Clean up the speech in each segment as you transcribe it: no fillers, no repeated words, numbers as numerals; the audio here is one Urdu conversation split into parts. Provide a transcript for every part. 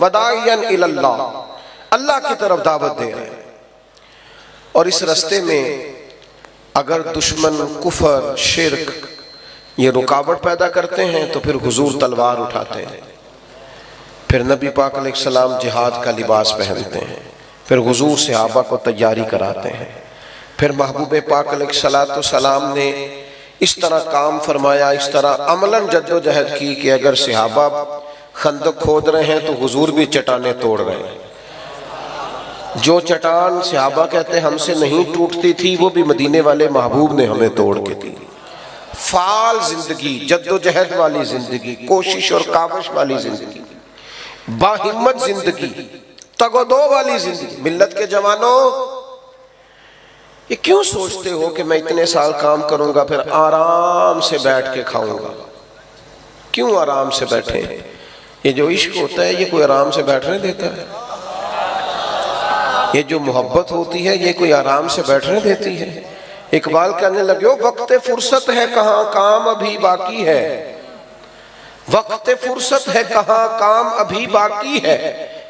وداعیا الی اللہ، اللہ کی طرف دعوت دے رہے ہیں۔ اور اس رستے میں اگر دشمن کفر شرک یہ رکاوٹ پیدا کرتے ہیں تو پھر حضور تلوار اٹھاتے ہیں، پھر نبی پاک علیہ السلام جہاد کا لباس پہنتے ہیں، پھر حضور صحابہ کو تیاری کراتے ہیں، پھر محبوب پاک علیہ السلام نے اس طرح کام فرمایا، اس طرح عملاً جد و جہد کی کہ اگر صحابہ خندق کھود رہے ہیں تو حضور بھی چٹانیں توڑ رہے ہیں۔ جو چٹان صحابہ کہتے ہیں ہم سے نہیں ٹوٹتی تھی، وہ بھی مدینے والے محبوب نے ہمیں توڑ کے دی۔ فعال زندگی، جد و جہد والی زندگی، کوشش اور کاوش والی زندگی، باہمت زندگی، تگ و دو والی زندگی۔ ملت کے جوانوں، یہ کیوں سوچتے ہو کہ میں اتنے سال کام کروں گا پھر آرام سے بیٹھ کے کھاؤں گا؟ کیوں آرام سے بیٹھیں؟ یہ جو عشق ہوتا ہے یہ کوئی آرام سے بیٹھنے دیتا ہے؟ یہ جو محبت ہوتی ہے یہ کوئی آرام سے بیٹھنے دیتی ہے؟ اقبال کہنے لگے وقت فرصت ہے کہاں کام ابھی باقی ہے، وقت فرصت ہے کہاں کام ابھی باقی ہے،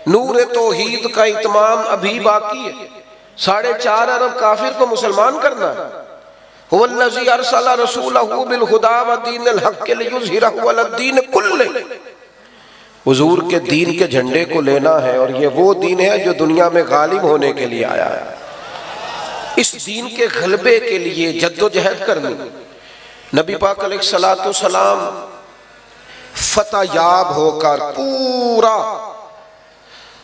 نور توحید کا اتمام ابھی باقی ہے۔ 4.5 ارب کافر کو مسلمان کرنا ہے۔ هو الذی ارسل رسولہ بالہدی ودین الحق لیظہرہ علی الدین کلہ، حضور کے دین کے جھنڈے کو لینا ہے، اور یہ وہ دین ہے جو دنیا میں غالب ہونے کے لیے آیا ہے۔ اس دین کے غلبے کے لیے جد و جہد کرنی۔ نبی پاک علیہ السلام فتح یاب ہو کر پورا،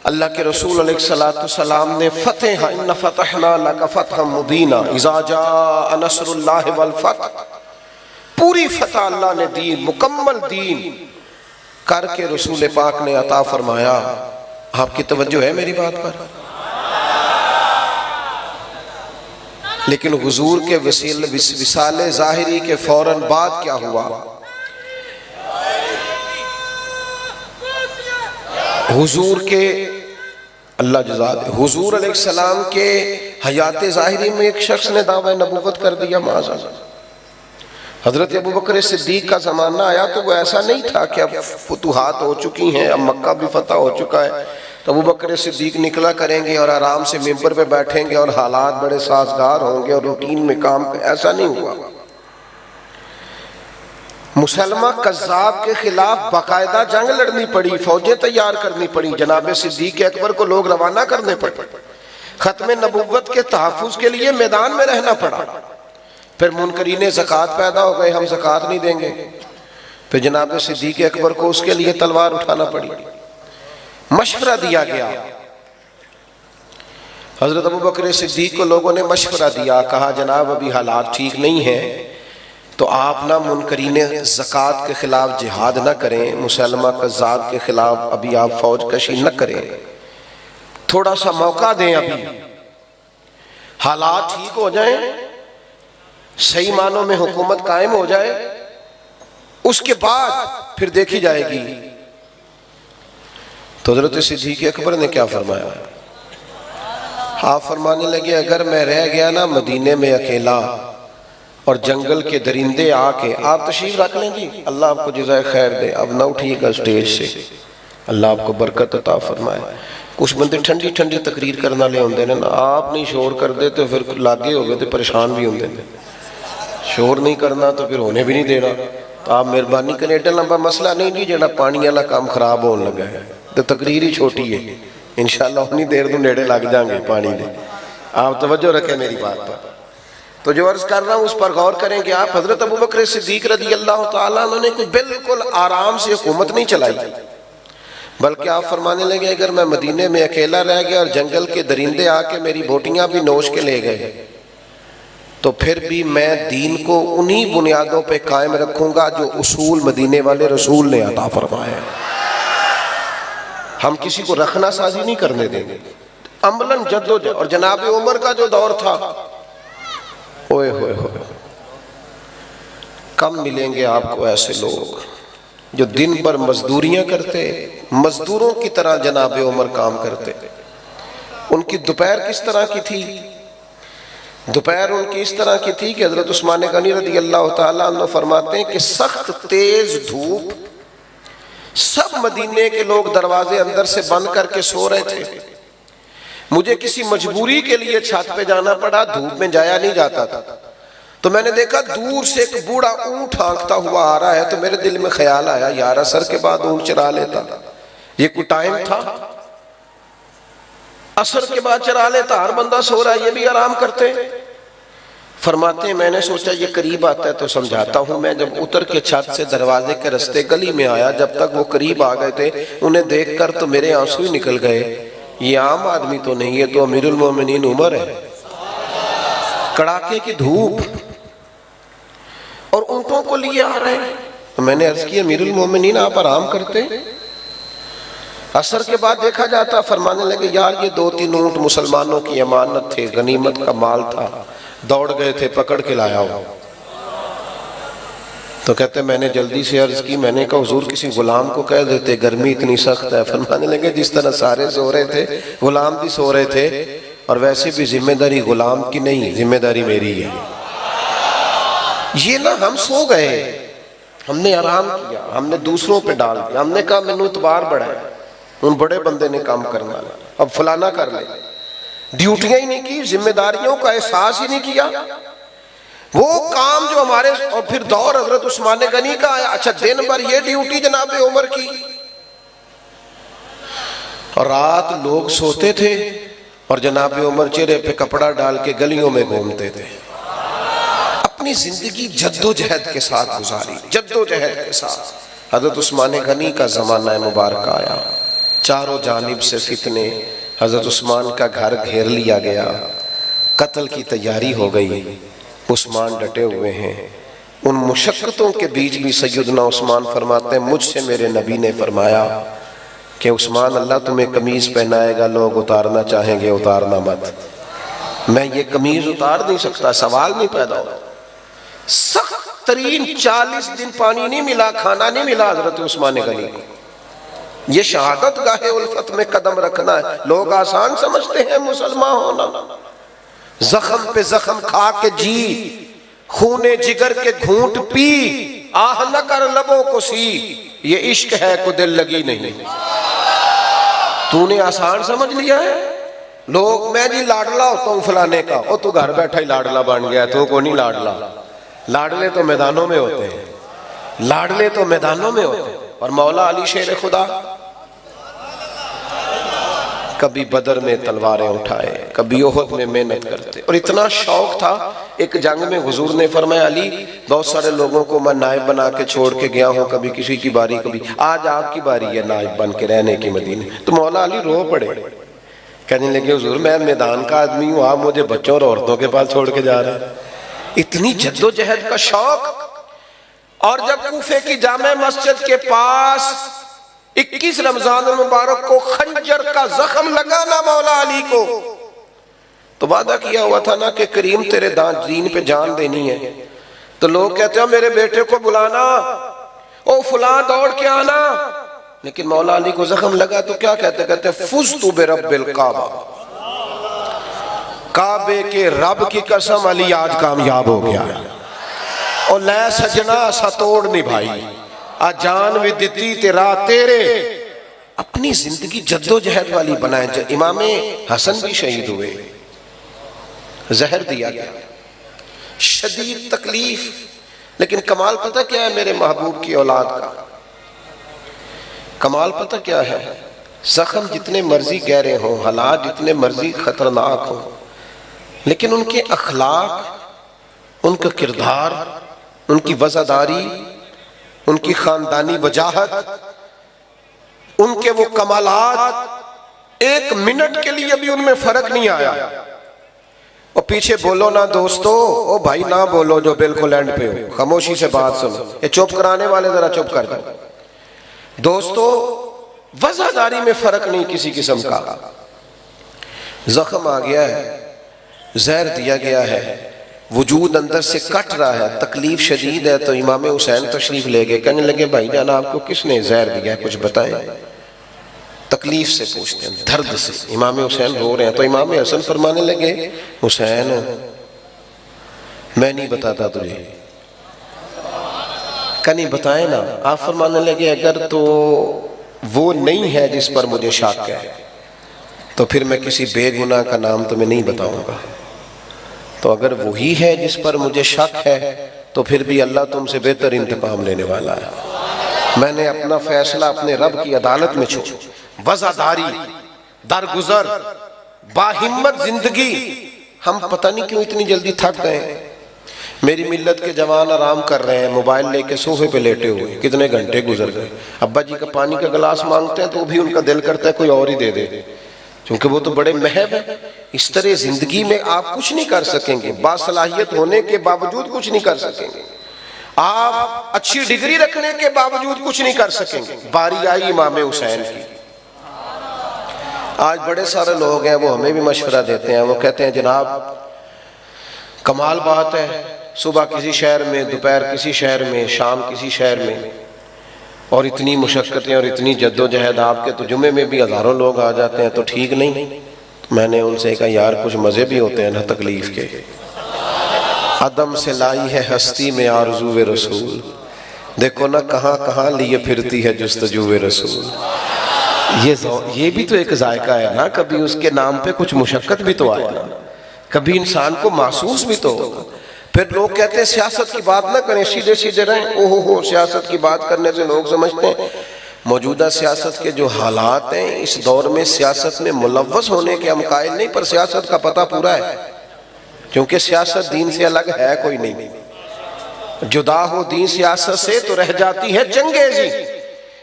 اللہ کے رسول علیہ السلام نے فتح، ان فتحنا لک فتحا مبینا اذا جاء نصر اللہ والفتح، پوری فتح اللہ نے دی، مکمل دین کر کے رسول پاک نے عطا فرمایا۔ آپ کی توجہ ہے میری بات پر؟ لیکن حضور کے وصال ظاہری کے فوراً بعد کیا ہوا؟ حضور کے اللہ جزا دے، حضور علیہ السلام کے حیات ظاہری میں ایک شخص نے دعوی نبوت کر دیا معاذ اللہ۔ حضرت ابوبکر صدیق کا زمانہ آیا تو وہ ایسا نہیں تھا کہ اب فتوحات ہو چکی ہیں، اب مکہ بھی فتح ہو چکا ہے تو ابوبکر صدیق نکلا کریں گے اور آرام سے ممبر پہ بیٹھیں گے اور حالات بڑے سازگار ہوں گے اور روٹین میں کام، ایسا نہیں ہوا۔ مسلمہ کذاب کے خلاف باقاعدہ جنگ لڑنی پڑی، فوجیں تیار کرنی پڑی، جناب صدیق اکبر کو لوگ روانہ کرنے پڑے، ختم نبوت کے تحفظ کے لیے میدان میں رہنا پڑا۔ پھر منکرین زکوٰۃ پیدا ہو گئے، ہم زکوٰۃ نہیں دیں گے، پھر جناب صدیق اکبر کو اس کے لیے تلوار اٹھانا پڑی۔ مشورہ دیا گیا، حضرت ابوبکر صدیق کو لوگوں نے مشورہ دیا، کہا جناب ابھی حالات ٹھیک نہیں ہیں تو آپ نہ منکرین زکوٰۃ کے خلاف جہاد نہ کریں، مسلمہ کذاب کے خلاف ابھی آپ فوج کشی نہ کریں، تھوڑا سا موقع دیں، ابھی حالات ٹھیک ہو جائیں، صحیح معنوں میں حکومت قائم ہو جائے، اس کے بعد پھر دیکھی جائے گی۔ تو حضرت صدیق اکبر نے کیا فرمایا؟ آپ فرمانے لگے اگر میں رہ گیا نا مدینے میں اکیلا اور جنگل کے درندے آ کے، آپ تشریف رکھ لیں جی، اللہ آپ کو جزائے خیر دے، اب نہ اٹھیے گا سٹیج سے، اللہ آپ کو برکت عطا فرمائے۔ کچھ بندے ٹھنڈی ٹھنڈی تقریر کرنا لے ہوندے نا، آپ نہیں شور کر دے تو پھر لاگے ہو گئے تو پریشان بھی ہوندے، شور نہیں کرنا تو پھر ہونے بھی نہیں دینا۔ تو آپ مہربانی کریں، ایڈا لمبا مسئلہ نہیں جی جڑا پانی والا کام خراب ہونے لگا ہے، تو تقریر ہی چھوٹی ہے، انشاءاللہ اتنی دیر تو نیڑے لگ جائیں گے پانی دے۔ آپ توجہ رکھیں میری بات پر۔ تو جو عرض کر رہا ہوں اس پر غور کریں کہ آپ حضرت ابوبکر صدیق رضی اللہ تعالیٰ عنہ نے کوئی بالکل آرام سے حکومت نہیں چلائی، بلکہ آپ فرمانے لگے اگر میں مدینے میں اکیلا رہ گیا اور جنگل کے درندے آ کے میری بوٹیاں بھی نوش کے لے گئے تو پھر بھی میں دین کو انہی بنیادوں پہ قائم رکھوں گا جو اصول مدینے والے رسول نے عطا فرمایا ہے۔ ہم کسی کو رکھنا سازی نہیں کرنے دیں گے، عملاً جد و جہد۔ اور جناب عمر کا جو دور تھا، اوئے ہوئے ہوئے، کم ملیں گے آپ کو ایسے لوگ جو دن بھر مزدوریاں کرتے، مزدوروں کی طرح جناب عمر کام کرتے۔ ان کی دوپہر کس طرح کی تھی؟ دوپہر ان کی اس طرح کی تھی کہ حضرت عثمان غنی رضی اللہ تعالیٰ عنہ فرماتے ہیں کہ سخت تیز دھوپ سب مدینے کے لوگ دروازے اندر سے بند کر کے سو رہے تھے. مجھے کسی مجبوری کے لیے چھت پہ جانا پڑا، دھوپ میں جایا نہیں جاتا تھا. تو میں نے دیکھا دور سے ایک بوڑھا اونٹ ہانکتا ہوا آ رہا ہے. تو میرے دل میں خیال آیا یار عصر کے بعد اونٹ چرا لیتا. یہ کوئی ٹائم تھا؟ عصر کے بعد چرا لیتا، ہر بندہ سو رہا ہے، یہ بھی آرام کرتے. فرماتے ہیں میں نے سوچا یہ قریب آتا ہے تو سمجھاتا ہوں. میں جب اتر کے چھت سے دروازے کے رستے گلی میں آیا، جب تک وہ قریب آ گئے تھے انہیں دیکھ کر تو میرے آنسو ہی نکل گئے. یہ عام آدمی تو نہیں، یہ تو امیر المومنین عمر ہے. کڑاکے کی دھوپ اور اونٹوں کو لیے آ رہے ہیں. تو میں نے عرض کی امیر المومنین آپ آرام کرتے؟ عصر کے بعد دیکھا جاتا. فرمانے لگے یار یہ 2-3 اونٹ مسلمانوں کی امانت تھے، غنیمت کا مال تھا، دوڑ گئے تھے، پکڑ کے لایا ہو. تو کہتے میں نے جلدی سے عرض کی، میں نے کہا حضور کسی غلام کو کہہ دیتے، گرمی اتنی سخت ہے. فرمانے لگے جس طرح سارے سو رہے تھے غلام بھی سو رہے تھے، اور ویسے بھی ذمہ داری غلام کی نہیں، ذمہ داری میری ہے. یہ نہ ہم سو گئے، ہم نے آرام کیا، ہم نے دوسروں پہ ڈال دیا. ہم نے کہا مینوں اتبار بڑا ہے، ان بڑے بندے نے کام کرنا، اب فلانا کر لے. ڈیوٹیاں ہی نہیں کی، ذمہ داریوں کا احساس ہی نہیں کیا. وہ کام جو ہمارے، اور پھر دور حضرت عثمان غنی کا آیا. اچھا دن بھر یہ ڈیوٹی جناب عمر کی، اور رات لوگ سوتے تھے اور جناب عمر چہرے پہ کپڑا ڈال کے گلیوں میں گھومتے تھے. اپنی زندگی جد و جہد کے ساتھ گزاری، جد و جہد کے ساتھ. حضرت عثمان غنی کا زمانہ مبارک آیا، چاروں جانب سے فتنے. حضرت عثمان کا گھر گھیر لیا گیا، قتل کی تیاری ہو گئی. عثمان ڈٹے ہوئے ہیں. ان مشقتوں کے بیچ بھی سیدنا عثمان فرماتے ہیں مجھ سے میرے نبی نے فرمایا کہ عثمان اللہ تمہیں قمیض پہنائے گا، لوگ اتارنا چاہیں گے اتارنا مت. میں یہ قمیض اتار نہیں سکتا، سوال نہیں پیدا ہو. سخت ترین 40 دن پانی نہیں ملا، کھانا نہیں ملا حضرت عثمان غنی کو. یہ شہادت گاہ الفت میں قدم رکھنا ہے. لوگ آسان سمجھتے ہیں مسلمان ہونا. زخم پہ زخم کھا کے جی، خونے جگر کے گھونٹ پی، آہ نہ کر لبوں کو سی، یہ عشق ہے کو دل لگی نہیں. تو نے آسان سمجھ لیا ہے. لوگ میں جی لاڈلا ہوتا ہوں فلانے کا، او تو گھر بیٹھا ہی لاڈلا بن گیا، تو کو نہیں لاڈلا. لاڈلے تو میدانوں میں ہوتے ہیں، لاڈلے تو میدانوں میں ہوتے ہیں. اور مولا علی شیر خدا کبھی بدر میں تلواریں اٹھائے، کبھی احد میں محنت کرتے. اور اتنا شوق تھا، ایک جنگ میں حضور نے فرمایا علی بہت سارے لوگوں کو میں نائب بنا کے چھوڑ کے گیا ہوں، کبھی کسی کی باری، کبھی آج آپ کی باری ہے نائب بن کے رہنے کی مدینے. تو مولا علی رو پڑے، کہنے لگے حضور میں میدان کا آدمی ہوں، آپ مجھے بچوں اور عورتوں کے پاس چھوڑ کے جا رہے ہیں. اتنی جد و جہد کا شوق. اور جب کوفے کی جامع مسجد کے پاس 21 رمضان المبارک کو خنجر کا زخم لگانا مولا علی کو، تو وعدہ کیا ہوا تھا نا کہ کریم تیرے دین پہ جان دینی ہے. تو لوگ کہتے ہیں میرے بیٹے کو بلانا، او فلاں دوڑ کے آنا. لیکن مولا علی کو زخم لگا تو کیا کہتے فزت برب الکعبہ، کعبے کے رب کی قسم علی آج کامیاب ہو گیا. اور لے سجنا سا توڑ نبھائی، آ جان بھی دیتی تیرا تیرے. اپنی زندگی جد و جہد والی بنائیں. امام حسن بھی شہید ہوئے، زہر دیا گیا، شدید تکلیف. لیکن کمال پتہ کیا ہے میرے محبوب کی اولاد کا؟ کمال پتہ کیا ہے؟ زخم جتنے مرضی گہرے ہوں، حالات جتنے مرضی خطرناک ہوں، لیکن ان کے اخلاق، ان کا کردار، ان کی وزاداری، ان کی خاندانی وجاہت، ان کے وہ کمالات، ایک منٹ کے لیے بھی ان میں فرق نہیں آیا. اور پیچھے بولو نہ دوستو، او بھائی نہ بولو جو بالکل اینڈ پہ ہو، خاموشی سے بات سنو. یہ چپ کرانے والے ذرا چپ کر دو. دوستو وزاداری میں فرق نہیں کسی قسم کا. زخم آ گیا ہے، زہر دیا گیا ہے، وجود اندر سے کٹ رہا ہے، تکلیف شدید ہے. تو امام حسین تشریف لے گئے، کہنے لگے بھائی جان آپ کو کس نے زہر دیا ہے، کچھ بتائیں. تکلیف سے پوچھتے ہیں، درد سے. امام حسین رو رہے ہیں. تو امام حسن فرمانے لگے حسین میں نہیں بتاتا تجھے، کنی بتائیں نا. آپ فرمانے لگے اگر تو وہ نہیں ہے جس پر مجھے شک ہے تو پھر میں کسی بے گناہ کا نام تمہیں نہیں بتاؤں گا. تو اگر وہی ہے جس پر مجھے شک ہے تو پھر بھی اللہ تم سے بہتر انتقام لینے والا ہے. میں نے اپنا فیصلہ اپنے رب کی عدالت میں چھوڑ. وزاداری، درگزر، باہمت زندگی. ہم پتہ نہیں کیوں اتنی جلدی تھک گئے ہیں. میری ملت کے جوان آرام کر رہے ہیں موبائل لے کے صوفے پہ لیٹے ہوئے، کتنے گھنٹے گزر گئے. ابا جی کا پانی کا گلاس مانگتے ہیں تو بھی ان کا دل کرتا ہے کوئی اور ہی دے دے، کیونکہ وہ تو بڑے محب ہیں. اس طرح زندگی میں آپ کچھ نہیں کر سکیں گے، باصلاحیت ہونے کے باوجود کچھ نہیں کر سکیں گے. آپ اچھی ڈگری رکھنے کے باوجود کچھ نہیں کر سکیں گے. باری آئی امام حسین کی. آج بڑے سارے لوگ ہیں وہ ہمیں بھی مشورہ دیتے ہیں، وہ کہتے ہیں جناب کمال بات ہے، صبح کسی شہر میں، دوپہر کسی شہر میں، شام کسی شہر میں، اور اتنی مشقتیں اور اتنی جد و جہد آپ کے تو جمعے میں بھی ہزاروں لوگ آ جاتے ہیں تو ٹھیک نہیں. میں نے ان سے کہا یار کچھ مزے بھی ہوتے ہیں نا تکلیف کے. عدم سے لائی ہے ہستی میں آرزو رسول، دیکھو نا کہاں کہاں لیے پھرتی ہے جستجو رسول. یہ بھی تو ایک ذائقہ ہے نا، کبھی اس کے نام پہ کچھ مشقت بھی تو آئے نا، کبھی انسان کو محسوس بھی تو ہوگا. پھر لوگ کہتے ہیں سیاست کی بات نہ کریں، سیدھے سیدھے رہیں. اوہو سیاست کی بات کرنے سے لوگ سمجھتے ہیں موجودہ سیاست کے جو حالات ہیں اس دور میں سیاست میں ملوث ہونے کے ہم قائل نہیں، پر سیاست کا پتہ پورا ہے، کیونکہ سیاست دین سے الگ ہے کوئی نہیں. جدا ہو دین سیاست سے تو رہ جاتی ہے چنگیزی.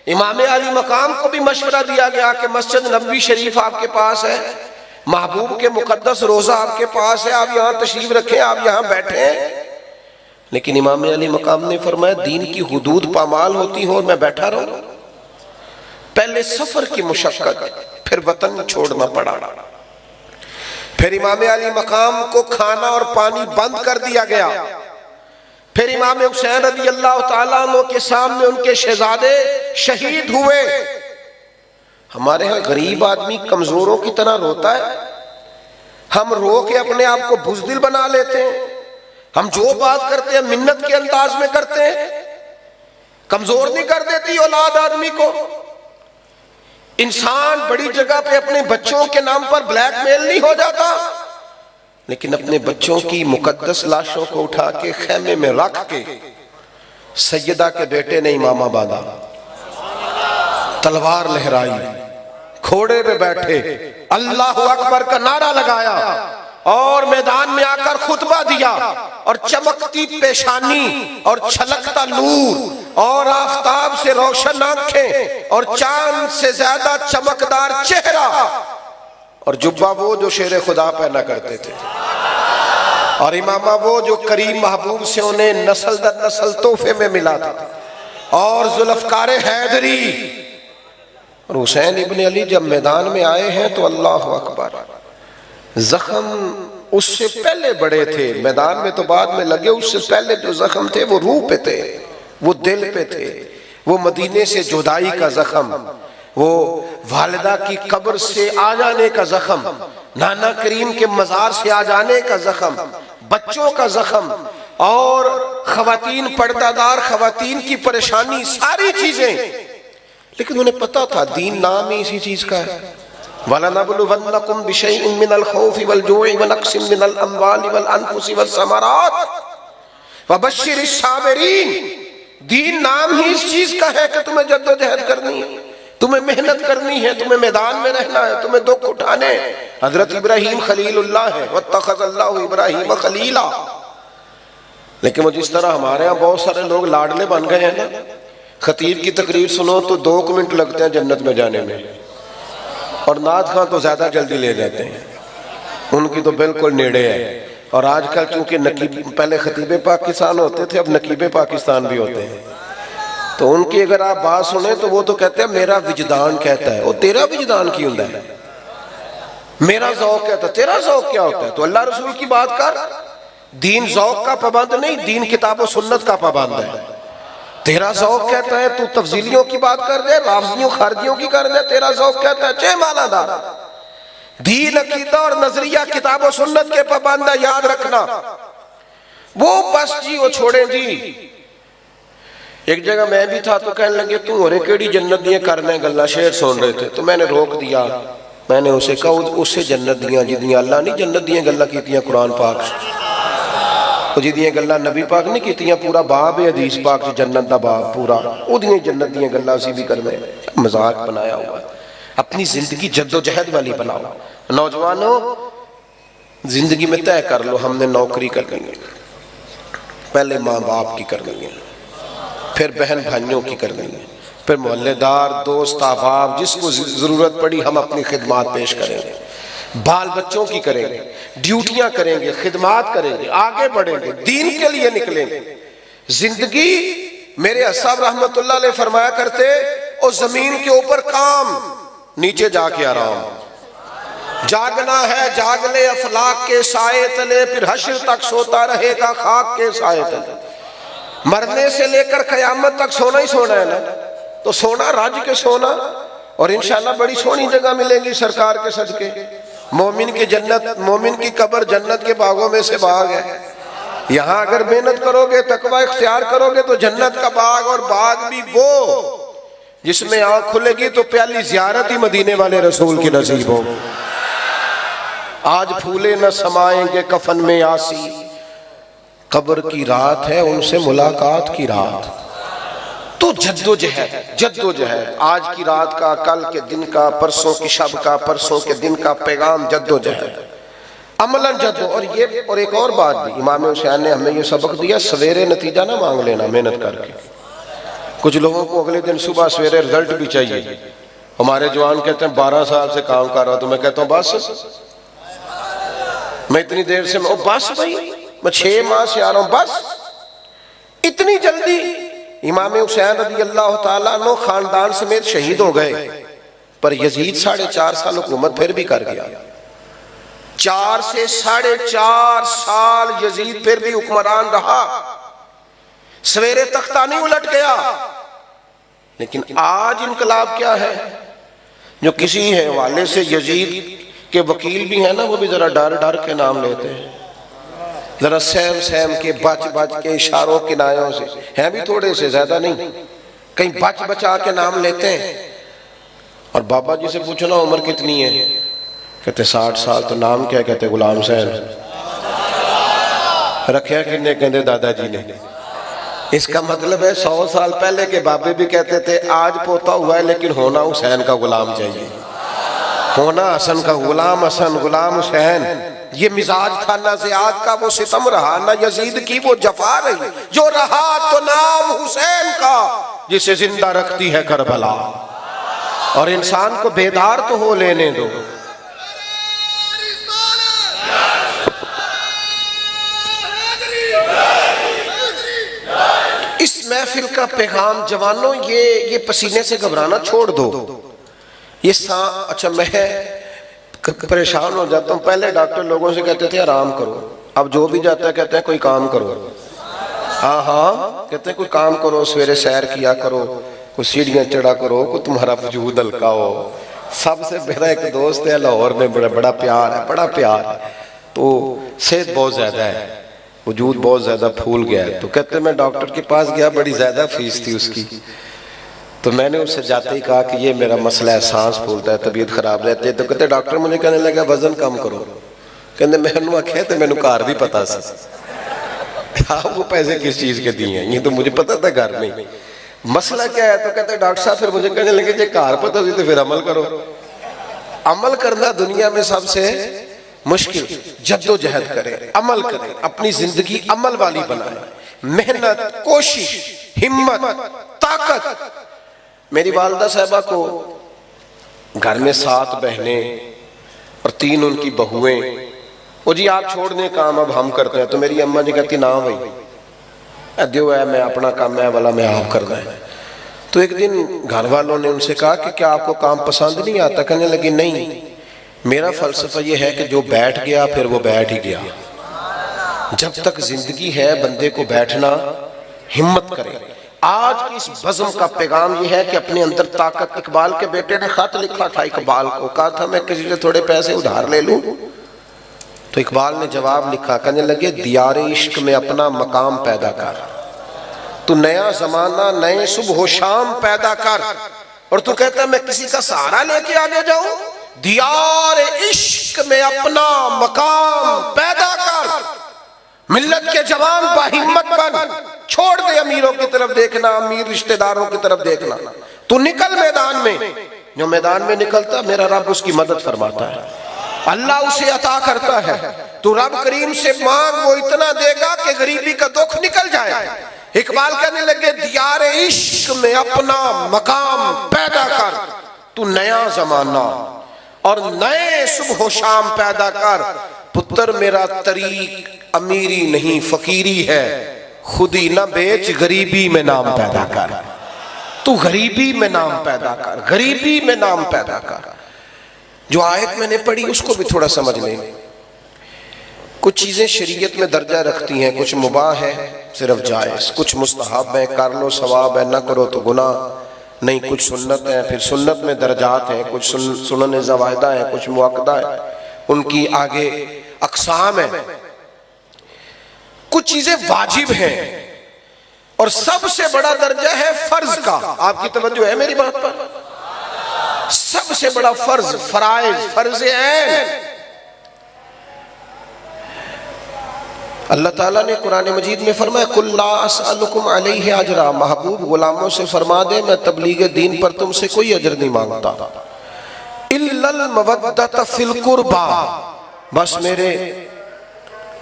امام علی مقام کو بھی مشورہ دیا گیا کہ مسجد نبوی شریف آپ کے پاس ہے، محبوب کے مقدس روزہ آپ کے پاس ہے، آپ یہاں تشریف رکھیں، آپ یہاں بیٹھیں. لیکن امام علی مقام نے فرمایا دین کی حدود پامال ہوتی ہو اور میں بیٹھا رہوں. پہلے سفر کی مشقت، پھر وطن چھوڑنا پڑا. پھر امام علی مقام کو کھانا اور پانی بند کر دیا گیا. پھر امام حسین رضی اللہ تعالیٰ عنہ کے سامنے ان کے شہزادے شہید ہوئے. ہمارے ہاں غریب آدمی کمزوروں کی طرح روتا ہے، ہم رو کے اپنے آپ کو بزدل بنا لیتے ہیں. ہم جو بات کرتے ہیں منت کے انداز میں کرتے ہیں. کمزور نہیں کر دیتی اولاد آدمی کو. انسان بڑی جگہ پہ اپنے بچوں کے نام پر بلیک میل نہیں ہو جاتا، لیکن اپنے بچوں کی مقدس لاشوں کو اٹھا کے خیمے میں رکھ کے سیدہ کے بیٹے نے امامہ باندھا، تلوار لہرائی، گھوڑے پہ بیٹھے اللہ اکبر کا نعرہ لگایا اور میدان میں آ کر خطبہ دیا. اور چمکتی پیشانی اور چھلکتا نور اور آفتاب سے روشن آنکھیں اور چاند سے زیادہ چمکدار چہرہ اور جبہ وہ جو شیر خدا پہنا کرتے تھے، اور امامہ وہ جو کریم محبوب سے انہیں نسل در نسل تحفے میں ملا تھا، اور ذوالفقار حیدری. اور حسین ابن علی جب میدان میں آئے ہیں تو اللہ اکبر، زخم اس سے پہلے بڑے تھے، میدان میں تو بعد میں لگے، اس سے پہلے جو زخم تھے وہ روح پہ تھے، وہ دل پہ تھے. وہ مدینے سے جدائی کا زخم، وہ والدہ کی قبر سے آ جانے کا زخم، نانا کریم کے مزار سے آ جانے کا زخم، بچوں کا زخم، اور خواتین پردہ دار خواتین کی پریشانی، ساری چیزیں. لیکن انہیں پتا تھا دین نام ہی اسی چیز کا ہے. وَلَنَبْلُوَنَّكُمْ بِشَيْءٍ مِّنَ الْخَوْفِ وَالْجُوعِ وَنَقْصٍ مِّنَ الْأَمْوَالِ وَالْأَنفُسِ وَالثَّمَرَاتِ وَبَشِّرِ الصَّابِرِينَ. دین نام ہی اس چیز کا ہے کہ تمہیں جد و جہد کرنی ہے، تمہیں محنت کرنی ہے، تمہیں میدان میں رہنا ہے، تمہیں دکھ اٹھانے. حضرت ابراہیم خلیل اللہ ہے، وَاتَّخَذَ اللَّهُ إِبْرَاهِيمَ خَلِيلًا. لیکن وہ جس طرح ہمارے ہاں بہت سارے لوگ لاڈلے بن گئے ہیں نا، خطیب کی تقریر سنو تو 2 منٹ لگتے ہیں جنت میں جانے میں، اور نعت خواں تو زیادہ جلدی لے جاتے ہیں، ان کی تو بالکل نیڑے ہے. اور آج کل چونکہ پہلے خطیب پاکستان ہوتے تھے، اب نقیب پاکستان بھی ہوتے ہیں، تو ان کی اگر آپ بات سنیں تو وہ تو کہتے ہیں میرا وجدان کہتا ہے. وہ تیرا وجدان کی ہوتا ہے؟ میرا ذوق کہتا ہے. تیرا ذوق کیا ہوتا ہے؟ تو اللہ رسول کی بات کر. دین ذوق کا پابند نہیں، دین کتاب و سنت کا پابند ہے. تیرا ذوق کہتا ہے تو تفضیلیوں کی بات کر دے، رافضیوں خارجیوں کی کر دے. تیرا ذوق کہتا ہے چہ مالا دار. دین عقیدہ اور نظریہ کتاب و سنت کے پابند ہے، یاد رکھنا. وہ بس جی وہ چھوڑیں جی، ایک جگہ میں بھی تھا تو کہنے لگے تم اور کیڑی جنت دیاں کرنے گلا، شعر سن رہے تھے تو میں نے روک دیا. میں نے اسے کہا اسے جنت دیاں جدیاں اللہ نہیں جنت دیاں گلا کیتیاں قرآن پاک جدیاں گلا نبی پاک نہیں کیتیاں، پورا باب ہے حدیث پاک سے جنت دا باب پورا او دیاں جنت دیاں گلا اسی بھی کرنے. مذاق بنایا ہوا ہے. اپنی زندگی جد و جہد والی بناؤ. نوجوانوں زندگی میں طے کر لو ہم نے نوکری کرنی ہے، پہلے ماں باپ کی کرنی ہے، پھر بہن بھائیوں کی کرنی ہے، پھر محلے دار دوست احباب جس کو ضرورت پڑی ہم اپنی خدمات پیش کریں گے، بال بچوں کی کریں گے، ڈیوٹیاں کریں گے، خدمات کریں گے، آگے بڑھیں گے، دین کے لیے نکلیں گے. زندگی میرے اصحاب رحمت اللہ علیہ فرمایا کرتے اور زمین کے اوپر کام، نیچے جا کے آرام. جاگنا ہے جاگ لے افلاک کے سائے تلے، پھر حشر تک سوتا رہے گا خاک کے سائے تلے. مرنے سے لے کر قیامت تک سونا ہی سونا ہے نا، تو سونا راج کے سونا. اور انشاءاللہ بڑی سونی جگہ ملے گی سرکار کے صدقے. مومن کی جنت، مومن کی قبر جنت کے باغوں میں سے باغ ہے. یہاں اگر محنت کرو گے تقوی اختیار کرو گے تو جنت کا باغ، اور باغ بھی وہ جس میں آنکھ کھلے گی تو پہلی زیارت ہی مدینے والے رسول کی نصیب ہو. آج پھولے نہ سمائیں گے کفن میں آسی، قبر کی رات ہے ان سے ملاقات کی رات. تو جد و جہد آج کی رات کا، کل کے دن کا، پرسوں کی شب کا، پرسوں کے دن کا پیغام جد و جہد عملاً جد. اور ایک اور بات بھی امام حسین نے ہمیں یہ سبق دیا، سویرے نتیجہ نہ مانگ لینا محنت کر کے. کچھ لوگوں کو اگلے دن صبح سویرے رزلٹ بھی چاہیے. ہمارے جوان کہتے ہیں 12 سال سے کام کر رہا ہوں، تو میں کہتا ہوں بس میں اتنی دیر سے بس بھائی میں 6 ماہ سے آ رہا ہوں، بس اتنی جلدی. امام حسین رضی اللہ تعالیٰ عنہ خاندان سمیت شہید ہو گئے، پر یزید 4.5 سال حکومت پھر بھی کر گیا. 4 سے 4.5 سال یزید پھر بھی حکمران رہا، سویرے تختہ نہیں الٹ گیا. لیکن آج انقلاب کیا ہے؟ جو کسی حوالے سے یزید کے وکیل بھی ہیں نا، وہ بھی ذرا ڈر کے نام لیتے ہیں، ذرا سہم کے بچ کے اشاروں کنایوں سے، ہیں بھی تھوڑے سے زیادہ نہیں، کہیں بچا کے نام لیتے ہیں. اور بابا جی سے پوچھنا عمر کتنی ہے، کہتے 60 سال. تو نام کیا؟ کہتے غلام حسین. رکھیا کنے؟ کہتے دادا جی نے. اس کا مطلب ہے 100 سال پہلے کے بابے بھی کہتے تھے آج پوتا ہوا ہے لیکن ہونا حسین کا غلام چاہیے، ہونا حسن کا غلام، حسن غلام حسین. یہ مزاج تھا نہ زیاد کا وہ ستم رہا، نہ یزید کی وہ جفا رہی، جو رہا تو نام حسین کا جسے زندہ رکھتی ہے کربلا. اور انسان کو بیدار تو ہو لینے دو. اس محفل کا پیغام جوانوں یہ پسینے سے گھبرانا چھوڑ دو. یہ اچھا میں پریشان ہو جاتا ہوں. پہلے ڈاکٹر لوگوں سے کہتے تھے آرام کرو، اب جو بھی جاتا ہے کہتے ہیں کوئی کام کرو. ہاں کہتے ہیں کوئی کام کرو، سویرے سیر کیا کرو، کوئی سیڑھیاں چڑھا کرو، کوئی تمہارا وجود ہلکا ہو. سب سے میرا ایک دوست ہے لاہور میں، بڑا پیار ہے، تو صحت بہت زیادہ ہے، وجود بہت زیادہ پھول گیا ہے. تو کہتے ہیں میں ڈاکٹر کے پاس گیا، بڑی زیادہ فیس تھی اس کی. تو میں نے اس سے جاتے ہی کہا کہ یہ میرا مسئلہ ہے، سانس پھولتا ہے، طبیعت خراب رہتی ہے. تو کہتے ڈاکٹر مجھے کہنے لگا وزن کم کرو. کہتے میں نے آخیا تو مینوں گھر بھی پتا سی آپ کو پیسے کس چیز کے دیے ہیں، یہ تو مجھے پتا تھا گھر میں. مسئلہ کیا ہے؟ تو کہتے ڈاکٹر صاحب پھر مجھے کہنے لگے جی گھر پتا سی تو پھر عمل کرو. عمل کرنا دنیا میں سب سے مشکل. جد و جہد کریں، عمل کریں، اپنی زندگی عمل والی بنائیں، محنت، کوشش، ہمت، طاقت. میری والدہ صاحبہ کو گھر میں 7 بہنیں اور 3 ان کی بہویں. وہ جی آپ چھوڑ دیں کام اب ہم کرتے ہیں. تو میری اماں جی کہتی نہ بھائی دیو ہے میں اپنا کام ہے والا میں آپ کرنا ہے. تو ایک دن گھر والوں نے ان سے کہا کہ کیا آپ کو کام پسند نہیں آتا؟ کہنے لگی نہیں، میرا فلسفہ یہ ہے کہ جو بیٹھ گیا پھر وہ بیٹھ ہی گیا. جب تک زندگی ہے بندے کو بیٹھنا، ہمت کرے. آج کی اس بزم کا پیغام یہ ہے کہ اپنے اندر طاقت. اقبال کے بیٹے نے خط لکھا تھا اقبال کو، کہا تھا میں کسی سے تھوڑے پیسے ادھار لے لوں. تو اقبال نے جواب لکھا، کہنے لگے دیار عشق میں اپنا مقام پیدا کر، تو نیا زمانہ نئے صبح و شام پیدا کر، اور تو کہتا ہے میں کسی کا سہارا لے کے آگے جاؤں؟ دیار عشق میں اپنا مقام پیدا کر، ملت کے جوان باہمت بن، چھوڑ دے امیروں کی طرف دیکھنا، امیر رشتہ داروں کی طرف دیکھنا، تو نکل میدان میں۔ جو میدان میں نکلتا میرا رب اس کی مدد فرماتا ہے، اللہ اسے عطا کرتا ہے۔ تو رب کریم سے مانگ، وہ اتنا دے گا کہ غریبی کا دکھ نکل جائے۔ اقبال کہنے لگے دیار عشق میں اپنا مقام پیدا کر، تو نیا زمانہ اور نئے صبح و شام پیدا کر۔ پتر میرا طریق امیری نہیں فقیری ہے، خودی نہ بیچ غریبی میں نام پیدا کر۔ تو غریبی میں نام پیدا کر، غریبی میں نام پیدا کر۔ جو آیت میں نے پڑھی اس کو بھی تھوڑا سمجھ لیں۔ کچھ چیزیں شریعت میں درجہ رکھتی ہیں، کچھ مباح ہے صرف جائز، کچھ مستحب ہے کر لو ثواب ہے، نہ کرو تو گناہ نہیں، کچھ سنت ہے، پھر سنت میں درجات ہیں، کچھ سنن زوائدہ ہیں، کچھ مؤکدہ ہے، ان کی آگے اقسام ہیں۔ کچھ چیزیں واجب ہیں، اور سب سے بڑا درجہ ہے فرض کا۔ آپ کی توجہ ہے میری بات پر؟ سب سے بڑا فرض، فرائض، فرض عین۔ اللہ تعالیٰ نے قرآن مجید میں فرمایا قُلْ لَا أَسْأَلُكُمْ عَلَيْهِ أَجْرًا، محبوب غلاموں سے فرما دے میں تبلیغ دین پر تم سے کوئی اجر نہیں مانگتا، إِلَّا الْمَوَدَّةَ فِي الْقُرْبَى، بس میرے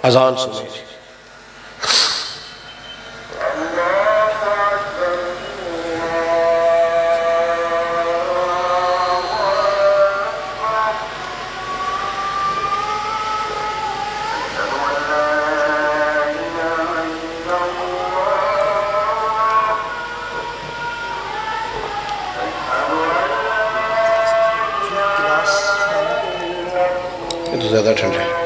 اذان سنیں۔ زیادہ ٹھنڈا ہے۔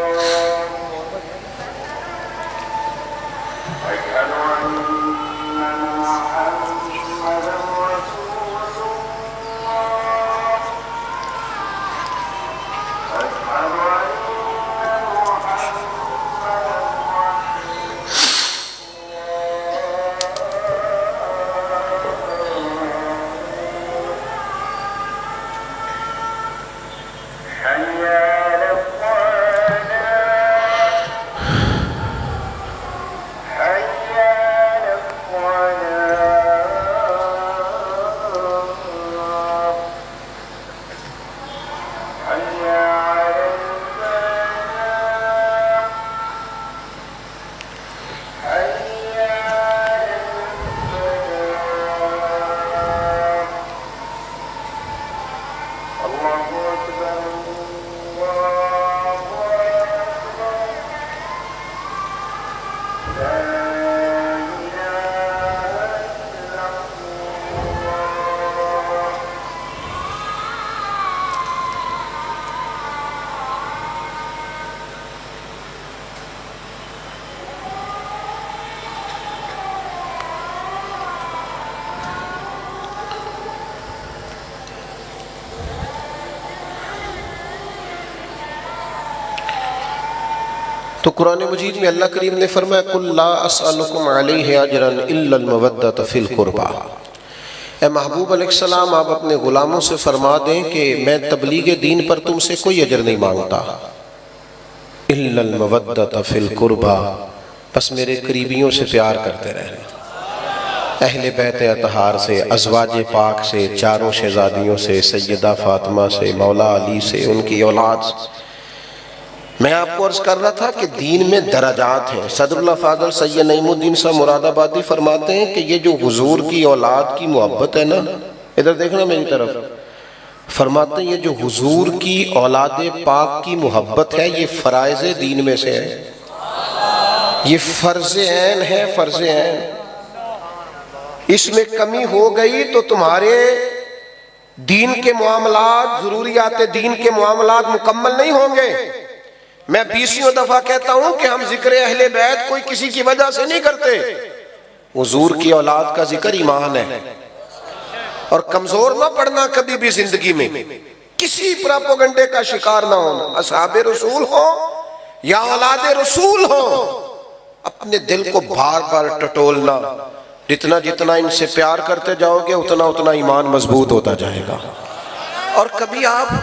تو قرآن مجید میں اللہ کریم نے فرمایا قُلْ لَا أَسْأَلُكُمْ عَلَيْهِ أَجْرًا إِلَّا الْمَوَدَّةَ فِي الْقُرْبَى، اے محبوب علیہ السلام آپ اپنے غلاموں سے فرما دیں کہ میں تبلیغ دین پر تم سے کوئی اجر نہیں مانگتا، إِلَّا الْمَوَدَّةَ فِي الْقُرْبَى، بس میرے قریبیوں سے پیار کرتے رہنا، اہل بیت اطہار سے، ازواج پاک سے، چاروں شہزادیوں سے، سیدہ فاطمہ سے، مولا علی سے، ان کی اولاد سے۔ میں آپ کو عرض کر رہا تھا کہ دین میں درجات ہیں۔ صدر اللہ فاضل سید نعیم الدین صاحب مراد آبادی فرماتے ہیں کہ یہ جو حضور کی اولاد کی محبت ہے نا، ادھر دیکھنا میری طرف، فرماتے ہیں یہ جو حضور کی اولاد پاک کی محبت ہے یہ فرائض دین میں سے ہے، یہ فرض عین ہے، فرض عین۔ اس میں کمی ہو گئی تو تمہارے دین کے معاملات، ضروریات دین کے معاملات مکمل نہیں ہوں گے۔ میں 20 دفعہ کہتا ہوں کہ ہم ذکر اہل بیت کوئی کسی کی وجہ سے نہیں کرتے، حضور کی اولاد کا ذکر ایمان ہے، اور کمزور نہ پڑنا کبھی بھی زندگی میں، کسی پراپوگنڈے کا شکار نہ ہونا، اصحاب رسول ہو یا اولاد رسول ہو، اپنے دل کو بار بار ٹٹولنا، جتنا جتنا ان سے پیار کرتے جاؤ گے اتنا اتنا ایمان مضبوط ہوتا جائے گا. اور کبھی آپ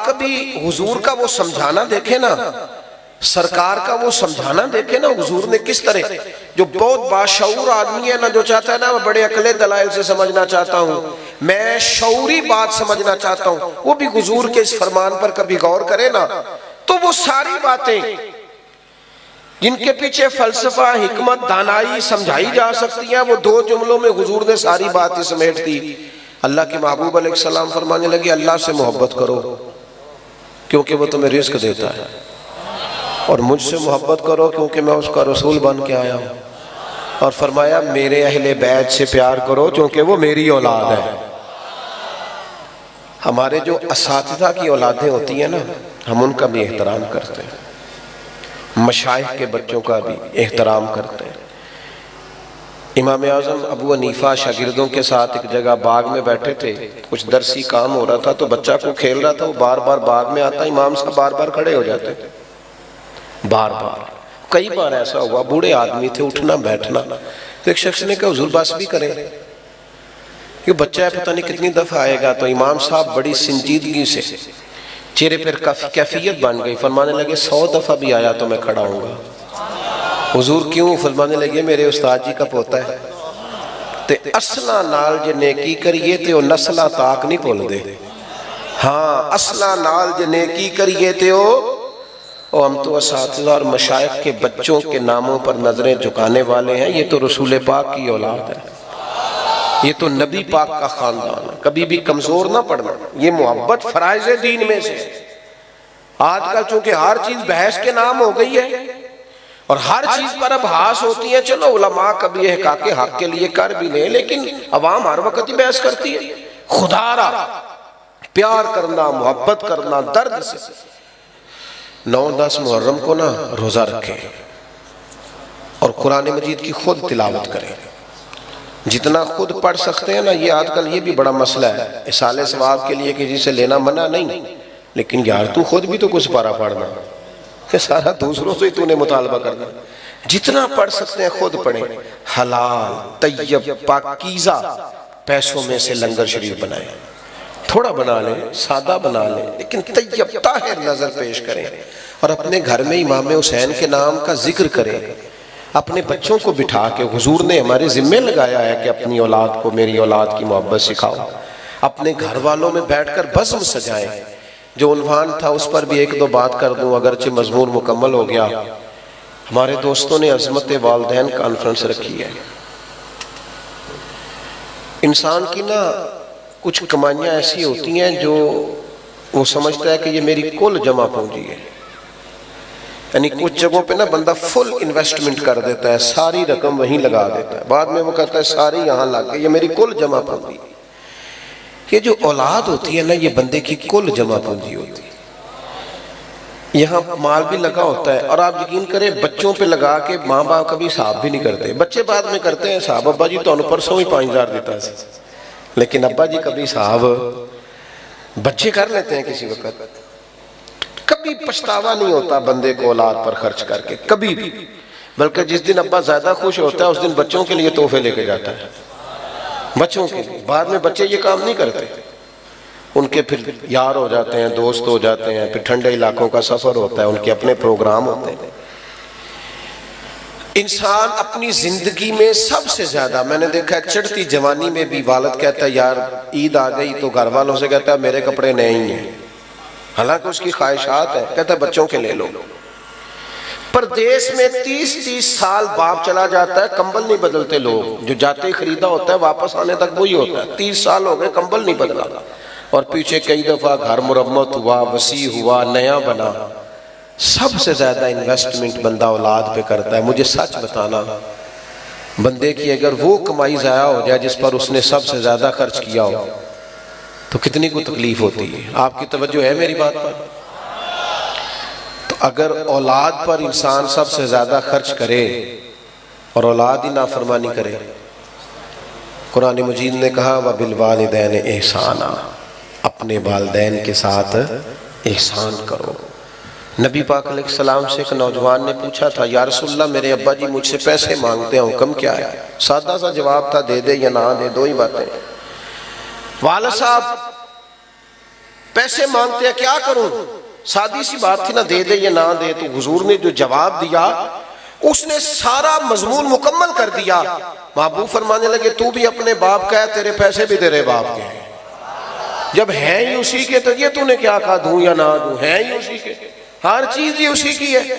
کبھی حضور کا وہ سمجھانا دیکھیں نا، سرکار کا وہ سمجھانا دیکھیں نا، حضور نے کس طرح، جو بہت باشعور آدمی ہے نا، جو چاہتا ہے نا میں بڑے عقلِ دلائل سے سمجھنا چاہتا ہوں، میں شعوری بات سمجھنا چاہتا ہوں، وہ بھی حضور کے اس فرمان پر کبھی غور کرے نا، تو وہ ساری باتیں جن کے پیچھے فلسفہ، حکمت، دانائی سمجھائی جا سکتی ہیں، وہ 2 جملوں میں حضور نے ساری باتیں سمیٹ دی. اللہ کے محبوب علیہ السلام فرمانے لگے اللہ سے محبت کرو کیونکہ وہ تمہیں رزق دیتا ہے، اور مجھ سے محبت کرو کیونکہ میں اس کا رسول بن کے آیا ہوں، اور فرمایا میرے اہل بیت سے پیار کرو کیونکہ وہ میری اولاد ہے. ہمارے جو اساتذہ کی اولادیں ہوتی ہیں نا، ہم ان کا بھی احترام کرتے ہیں، مشائخ کے بچوں کا بھی احترام کرتے ہیں. امام اعظم ابو حنیفہ شاگردوں کے ساتھ ایک جگہ باغ میں بیٹھے تھے، کچھ درسی کام ہو رہا تھا تو بچہ کو کھیل رہا تھا، وہ بار بار باغ میں آتا، امام صاحب بار بار کھڑے ہو جاتے تھے، بار بار. کئی بار ایسا ہوا، بوڑھے آدمی تھے، اٹھنا بیٹھنا. تو ایک شخص نے کہا حضور بس بھی کریں، یہ بچہ ہے پتہ نہیں کتنی دفعہ آئے گا. تو امام صاحب بڑی سنجیدگی سے، چہرے پر کیفیت بن گئی، فرمانے لگے 100 دفعہ بھی آیا تو میں کھڑا ہوں گا. حضور کیوں؟ فرمانے لگے میرے استاد جی کا پوتا ہے تے اصلا نال جے نیکی کریے تے او نسلہ تاک نہیں بھول دے. ہاں اصلا نال جے نیکی کریے تے او ہم تو اساتذہ اور مشائخ کے بچوں کے ناموں پر نظریں جھکانے والے ہیں، یہ تو رسول پاک کی اولاد ہے، یہ تو نبی پاک کا خاندان ہے. کبھی بھی کمزور نہ پڑنا، یہ محبت فرائض دین میں سے. آج کل چونکہ ہر چیز بحث کے نام ہو گئی ہے اور ہر چیز پر اب بحث ہوتی ہے، چلو علماء کبھی احقاق حق کے لیے کر بھی لیں، لیکن عوام ہر وقت ہی بحث کرتی ہے. خدا را پیار کرنا، محبت کرنا درد سے. 9-10 محرم کو نا روزہ رکھیں اور قرآن مجید کی خود تلاوت کریں، جتنا خود پڑھ سکتے ہیں نا. یہ آج کل یہ بھی بڑا مسئلہ ہے، اصالہ ثواب کے لیے کسی سے لینا منع نہیں، لیکن یار تو خود بھی تو کچھ پارا پڑھنا، کہ سارا دوسروں سے ہی تو نے مطالبہ کرنا. جتنا پڑھ سکتے ہیں خود پڑھیں. حلال طیب پاکیزہ پیسوں میں سے لنگر شریف بنائیں، تھوڑا بنا لیں، سادہ بنا لیں، لیکن طیب طاہر نظر پیش کریں. اور اپنے گھر میں امام حسین کے نام کا ذکر کریں. اپنے بچوں کو بٹھا کے، حضور نے ہمارے ذمہ لگایا ہے کہ اپنی اولاد کو میری اولاد کی محبت سکھاؤ. اپنے گھر والوں میں بیٹھ کر بزم سجائیں. جو عنوان تھا اس پر بھی 1-2 بات کر دوں، اگرچہ مضمون مکمل ہو گیا. ہمارے دوستوں نے عظمت والدین کانفرنس رکھی ہے. انسان کی نا کچھ کمائیاں ایسی ہوتی ہیں جو وہ سمجھتا ہے کہ یہ میری کل جمع پونجی ہے، یعنی کچھ جگہوں پہ نا بندہ فل انویسٹمنٹ کر دیتا ہے، ساری رقم وہیں لگا دیتا ہے، بعد میں وہ کہتا ہے ساری یہاں لگ گئی، یہ میری کل جمع پونجی. یہ جو اولاد ہوتی ہے نا، یہ بندے کی کل جمع پونجی ہوتی ہے. یہاں مال بھی لگا ہوتا ہے، اور آپ یقین کریں بچوں پہ لگا کے ماں باپ کبھی حساب بھی نہیں کرتے. بچے بعد میں کرتے ہیں حساب، ابا جی تو انہوں پرسوں ہی 5000 دیتا ہے، لیکن ابا جی کبھی حساب بچے کر لیتے ہیں کسی وقت. کبھی پچھتاوا نہیں ہوتا بندے کو اولاد پر خرچ کر کے، کبھی بھی. بلکہ جس دن ابا زیادہ خوش ہوتا ہے اس دن بچوں کے لیے تحفے لے کے جاتا ہے، بچوں کے لیے. بعد میں بچے یہ کام نہیں کرتے، ان کے پھر یار ہو جاتے ہیں، دوست ہو جاتے ہیں، پھر ٹھنڈے علاقوں کا سفر ہوتا ہے، ان کے اپنے پروگرام ہوتے ہیں. انسان اپنی زندگی میں سب سے زیادہ، میں نے دیکھا ہے چڑھتی جوانی میں بھی والد کہتا ہے یار عید آ گئی تو گھر والوں سے کہتا ہے میرے کپڑے نئے ہی ہیں، حالانکہ اس کی خواہشات ہے، کہتا ہے بچوں کے لے لو. پردیس میں 30 سال باپ چلا جاتا ہے، کمبل نہیں بدلتے لوگ، جو جاتے ہی خریدا ہوتا ہے واپس آنے تک وہی ہوتا ہے. 30 سال ہو گئے کمبل نہیں بدلا، اور پیچھے کئی دفعہ گھر مرمت ہوا، وسیع ہوا، نیا بنا. سب سے زیادہ انویسٹمنٹ بندہ اولاد پہ کرتا ہے. مجھے سچ بتانا، بندے کی اگر وہ کمائی ضائع ہو جائے جس پر اس نے سب سے زیادہ خرچ کیا ہو تو کتنی کو تکلیف ہوتی ہے. آپ کی توجہ ہے میری بات پر؟ تو اگر اولاد پر انسان سب سے زیادہ خرچ کرے اور اولاد ہی نافرمانی کرے، قرآن مجید نے کہا وَبِالْوَالِدَيْنِ إِحْسَانًا، اپنے والدین کے ساتھ احسان کرو۔ نبی پاک علیہ السلام سے ایک نوجوان نے پوچھا تھا یا رسول اللہ میرے ابا جی مجھ سے پیسے مانگتے ہیں، حکم کیا ہے؟ سادہ سا جواب تھا، دے دے یا نہ دے، دو ہی باتیں۔ والد صاحب پیسے مانگتے ہیں، کیا کروں؟ سادی سی بات تھی نا، دے دے یا نہ دے۔ تو حضور نے جو جواب دیا اس نے سارا مضمون مکمل کر دیا۔ محبوب فرمانے لگے تو بھی اپنے باپ کا ہے، تیرے پیسے بھی تیرے باپ کے ہیں، جب ہیں ہی اسی کے تو یہ تو نے کیا کہا دوں یا نہ دوں، ہیں ہی اسی کے، ہر چیز ہی اسی کی ہے۔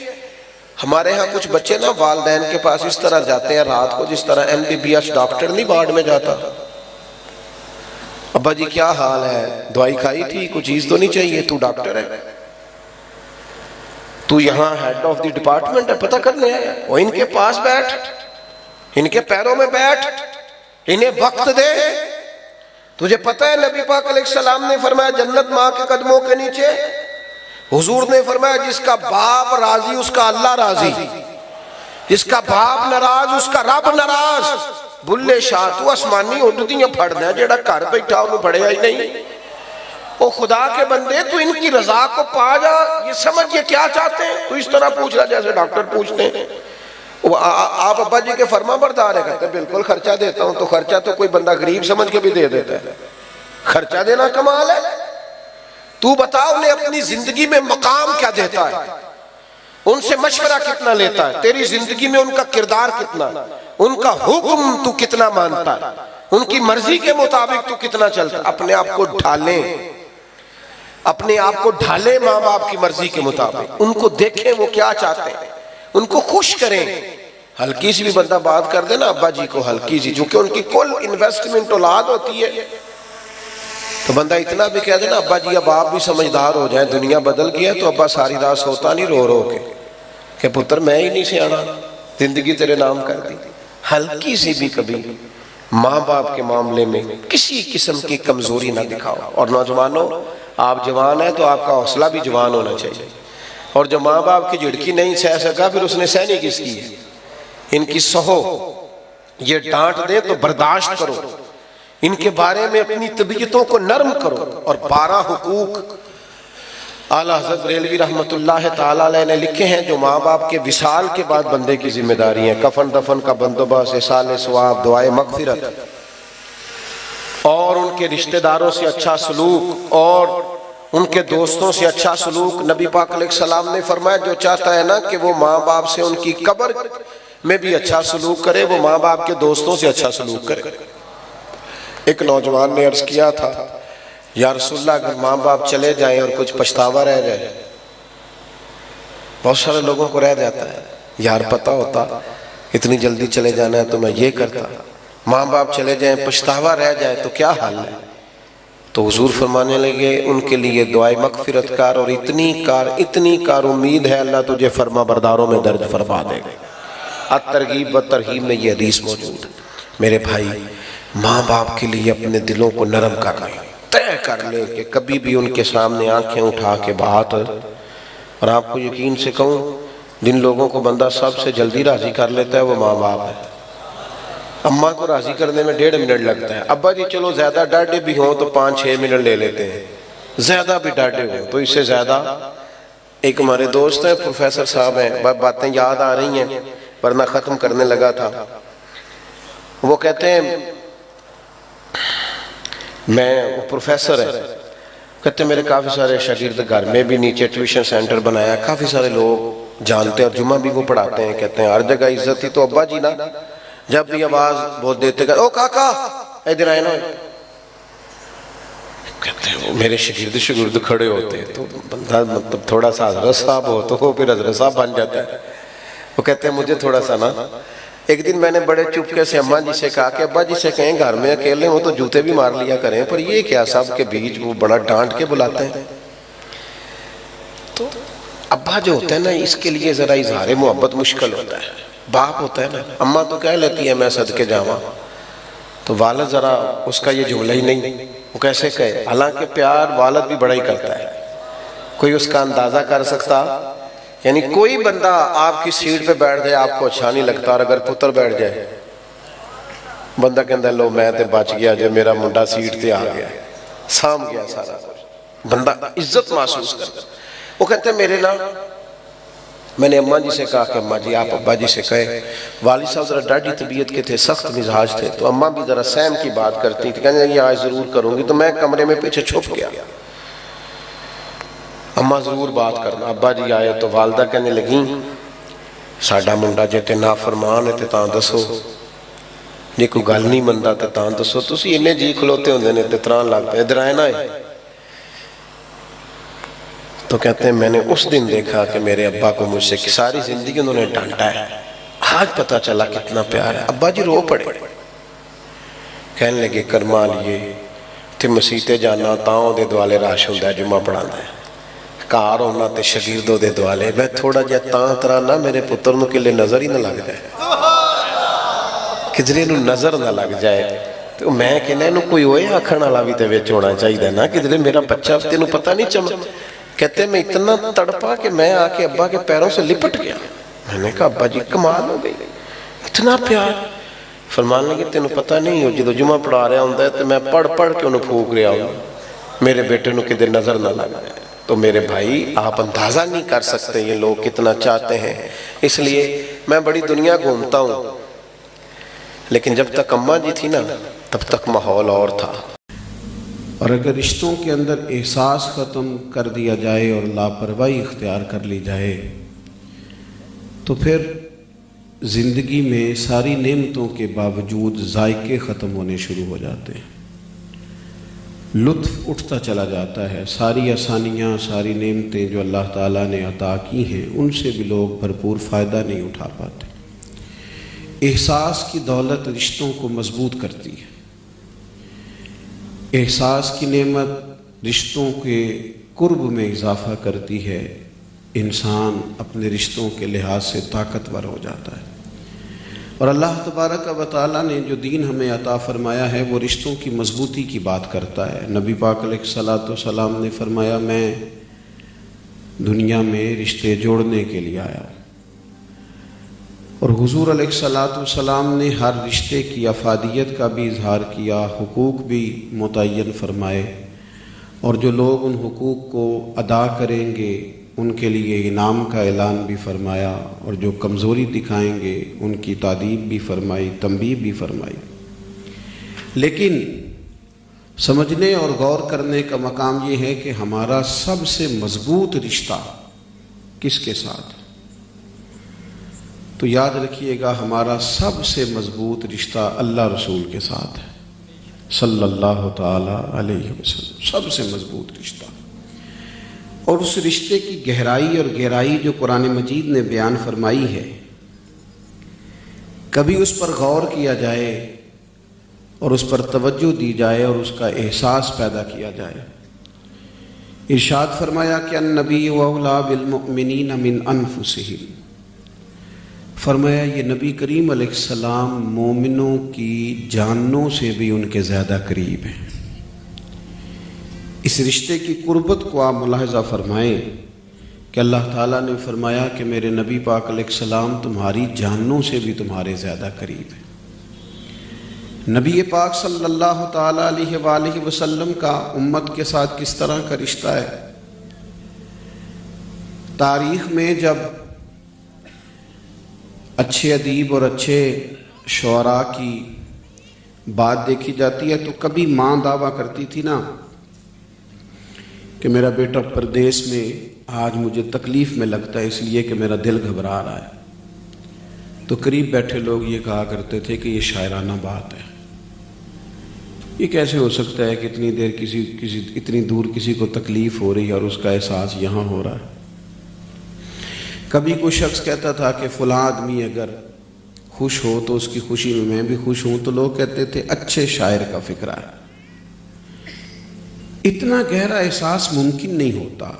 ہمارے ہاں کچھ بچے نا والدین کے پاس اس طرح جاتے ہیں رات کو جس طرح MBBS ڈاکٹر نہیں وارڈ میں جاتا، ابا جی کیا حال ہے، دوائی کھائی تھی، کوئی چیز تو نہیں چاہیے، تو ڈاکٹر ہے، تو یہاں ہیڈ آف دی ڈپارٹمنٹ ہے، پتہ کرنے آیا، وہ ان کے پاس بیٹھ، ان کے پیروں میں بیٹھ، انہیں وقت دے۔ تجھے پتہ ہے نبی پاک علیہ السلام نے فرمایا جنت ماں کے قدموں کے نیچے، حضور نے فرمایا جس کا باپ راضی اس کا اللہ راضی، جس کا باپ ناراض اس کا رب ناراض۔ بلے شاہ تو آسمانی اڈدیاں پھڑنا جیڑا گھر بیٹھا انہوں پڑھیا ہی نہیں۔ او خدا کے بندے تو ان کی رضا کو پا جا، یہ سمجھ یہ کیا چاہتے ہیں، تو اس طرح پوچھ رہا جیسے ڈاکٹر پوچھتے ہیں۔ آپ ابا جی کے فرما بردار ہے، کہتے ہیں بالکل خرچہ دیتا ہوں، تو خرچہ تو کوئی بندہ غریب سمجھ کے بھی دے دیتا ہے، خرچہ دینا کمال ہے۔ تو بتا انہیں اپنی زندگی میں مقام کیا دیتا ہے، ان سے مشورہ کتنا لیتا ہے، تیری زندگی میں ان کا کردار کتنا، ان کا حکم تو کتنا مانتا ہے، ان کی مرضی کے مطابق تو کتنا چلتا ہے۔ اپنے آپ کو ڈھالیں، اپنے آپ کو ڈھالیں ماں باپ کی مرضی کے مطابق، ان کو دیکھیں وہ کیا چاہتے ہیں، ان کو خوش کریں۔ ہلکی سی بھی بندہ بات کر دے نا ابا جی کو، ہلکی سی، جو کہ ان کی کل انویسٹمنٹ اولاد ہوتی ہے، تو بندہ اتنا بھی کہہ دے نا ابا جی اب آپ بھی سمجھدار ہو جائیں، دنیا بدل گیا، تو ابا ساری رات سوتا نہیں رو رو کے کہ پتر میں ہی نہیں سیانا، زندگی تیرے نام کر دی۔ ہلکی سی بھی کبھی ماں باپ کے معاملے میں کسی قسم کی کمزوری نہ دکھاؤ۔ اور نوجوانوں آپ جوان ہیں تو آپ کا حوصلہ بھی جوان ہونا چاہیے، اور جو ماں باپ کی جھڑکی نہیں سہ سکا پھر اس نے سہنی کس کی ہے، ان کی سہو، یہ ڈانٹ دے تو برداشت کرو، ان کے بارے میں اپنی طبیعتوں کو نرم کرو۔ اور 12 حقوق اعلیٰ حضرت بریلوی رحمت اللہ تعالیٰ علیہ نے لکھے ہیں جو ماں باپ کے وصال کے بعد بندے کی ذمہ داری ہیں: کفن دفن کا بندوبست، ایصال ثواب، دعائے مغفرت، اور ان کے رشتہ داروں سے اچھا سلوک، اور ان کے دوستوں سے اچھا سلوک۔ نبی پاک علیہ السلام نے فرمایا جو چاہتا ہے نا کہ وہ ماں باپ سے ان کی قبر میں بھی اچھا سلوک کرے، وہ ماں باپ کے دوستوں سے اچھا سلوک کرے۔ ایک نوجوان نے عرض کیا تھا یا رسول اللہ اگر ماں باپ چلے جائیں اور کچھ پچھتاوا رہ جائے، بہت سارے لوگوں کو رہ جاتا ہے یار پتہ ہوتا اتنی جلدی چلے جانا ہے تو میں یہ کرتا، ماں باپ چلے جائیں پچھتاوا رہ جائے تو کیا حال ہے؟ تو حضور فرمانے لگے ان کے لیے دعائے مغفرت کار، اور اتنی کار امید ہے اللہ تجھے فرما برداروں میں درج فرما دے گا۔ الترغیب و ترہیب میں یہ حدیث موجود ہے۔ میرے بھائی ماں باپ کے لیے اپنے دلوں کو نرم کر لیں، طے کر لیں کہ کبھی بھی ان کے سامنے آنکھیں اٹھا کے بات۔ اور آپ کو یقین سے کہوں جن لوگوں کو بندہ سب سے جلدی راضی کر لیتا ہے وہ ماں باپ ہے۔ اماں کو راضی کرنے میں 1.5 منٹ لگتا ہے، ابا جی چلو زیادہ ڈاڈے بھی ہوں تو 5-6 منٹ لے لیتے ہیں، زیادہ بھی ڈاڈے ہوں تو اس سے زیادہ۔ ایک ہمارے دوست ہیں پروفیسر صاحب ہیں، باتیں یاد آ رہی ہیں ورنہ ختم کرنے لگا تھا۔ وہ کہتے ہیں وہ پروفیسر ہے، کہتے ہیں میرے کافی سارے شاگرد گھر میں بھی نیچے ٹیوشن سینٹر بنایا، کافی سارے لوگ جانتے ہیں اور جمعہ بھی وہ پڑھاتے ہیں۔ کہتے ہیں ہر جگہ عزت ہی تو ابا جی نا، جب بھی آواز بہت دیتے کہ او کاکا ادھر آئے نا، کہتے ہیں میرے شاگرد کھڑے ہوتے ہیں تو بندہ مطلب تھوڑا سا حضرت صاحب ہو تو وہ پھر حضرت صاحب بن جاتا ہے۔ وہ کہتے ہیں مجھے تھوڑا سا نا، ایک دن میں نے بڑے چپکے سے اماں جی سے کہا کہ ابا جی سے کہیں گھر میں اکیلے ہوں تو جوتے بھی مار لیا کریں، پر یہ کیا سب کے بیچ وہ بڑا ڈانٹ کے بلاتے ہیں۔ تو ابا جو ہوتا ہے نا اس کے لیے ذرا اظہار محبت مشکل ہوتا ہے، باپ ہوتا ہے نا، اماں تو کہہ لیتی ہے میں صدقے جاواں، تو والد ذرا اس کا یہ جملہ ہی نہیں، وہ کیسے کہے، حالانکہ پیار والد بھی بڑا ہی کرتا ہے، کوئی اس کا اندازہ کر سکتا، یعنی کوئی بندہ آپ کی سیٹ پہ بیٹھ جائے آپ کو اچھا نہیں لگتا، اور اگر پتر بیٹھ جائے بندہ کہتا ہے لو میں تے بچ گیا جو میرا منڈا سیٹ تے آ گیا، سام گیا سارا کچھ۔ بندہ عزت محسوس کرتا. وہ کہتے ہیں میرے نام، میں نے اماں جی سے کہا کہ اماں جی آپ ابا جی سے کہے. والد صاحب ذرا ڈاڈی طبیعت کے تھے، سخت مزاج تھے، تو اماں بھی ذرا سہم کی بات کرتی تھی، کہنے لگی آج ضرور کروں گی. تو میں کمرے میں پیچھے چھپ گیا، اماں ضرور بات کرنا. ابا جی آئے تو والدہ کہنے لگیں ساڈا منڈا جے تے نافرمان ہے تے تاں دسو، جے کوئی گل نہیں مندا تے تاں دسو. تسی انہیں جی کھلوتے ہوندے نے تے تران لگ پے، ادھر آئے نہ ہے. تو کہتے ہیں میں نے اس دن دیکھا کہ میرے ابا کو مجھ سے ساری زندگی انہوں نے ڈانٹا ہے، آج پتہ چلا کتنا پیار ہے. ابا جی رو پڑے، کہنے لگے کرما لیے تے مسیتے جانا تاؤں دے دوالے راش ہوندہ ہے، جمعہ پڑھانا ہے، کار ہونا تے شگیردوں دے دوالے. میں تھوڑا جا تاں ترانا میرے پتر نو کلے نظر ہی نہ لگ جائے، کدھرے نو نظر نہ لگ جائے. تو میں کہنا انہوں کوئی ہوئے آکھن والا بھی تے وچ ہونا چاہیے نا، کدھرے میرا بچہ تینوں پتہ نہیں چمک. کہتے ہیں میں اتنا تڑپا کہ میں آ کے ابا کے پیروں سے لپٹ گیا. میں نے کہا ابا جی کمال ہو گئی، اتنا پیار. فرمان لگے تینوں پتہ نہیں ہو جدو جمعہ پڑھا رہا ہوں تو میں پڑھ پڑھ کے انہوں پھوک رہا ہوں میرے بیٹے نو کدھر نظر نہ لگا. تو میرے بھائی آپ اندازہ نہیں کر سکتے یہ لوگ کتنا چاہتے ہیں. اس لیے میں بڑی دنیا گھومتا ہوں، لیکن جب تک اماں جی تھی نا تب تک ماحول اور تھا. اور اگر رشتوں کے اندر احساس ختم کر دیا جائے اور لاپرواہی اختیار کر لی جائے تو پھر زندگی میں ساری نعمتوں کے باوجود ذائقے ختم ہونے شروع ہو جاتے ہیں، لطف اٹھتا چلا جاتا ہے. ساری آسانیاں، ساری نعمتیں جو اللہ تعالیٰ نے عطا کی ہیں ان سے بھی لوگ بھرپور فائدہ نہیں اٹھا پاتے. احساس کی دولت رشتوں کو مضبوط کرتی ہے. احساس کی نعمت رشتوں کے قرب میں اضافہ کرتی ہے. انسان اپنے رشتوں کے لحاظ سے طاقتور ہو جاتا ہے. اور اللہ تبارک و تعالیٰ نے جو دین ہمیں عطا فرمایا ہے وہ رشتوں کی مضبوطی کی بات کرتا ہے. نبی پاک علیہ الصلوۃ والسلام نے فرمایا میں دنیا میں رشتے جوڑنے کے لیے آیا ہوں. اور حضور علیہ الصلوۃ والسلام نے ہر رشتے کی افادیت کا بھی اظہار کیا، حقوق بھی متعین فرمائے، اور جو لوگ ان حقوق کو ادا کریں گے ان کے لیے انعام کا اعلان بھی فرمایا، اور جو کمزوری دکھائیں گے ان کی تعدیب بھی فرمائی، تنبیہ بھی فرمائی. لیکن سمجھنے اور غور کرنے کا مقام یہ ہے کہ ہمارا سب سے مضبوط رشتہ کس کے ساتھ؟ تو یاد رکھیے گا ہمارا سب سے مضبوط رشتہ اللہ رسول کے ساتھ ہے صلی اللہ تعالی علیہ وسلم، سب سے مضبوط رشتہ. اور اس رشتے کی گہرائی اور گہرائی جو قرآن مجید نے بیان فرمائی ہے، کبھی اس پر غور کیا جائے اور اس پر توجہ دی جائے اور اس کا احساس پیدا کیا جائے. ارشاد فرمایا کہ النبی اولیٰ بالمؤمنین من انفسہم، فرمایا یہ نبی کریم علیہ السلام مومنوں کی جانوں سے بھی ان کے زیادہ قریب ہیں. اس رشتے کی قربت کو آپ ملاحظہ فرمائیں کہ اللہ تعالیٰ نے فرمایا کہ میرے نبی پاک علیہ السلام تمہاری جانوں سے بھی تمہارے زیادہ قریب ہیں. نبی پاک صلی اللہ تعالیٰ علیہ وآلہ وسلم کا امت کے ساتھ کس طرح کا رشتہ ہے؟ تاریخ میں جب اچھے ادیب اور اچھے شعراء کی بات دیکھی جاتی ہے تو کبھی ماں دعویٰ کرتی تھی نا کہ میرا بیٹا پردیس میں آج مجھے تکلیف میں لگتا ہے اس لیے کہ میرا دل گھبرا رہا ہے، تو قریب بیٹھے لوگ یہ کہا کرتے تھے کہ یہ شاعرانہ بات ہے. یہ کیسے ہو سکتا ہے کہ اتنی دیر اتنی دور کسی کو تکلیف ہو رہی ہے اور اس کا احساس یہاں ہو رہا ہے. کبھی کوئی شخص کہتا تھا کہ فلاں آدمی اگر خوش ہو تو اس کی خوشی میں بھی خوش ہوں، تو لوگ کہتے تھے اچھے شاعر کا فکرہ ہے. اتنا گہرا احساس ممکن نہیں ہوتا،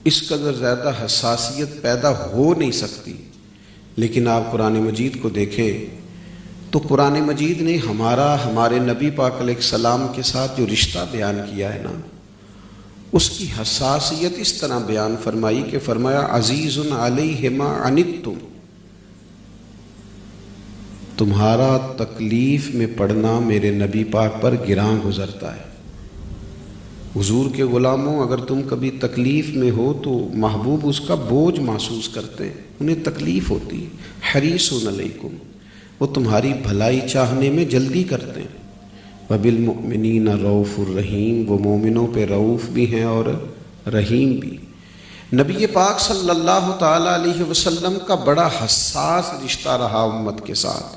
اس قدر زیادہ حساسیت پیدا ہو نہیں سکتی. لیکن آپ قرآن مجید کو دیکھیں تو قرآن مجید نے ہمارے نبی پاک علیہ السلام کے ساتھ جو رشتہ بیان کیا ہے نا، اس کی حساسیت اس طرح بیان فرمائی کہ فرمایا عزیز علیہ ما عنتم، تمہارا تکلیف میں پڑنا میرے نبی پاک پر گراں گزرتا ہے. حضور کے غلاموں، اگر تم کبھی تکلیف میں ہو تو محبوب اس کا بوجھ محسوس کرتے ہیں، انہیں تکلیف ہوتی ہے۔ حریصٌ علیکم، وہ تمہاری بھلائی چاہنے میں جلدی کرتے ہیں۔ وبالمؤمنین رؤوف الرحیم، وہ مومنوں پہ رؤوف بھی ہیں اور رحیم بھی۔ نبی پاک صلی اللہ تعالیٰ علیہ وسلم کا بڑا حساس رشتہ رہا امت کے ساتھ،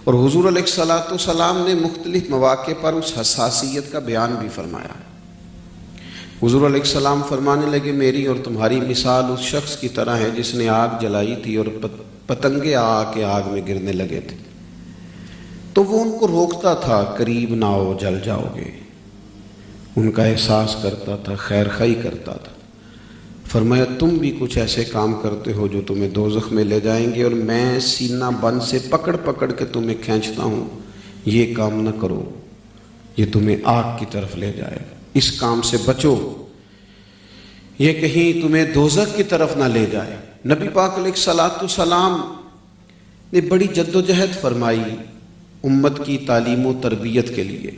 اور حضور علیہ الصلوۃ والسلام نے مختلف مواقع پر اس حساسیت کا بیان بھی فرمایا۔ حضور علیہ السلام فرمانے لگے، میری اور تمہاری مثال اس شخص کی طرح ہے جس نے آگ جلائی تھی اور پتنگے آ کے آگ میں گرنے لگے تھے، تو وہ ان کو روکتا تھا، قریب نہ آؤ جل جاؤ گے۔ ان کا احساس کرتا تھا، خیر خواہی کرتا تھا۔ فرمایا تم بھی کچھ ایسے کام کرتے ہو جو تمہیں دوزخ میں لے جائیں گے، اور میں سینہ بند سے پکڑ پکڑ کے تمہیں کھینچتا ہوں، یہ کام نہ کرو، یہ تمہیں آگ کی طرف لے جائے، اس کام سے بچو، یہ کہیں تمہیں دوزخ کی طرف نہ لے جائے۔ نبی پاک علیہ الصلوۃ والسلام نے بڑی جد و جہد فرمائی امت کی تعلیم و تربیت کے لیے،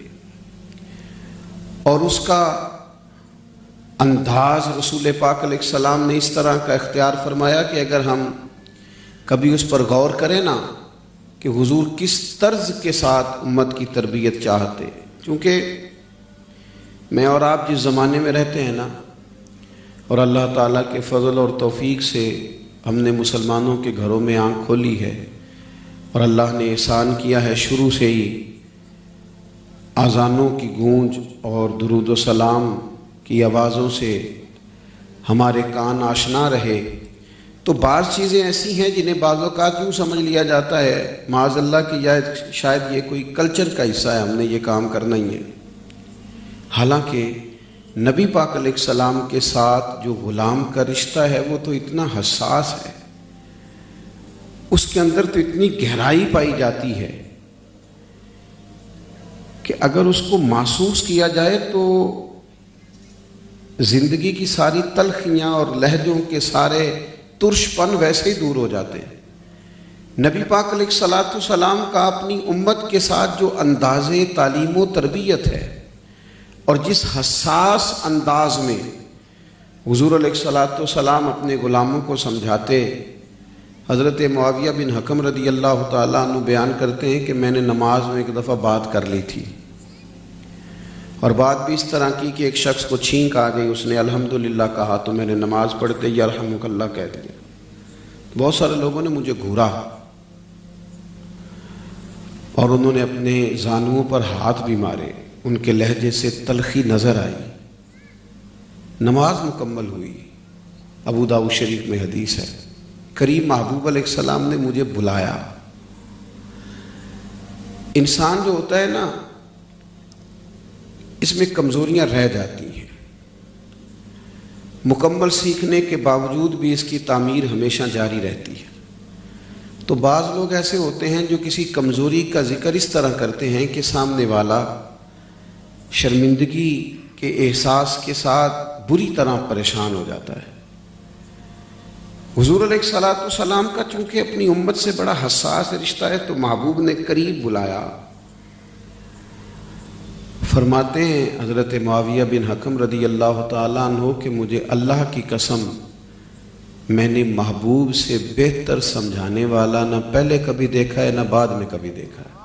اور اس کا انداز رسول پاک علیہ السلام نے اس طرح کا اختیار فرمایا کہ اگر ہم کبھی اس پر غور کریں نا کہ حضور کس طرز کے ساتھ امت کی تربیت چاہتے، کیونکہ میں اور آپ جس زمانے میں رہتے ہیں نا، اور اللہ تعالیٰ کے فضل اور توفیق سے ہم نے مسلمانوں کے گھروں میں آنکھ کھولی ہے، اور اللہ نے احسان کیا ہے شروع سے ہی اذانوں کی گونج اور درود و سلام کی آوازوں سے ہمارے کان آشنا رہے، تو بعض چیزیں ایسی ہیں جنہیں بعض اوقات یوں سمجھ لیا جاتا ہے معاذ اللہ کہ شاید یہ کوئی کلچر کا حصہ ہے، ہم نے یہ کام کرنا ہی ہے۔ حالانکہ نبی پاک علیہ السلام کے ساتھ جو غلام کا رشتہ ہے وہ تو اتنا حساس ہے، اس کے اندر تو اتنی گہرائی پائی جاتی ہے کہ اگر اس کو محسوس کیا جائے تو زندگی کی ساری تلخیاں اور لہجوں کے سارے ترش پن ویسے ہی دور ہو جاتے ہیں۔ نبی پاک علیہ الصلوۃ والسلام کا اپنی امت کے ساتھ جو انداز تعلیم و تربیت ہے، اور جس حساس انداز میں حضور علیہ الصلوۃ والسلام اپنے غلاموں کو سمجھاتے، حضرت معاویہ بن حکم رضی اللہ تعالیٰ عنہ بیان کرتے ہیں کہ میں نے نماز میں ایک دفعہ بات کر لی تھی، اور بات بھی اس طرح کی کہ ایک شخص کو چھینک آ گئی، اس نے الحمدللہ کہا تو میں نے نماز پڑھتے یرحمک اللہ کہہ دیا۔ بہت سارے لوگوں نے مجھے گھورا اور انہوں نے اپنے زانوؤں پر ہاتھ بھی مارے، ان کے لہجے سے تلخی نظر آئی۔ نماز مکمل ہوئی، ابو داؤد شریف میں حدیث ہے، کریم محبوب علیہ السلام نے مجھے بلایا۔ انسان جو ہوتا ہے نا، اس میں کمزوریاں رہ جاتی ہیں، مکمل سیکھنے کے باوجود بھی اس کی تعمیر ہمیشہ جاری رہتی ہے۔ تو بعض لوگ ایسے ہوتے ہیں جو کسی کمزوری کا ذکر اس طرح کرتے ہیں کہ سامنے والا شرمندگی کے احساس کے ساتھ بری طرح پریشان ہو جاتا ہے۔ حضور علیہ الصلوۃ والسلام کا چونکہ اپنی امت سے بڑا حساس رشتہ ہے، تو محبوب نے قریب بلایا۔ فرماتے ہیں حضرت معاویہ بن حکم رضی اللہ تعالیٰ عنہ کہ مجھے اللہ کی قسم میں نے محبوب سے بہتر سمجھانے والا نہ پہلے کبھی دیکھا ہے نہ بعد میں کبھی دیکھا ہے۔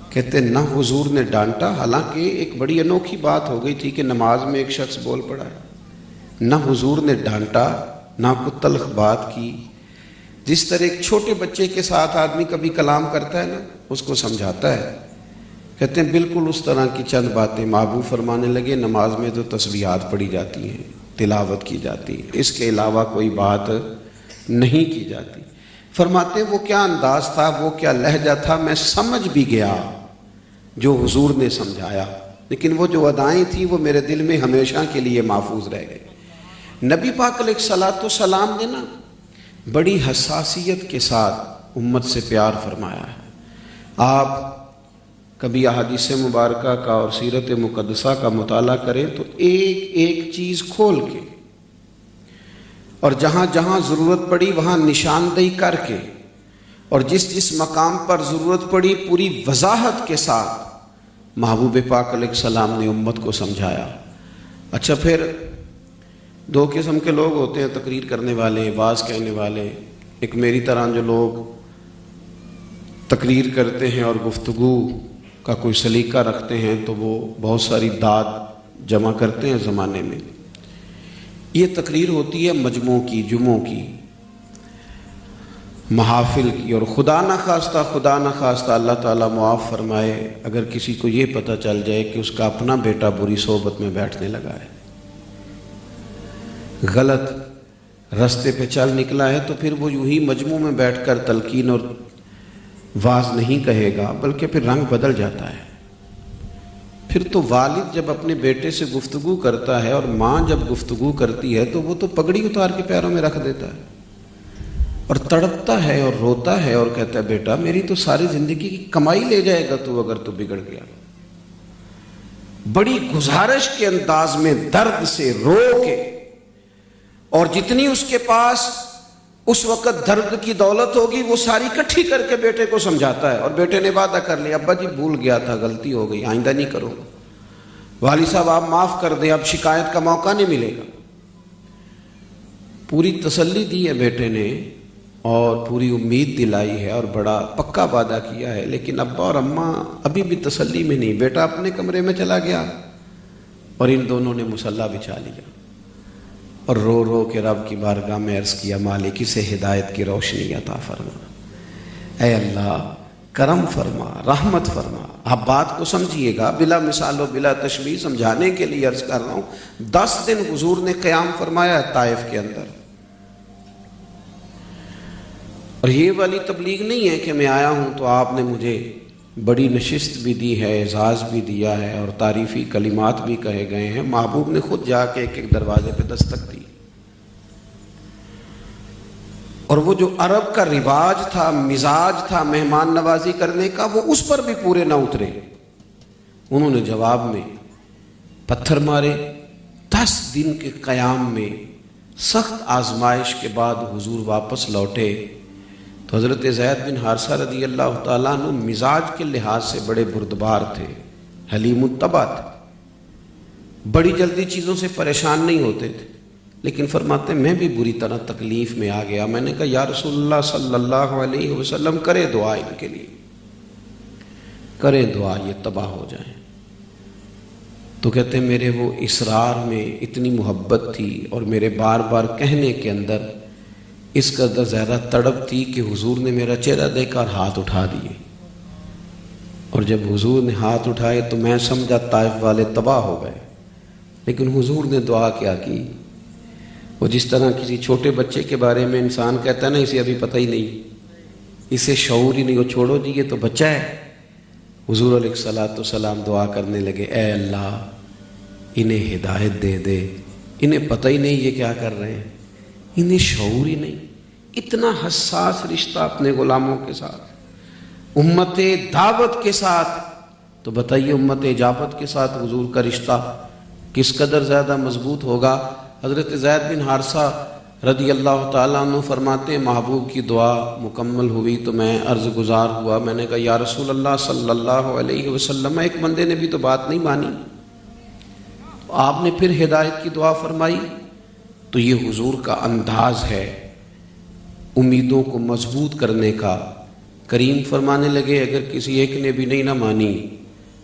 کہتے نہ حضور نے ڈانٹا، حالانکہ ایک بڑی انوکھی بات ہو گئی تھی کہ نماز میں ایک شخص بول پڑا ہے، نہ حضور نے ڈانٹا نہ کوئی تلخ بات کی۔ جس طرح ایک چھوٹے بچے کے ساتھ آدمی کبھی کلام کرتا ہے نا، اس کو سمجھاتا ہے، کہتے ہیں بالکل اس طرح کی چند باتیں محبوب فرمانے لگے۔ نماز میں تو تسبیحات پڑھی جاتی ہیں، تلاوت کی جاتی ہے، اس کے علاوہ کوئی بات نہیں کی جاتی۔ فرماتے ہیں وہ کیا انداز تھا، وہ کیا لہجہ تھا، میں سمجھ بھی گیا جو حضور نے سمجھایا، لیکن وہ جو ادائیں تھیں وہ میرے دل میں ہمیشہ کے لیے محفوظ رہ گئی۔ نبی پاک علیہ الصلوۃ والسلام نے نا بڑی حساسیت کے ساتھ امت سے پیار فرمایا ہے۔ آپ کبھی احادیث مبارکہ کا اور سیرت مقدسہ کا مطالعہ کریں تو ایک ایک چیز کھول کے اور جہاں جہاں ضرورت پڑی وہاں نشاندہی کر کے، اور جس جس مقام پر ضرورت پڑی پوری وضاحت کے ساتھ محبوب پاک علیہ السلام نے امت کو سمجھایا۔ اچھا، پھر دو قسم کے لوگ ہوتے ہیں تقریر کرنے والے، واز کہنے والے۔ ایک میری طرح جو لوگ تقریر کرتے ہیں اور گفتگو کا کوئی سلیقہ رکھتے ہیں تو وہ بہت ساری داد جمع کرتے ہیں زمانے میں۔ یہ تقریر ہوتی ہے مجموع کی، جمعوں کی، محافل کی، اور خدا نہ خواستہ اللہ تعالیٰ معاف فرمائے اگر کسی کو یہ پتہ چل جائے کہ اس کا اپنا بیٹا بری صحبت میں بیٹھنے لگا ہے، غلط راستے پہ چل نکلا ہے، تو پھر وہ یوں ہی مجموع میں بیٹھ کر تلقین اور واز نہیں کہے گا، بلکہ پھر رنگ بدل جاتا ہے۔ پھر تو والد جب اپنے بیٹے سے گفتگو کرتا ہے اور ماں جب گفتگو کرتی ہے تو وہ تو پگڑی اتار کے پیروں میں رکھ دیتا ہے اور تڑپتا ہے اور روتا ہے اور کہتا ہے بیٹا میری تو ساری زندگی کی کمائی لے جائے گا تو اگر تو بگڑ گیا۔ بڑی گزارش کے انداز میں درد سے رو کے، اور جتنی اس کے پاس اس وقت درد کی دولت ہوگی وہ ساری اکٹھی کر کے بیٹے کو سمجھاتا ہے، اور بیٹے نے وعدہ کر لیا ابا جی بھول گیا تھا، غلطی ہو گئی، آئندہ نہیں کروں گا، والد صاحب آپ معاف کر دیں، اب شکایت کا موقع نہیں ملے گا۔ پوری تسلی دی ہے بیٹے نے اور پوری امید دلائی ہے اور بڑا پکا وعدہ کیا ہے، لیکن ابا اور اماں ابھی بھی تسلی میں نہیں۔ بیٹا اپنے کمرے میں چلا گیا اور ان دونوں نے مصلی بچھا لیا اور رو رو کے رب کی بارگاہ میں عرض کیا مالک اسے ہدایت کی روشنی عطا فرما، اے اللہ کرم فرما، رحمت فرما۔ آپ بات کو سمجھیے گا، بلا مثال و بلا تشبیہ سمجھانے کے لیے عرض کر رہا ہوں۔ 10 دن حضور نے قیام فرمایا ہے طائف کے اندر، اور یہ والی تبلیغ نہیں ہے کہ میں آیا ہوں تو آپ نے مجھے بڑی نشست بھی دی ہے، اعزاز بھی دیا ہے اور تعریفی کلمات بھی کہے گئے ہیں۔ محبوب نے خود جا کے ایک ایک دروازے پہ دستک دی، اور وہ جو عرب کا رواج تھا، مزاج تھا مہمان نوازی کرنے کا، وہ اس پر بھی پورے نہ اترے۔ انہوں نے جواب میں پتھر مارے۔ 10 دن کے قیام میں سخت آزمائش کے بعد حضور واپس لوٹے تو حضرت زید بن حارثہ رضی اللہ تعالیٰ عنہ مزاج کے لحاظ سے بڑے بردبار تھے، حلیم الطبع تھے، بڑی جلدی چیزوں سے پریشان نہیں ہوتے تھے، لیکن فرماتے میں بھی بری طرح تکلیف میں آ گیا۔ میں نے کہا یا رسول اللہ صلی اللہ علیہ وسلم کرے دعا ان کے لیے، کریں دعا یہ تباہ ہو جائیں۔ تو کہتے ہیں میرے وہ اسرار میں اتنی محبت تھی اور میرے بار بار کہنے کے اندر اس قدر زیادہ تڑپ تھی کہ حضور نے میرا چہرہ دیکھا اور ہاتھ اٹھا دیے، اور جب حضور نے ہاتھ اٹھائے تو میں سمجھا طائف والے تباہ ہو گئے، لیکن حضور نے دعا کیا کی؟ وہ جس طرح کسی چھوٹے بچے کے بارے میں انسان کہتا ہے نا اسے ابھی پتہ ہی نہیں، اسے شعور ہی نہیں، وہ چھوڑو جی یہ تو بچہ ہے۔ حضور علیہ الصلوۃ والسلام دعا کرنے لگے اے اللہ انہیں ہدایت دے دے، انہیں پتہ ہی نہیں یہ کیا کر رہے ہیں، انہیں شعور ہی نہیں۔ اتنا حساس رشتہ اپنے غلاموں کے ساتھ، امت دعوت کے ساتھ، تو بتائیے امت اجابت کے ساتھ حضور کا رشتہ کس قدر زیادہ مضبوط ہوگا۔ حضرت زید بن حارثہ رضی اللہ تعالیٰ عنہ فرماتے ہیں محبوب کی دعا مکمل ہوئی تو میں عرض گزار ہوا، میں نے کہا یا رسول اللہ صلی اللہ علیہ وسلم ایک بندے نے بھی تو بات نہیں مانی، تو آپ نے پھر ہدایت کی دعا فرمائی۔ تو یہ حضور کا انداز ہے امیدوں کو مضبوط کرنے کا۔ کریم فرمانے لگے اگر کسی ایک نے بھی نہیں نہ مانی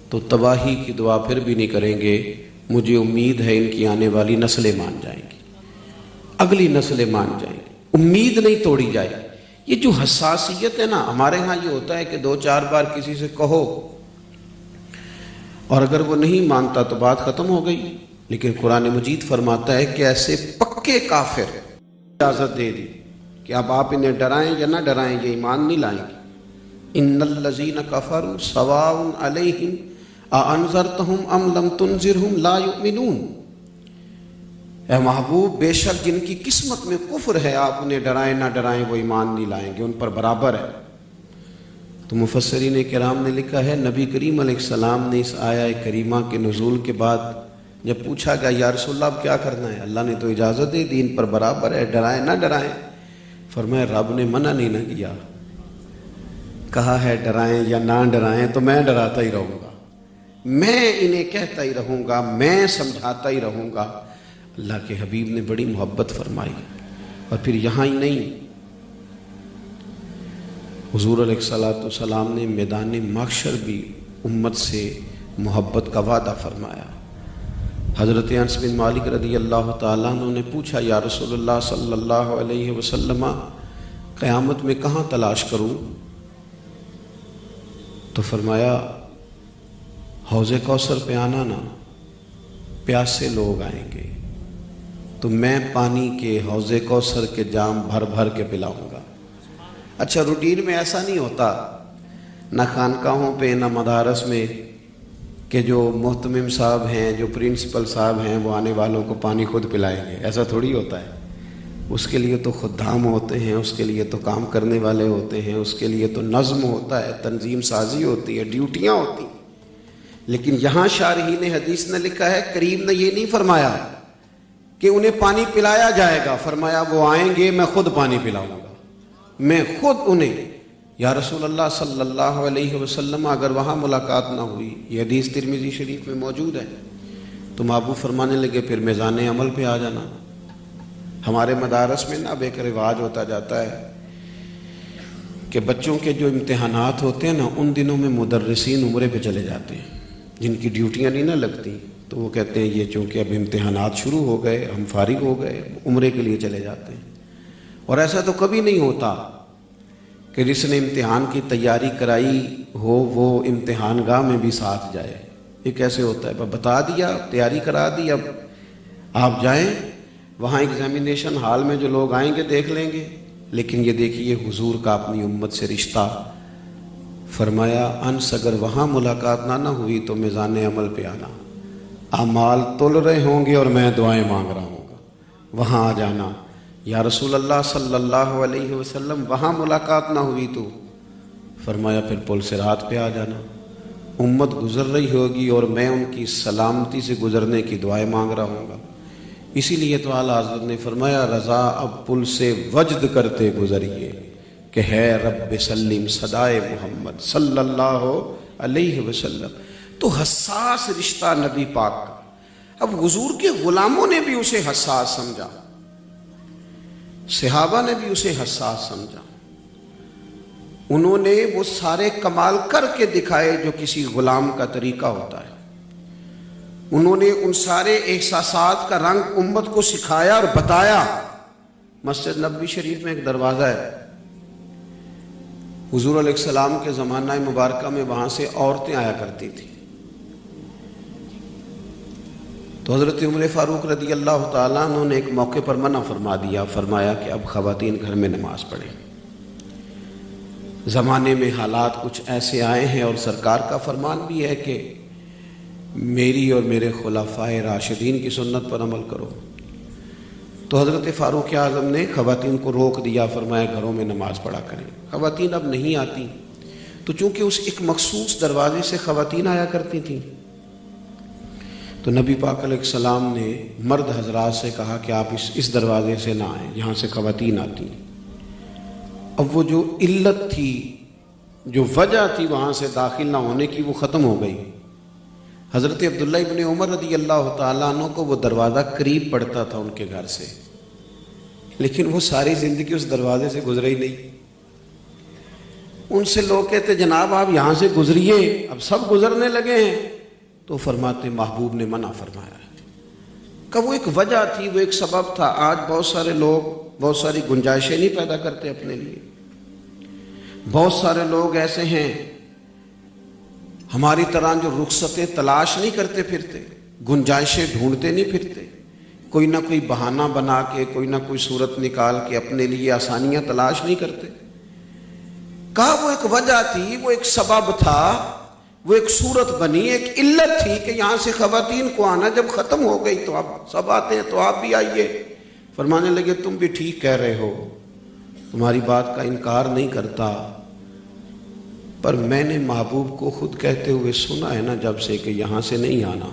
تو تباہی کی دعا پھر بھی نہیں کریں گے، مجھے امید ہے ان کی آنے والی نسلیں مان جائیں گی، اگلی نسلیں مان جائیں گی، امید نہیں توڑی جائے۔ یہ جو حساسیت ہے نا، ہمارے ہاں یہ ہوتا ہے کہ 2-4 بار کسی سے کہو اور اگر وہ نہیں مانتا تو بات ختم ہو گئی، لیکن قرآن مجید فرماتا ہے کہ ایسے پکے کافر اجازت دے دی کہ اب آپ انہیں ڈرائیں یا نہ ڈرائیں یہ ایمان نہیں لائیں گے۔ ان الذین کفروا سواء علیہم اانذرتہم ام لم تنذرہم لا یؤمنون۔ اے محبوب بے شک جن کی قسمت میں کفر ہے آپ انہیں ڈرائیں نہ ڈرائیں وہ ایمان نہیں لائیں گے، ان پر برابر ہے۔ تو مفسرین کرام نے لکھا ہے نبی کریم علیہ السلام نے اس آیہ کریمہ کے نزول کے بعد جب پوچھا گیا یا رسول اللہ اب کیا کرنا ہے، اللہ نے تو اجازت دے دی ان پر برابر ہے، ڈرائیں نہ ڈرائیں، فرمایا رب نے منع نہیں نہ کیا، کہا ہے ڈرائیں یا نہ ڈرائیں تو میں ڈراتا ہی رہوں گا، میں انہیں کہتا ہی رہوں گا، میں سمجھاتا ہی رہوں گا۔ اللہ کے حبیب نے بڑی محبت فرمائی، اور پھر یہاں ہی نہیں، حضور علیہ الصلوۃ والسلام نے میدان محشر بھی امت سے محبت کا وعدہ فرمایا۔ حضرت انس بن مالک رضی اللہ تعالیٰ عنہ نے پوچھا، یا رسول اللہ صلی اللہ علیہ وسلم، قیامت میں کہاں تلاش کروں؟ تو فرمایا، حوض کوثر پہ آنا نا، پیاسے لوگ آئیں گے تو میں پانی کے حوض کوثر کے جام بھر بھر کے پلاؤں گا۔ اچھا، روٹین میں ایسا نہیں ہوتا، نہ خانقاہوں پہ نہ مدارس میں، کہ جو محتمم صاحب ہیں، جو پرنسپل صاحب ہیں، وہ آنے والوں کو پانی خود پلائیں گے، ایسا تھوڑی ہوتا ہے۔ اس کے لیے تو خدام ہوتے ہیں، اس کے لیے تو کام کرنے والے ہوتے ہیں، اس کے لیے تو نظم ہوتا ہے، تنظیم سازی ہوتی ہے، ڈیوٹیاں ہوتی ہیں۔ لیکن یہاں شارحین حدیث نے لکھا ہے، کریم نے یہ نہیں فرمایا کہ انہیں پانی پلایا جائے گا، فرمایا وہ آئیں گے، میں خود پانی پلاؤں گا، میں خود انہیں۔ یا رسول اللہ صلی اللہ علیہ وسلم، اگر وہاں ملاقات نہ ہوئی، یہ حدیث ترمذی شریف میں موجود ہے، تو محبوب فرمانے لگے پھر میزان عمل پہ آ جانا۔ ہمارے مدارس میں نا اب ایک رواج ہوتا جاتا ہے کہ بچوں کے جو امتحانات ہوتے ہیں نا، ان دنوں میں مدرسین عمرے پہ چلے جاتے ہیں، جن کی ڈیوٹیاں نہیں نہ لگتی، تو وہ کہتے ہیں یہ چونکہ اب امتحانات شروع ہو گئے، ہم فارغ ہو گئے، عمرے کے لیے چلے جاتے ہیں۔ اور ایسا تو کبھی نہیں ہوتا کہ جس نے امتحان کی تیاری کرائی ہو وہ امتحان گاہ میں بھی ساتھ جائے۔ یہ کیسے ہوتا ہے؟ بتا دیا، تیاری کرا دی، اب آپ جائیں، وہاں ایگزامینیشن ہال میں جو لوگ آئیں گے دیکھ لیں گے۔ لیکن یہ دیکھیے حضور کا اپنی امت سے رشتہ، فرمایا انس اگر وہاں ملاقات نہ ہوئی تو میزان عمل پہ آنا، اعمال تل رہے ہوں گے اور میں دعائیں مانگ رہا ہوں گا، وہاں آ جانا۔ یا رسول اللہ صلی اللہ علیہ وسلم، وہاں ملاقات نہ ہوئی تو فرمایا پھر پل صراط پہ آ جانا، امت گزر رہی ہوگی اور میں ان کی سلامتی سے گزرنے کی دعائیں مانگ رہا ہوں گا۔ اسی لیے تو اعلیٰ حضرت نے فرمایا، رضا اب پل سے وجد کرتے گزریے کہ ہے رب سلیم صدائے محمد صلی اللہ علیہ وسلم۔ تو حساس رشتہ نبی پاک کا۔ اب حضور کے غلاموں نے بھی اسے حساس سمجھا، صحابہ نے بھی اسے حساس سمجھا، انہوں نے وہ سارے کمال کر کے دکھائے جو کسی غلام کا طریقہ ہوتا ہے۔ انہوں نے ان سارے احساسات کا رنگ امت کو سکھایا اور بتایا۔ مسجد نبوی شریف میں ایک دروازہ ہے، حضور علیہ السلام کے زمانہ مبارکہ میں وہاں سے عورتیں آیا کرتی تھیں، تو حضرت عمر فاروق رضی اللہ تعالیٰ عنہ نے ایک موقع پر منع فرما دیا، فرمایا کہ اب خواتین گھر میں نماز پڑھیں۔ زمانے میں حالات کچھ ایسے آئے ہیں اور سرکار کا فرمان بھی ہے کہ میری اور میرے خلفائے راشدین کی سنت پر عمل کرو۔ تو حضرت فاروق اعظم نے خواتین کو روک دیا، فرمایا گھروں میں نماز پڑھا کریں۔ خواتین اب نہیں آتی، تو چونکہ اس ایک مخصوص دروازے سے خواتین آیا کرتی تھیں، تو نبی پاک علیہ السلام نے مرد حضرات سے کہا کہ آپ اس دروازے سے نہ آئیں، یہاں سے خواتین آتی ہیں۔ اب وہ جو علت تھی، جو وجہ تھی وہاں سے داخل نہ ہونے کی، وہ ختم ہو گئی۔ حضرت عبداللہ ابن عمر رضی اللہ تعالیٰ عنہ کو وہ دروازہ قریب پڑتا تھا ان کے گھر سے، لیکن وہ ساری زندگی اس دروازے سے گزرے ہی نہیں۔ ان سے لوگ کہتے جناب آپ یہاں سے گزریے، اب سب گزرنے لگے ہیں، تو فرماتے محبوب نے منع فرمایا کہ وہ ایک وجہ تھی، وہ ایک سبب تھا۔ آج بہت سارے لوگ بہت ساری گنجائشیں نہیں پیدا کرتے اپنے لیے، بہت سارے لوگ ایسے ہیں ہماری طرح جو رخصتیں تلاش نہیں کرتے پھرتے، گنجائشیں ڈھونڈتے نہیں پھرتے، کوئی نہ کوئی بہانہ بنا کے، کوئی نہ کوئی صورت نکال کے اپنے لیے آسانیاں تلاش نہیں کرتے۔ کہا وہ ایک وجہ تھی، وہ ایک سبب تھا، وہ ایک صورت بنی، ایک علت تھی کہ یہاں سے خواتین کو آنا جب ختم ہو گئی تو اب سب آتے ہیں، تو آپ بھی آئیے۔ فرمانے لگے تم بھی ٹھیک کہہ رہے ہو، تمہاری بات کا انکار نہیں کرتا، پر میں نے محبوب کو خود کہتے ہوئے سنا ہے نا جب سے کہ یہاں سے نہیں آنا،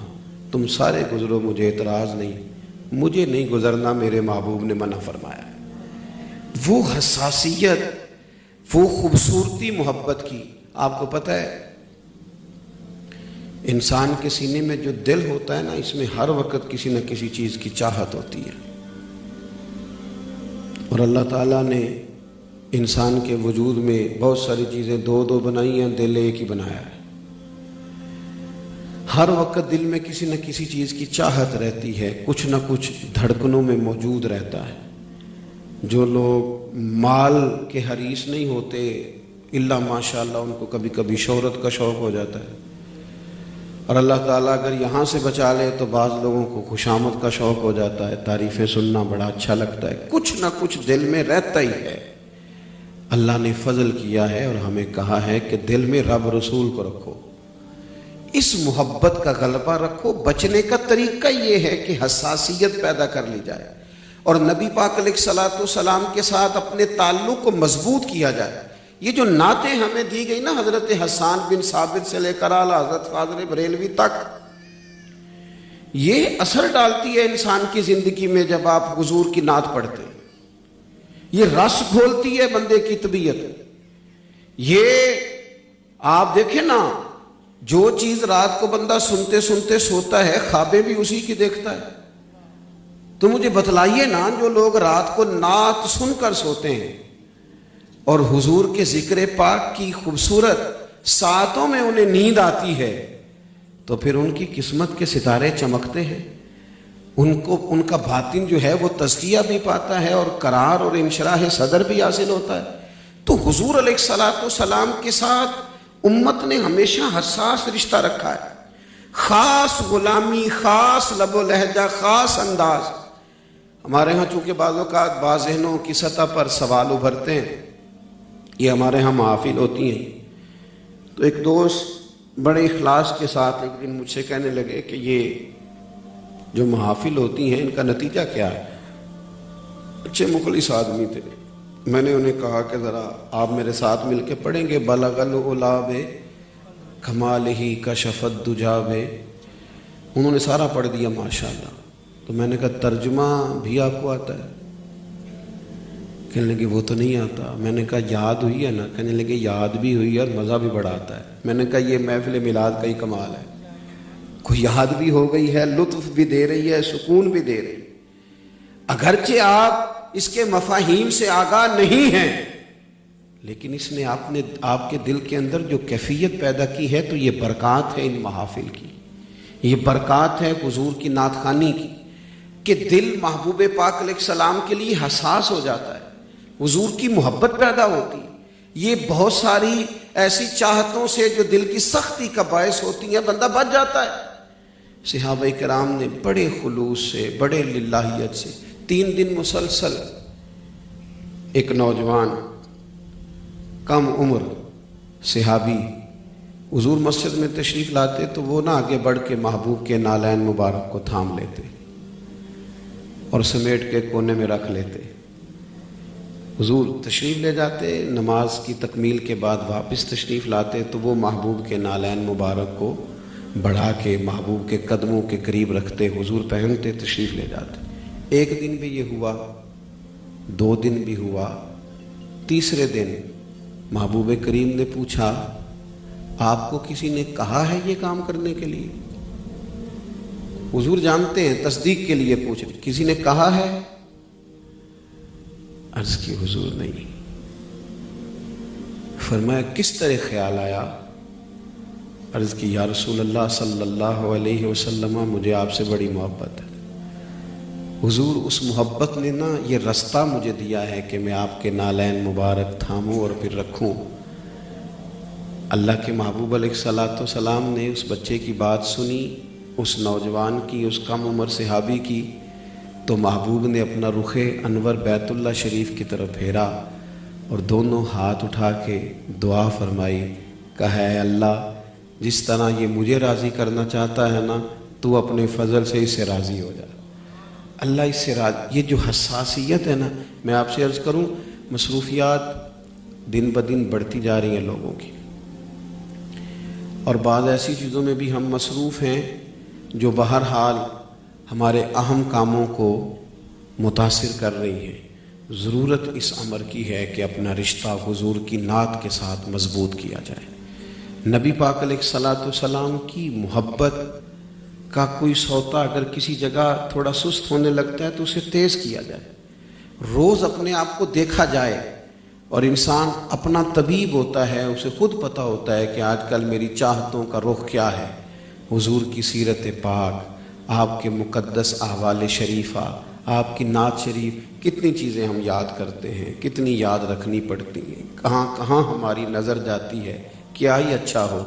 تم سارے گزرو، مجھے اعتراض نہیں، مجھے نہیں گزرنا، میرے محبوب نے منع فرمایا۔ وہ حساسیت، وہ خوبصورتی محبت کی۔ آپ کو پتہ ہے انسان کے سینے میں جو دل ہوتا ہے نا، اس میں ہر وقت کسی نہ کسی چیز کی چاہت ہوتی ہے، اور اللہ تعالیٰ نے انسان کے وجود میں بہت ساری چیزیں دو دو بنائی ہیں، دل ایک ہی بنایا ہے۔ ہر وقت دل میں کسی نہ کسی چیز کی چاہت رہتی ہے، کچھ نہ کچھ دھڑکنوں میں موجود رہتا ہے۔ جو لوگ مال کے حریص نہیں ہوتے الا ماشاءاللہ، ان کو کبھی کبھی شہرت کا شوق ہو جاتا ہے، اور اللہ تعالیٰ اگر یہاں سے بچا لے تو بعض لوگوں کو خوشامد کا شوق ہو جاتا ہے، تعریفیں سننا بڑا اچھا لگتا ہے، کچھ نہ کچھ دل میں رہتا ہی ہے۔ اللہ نے فضل کیا ہے اور ہمیں کہا ہے کہ دل میں رب رسول کو رکھو، اس محبت کا غلبہ رکھو۔ بچنے کا طریقہ یہ ہے کہ حساسیت پیدا کر لی جائے اور نبی پاک علیہ الصلوۃ والسلام کے ساتھ اپنے تعلق کو مضبوط کیا جائے۔ یہ جو نعتیں ہمیں دی گئی نا حضرت حسان بن ثابت سے لے کر اعلیٰ حضرت فاضل بریلوی تک، یہ اثر ڈالتی ہے انسان کی زندگی میں جب آپ حضور کی نعت پڑھتے ہیں۔ یہ رس گھولتی ہے بندے کی طبیعت۔ یہ آپ دیکھیں نا، جو چیز رات کو بندہ سنتے سنتے سوتا ہے، خوابیں بھی اسی کی دیکھتا ہے۔ تو مجھے بتلائیے نا، جو لوگ رات کو نعت سن کر سوتے ہیں اور حضور کے ذکر پاک کی خوبصورت ساعتوں میں انہیں نیند آتی ہے، تو پھر ان کی قسمت کے ستارے چمکتے ہیں، ان کا باطن جو ہے وہ تزکیہ بھی پاتا ہے اور قرار اور انشراح صدر بھی حاصل ہوتا ہے۔ تو حضور علیہ الصلوۃ والسلام کے ساتھ امت نے ہمیشہ حساس رشتہ رکھا ہے، خاص غلامی، خاص لب و لہجہ، خاص انداز۔ ہمارے ہاں چونکہ بعض اوقات بعض ذہنوں کی سطح پر سوال ابھرتے ہیں، یہ ہمارے ہاں محافل ہوتی ہیں، تو ایک دوست بڑے اخلاص کے ساتھ ایک دن مجھ سے کہنے لگے کہ یہ جو محافل ہوتی ہیں ان کا نتیجہ کیا ہے؟ اچھے مخلص آدمی تھے۔ میں نے انہیں کہا کہ ذرا آپ میرے ساتھ مل کے پڑھیں گے، بلغ العلا بے کمالہ کشف الدجا بے۔ انہوں نے سارا پڑھ دیا ماشاءاللہ۔ تو میں نے کہا ترجمہ بھی آپ کو آتا ہے؟ کہنے لگے وہ تو نہیں آتا۔ میں نے کہا یاد ہوئی ہے نا؟ کہنے لگے یاد بھی ہوئی ہے اور مزہ بھی بڑا آتا ہے۔ میں نے کہا یہ محفل میلاد کا ہی کمال ہے، کوئی یاد بھی ہو گئی ہے، لطف بھی دے رہی ہے، سکون بھی دے رہی ہے۔ اگرچہ آپ اس کے مفاہیم سے آگاہ نہیں ہیں، لیکن اس نے آپ کے دل کے اندر جو کیفیت پیدا کی ہے، تو یہ برکات ہے ان محافل کی، یہ برکات ہے حضور کی نعت خوانی کی، کہ دل محبوب پاک علیہ السلام کے لیے حساس ہو جاتا ہے، حضور کی محبت پیدا ہوتی ہے۔ یہ بہت ساری ایسی چاہتوں سے جو دل کی سختی کا باعث ہوتی ہیں، بندہ بچ جاتا ہے۔ صحابہ کرام نے بڑے خلوص سے، بڑے للہیت سے 3 دن مسلسل ایک نوجوان کم عمر صحابی حضور مسجد میں تشریف لاتے تو وہ نہ آگے بڑھ کے محبوب کے نالین مبارک کو تھام لیتے اور سمیٹ کے کونے میں رکھ لیتے۔ حضور تشریف لے جاتے، نماز کی تکمیل کے بعد واپس تشریف لاتے تو وہ محبوب کے نالین مبارک کو بڑھا کے محبوب کے قدموں کے قریب رکھتے، حضور پہنتے، تشریف لے جاتے۔ ایک دن بھی یہ ہوا، 2 دن بھی ہوا، تیسرے دن محبوب کریم نے پوچھا آپ کو کسی نے کہا ہے یہ کام کرنے کے لیے؟ حضور جانتے ہیں، تصدیق کے لیے پوچھ رہے، کسی نے کہا ہے؟ عرض کی حضور نہیں۔ فرمایا کس طرح خیال آیا؟ عرض کی یا رسول اللہ صلی اللہ علیہ وسلم مجھے آپ سے بڑی محبت ہے۔ حضور اس محبت نے نا یہ رستہ مجھے دیا ہے کہ میں آپ کے نالین مبارک تھاموں اور پھر رکھوں۔ اللہ کے محبوب علیہ الصلوۃ والسلام نے اس بچے کی بات سنی، اس نوجوان کی، اس کم عمر صحابی کی، تو محبوب نے اپنا رخ انور بیت اللہ شریف کی طرف پھیرا اور دونوں ہاتھ اٹھا کے دعا فرمائی، کہا اے اللہ جس طرح یہ مجھے راضی کرنا چاہتا ہے نا، تو اپنے فضل سے اس سے راضی ہو جا۔ اللہ اس سے راضی۔ یہ جو حساسیت ہے نا، میں آپ سے عرض کروں، مصروفیات دن بدن بڑھتی جا رہی ہیں لوگوں کی، اور بعض ایسی چیزوں میں بھی ہم مصروف ہیں جو بہرحال ہمارے اہم کاموں کو متاثر کر رہی ہیں۔ ضرورت اس امر کی ہے کہ اپنا رشتہ حضور کی نعت کے ساتھ مضبوط کیا جائے۔ نبی پاک علیہ الصلاۃ والسلام کی محبت کا کوئی سوتا اگر کسی جگہ تھوڑا سست ہونے لگتا ہے تو اسے تیز کیا جائے، روز اپنے آپ کو دیکھا جائے، اور انسان اپنا طبیب ہوتا ہے، اسے خود پتہ ہوتا ہے کہ آج کل میری چاہتوں کا رخ کیا ہے۔ حضور کی سیرت پاک، آپ کے مقدس احوال شریفہ، آپ کی نعت شریف، کتنی چیزیں ہم یاد کرتے ہیں، کتنی یاد رکھنی پڑتی ہیں، کہاں کہاں ہماری نظر جاتی ہے۔ کیا ہی اچھا ہو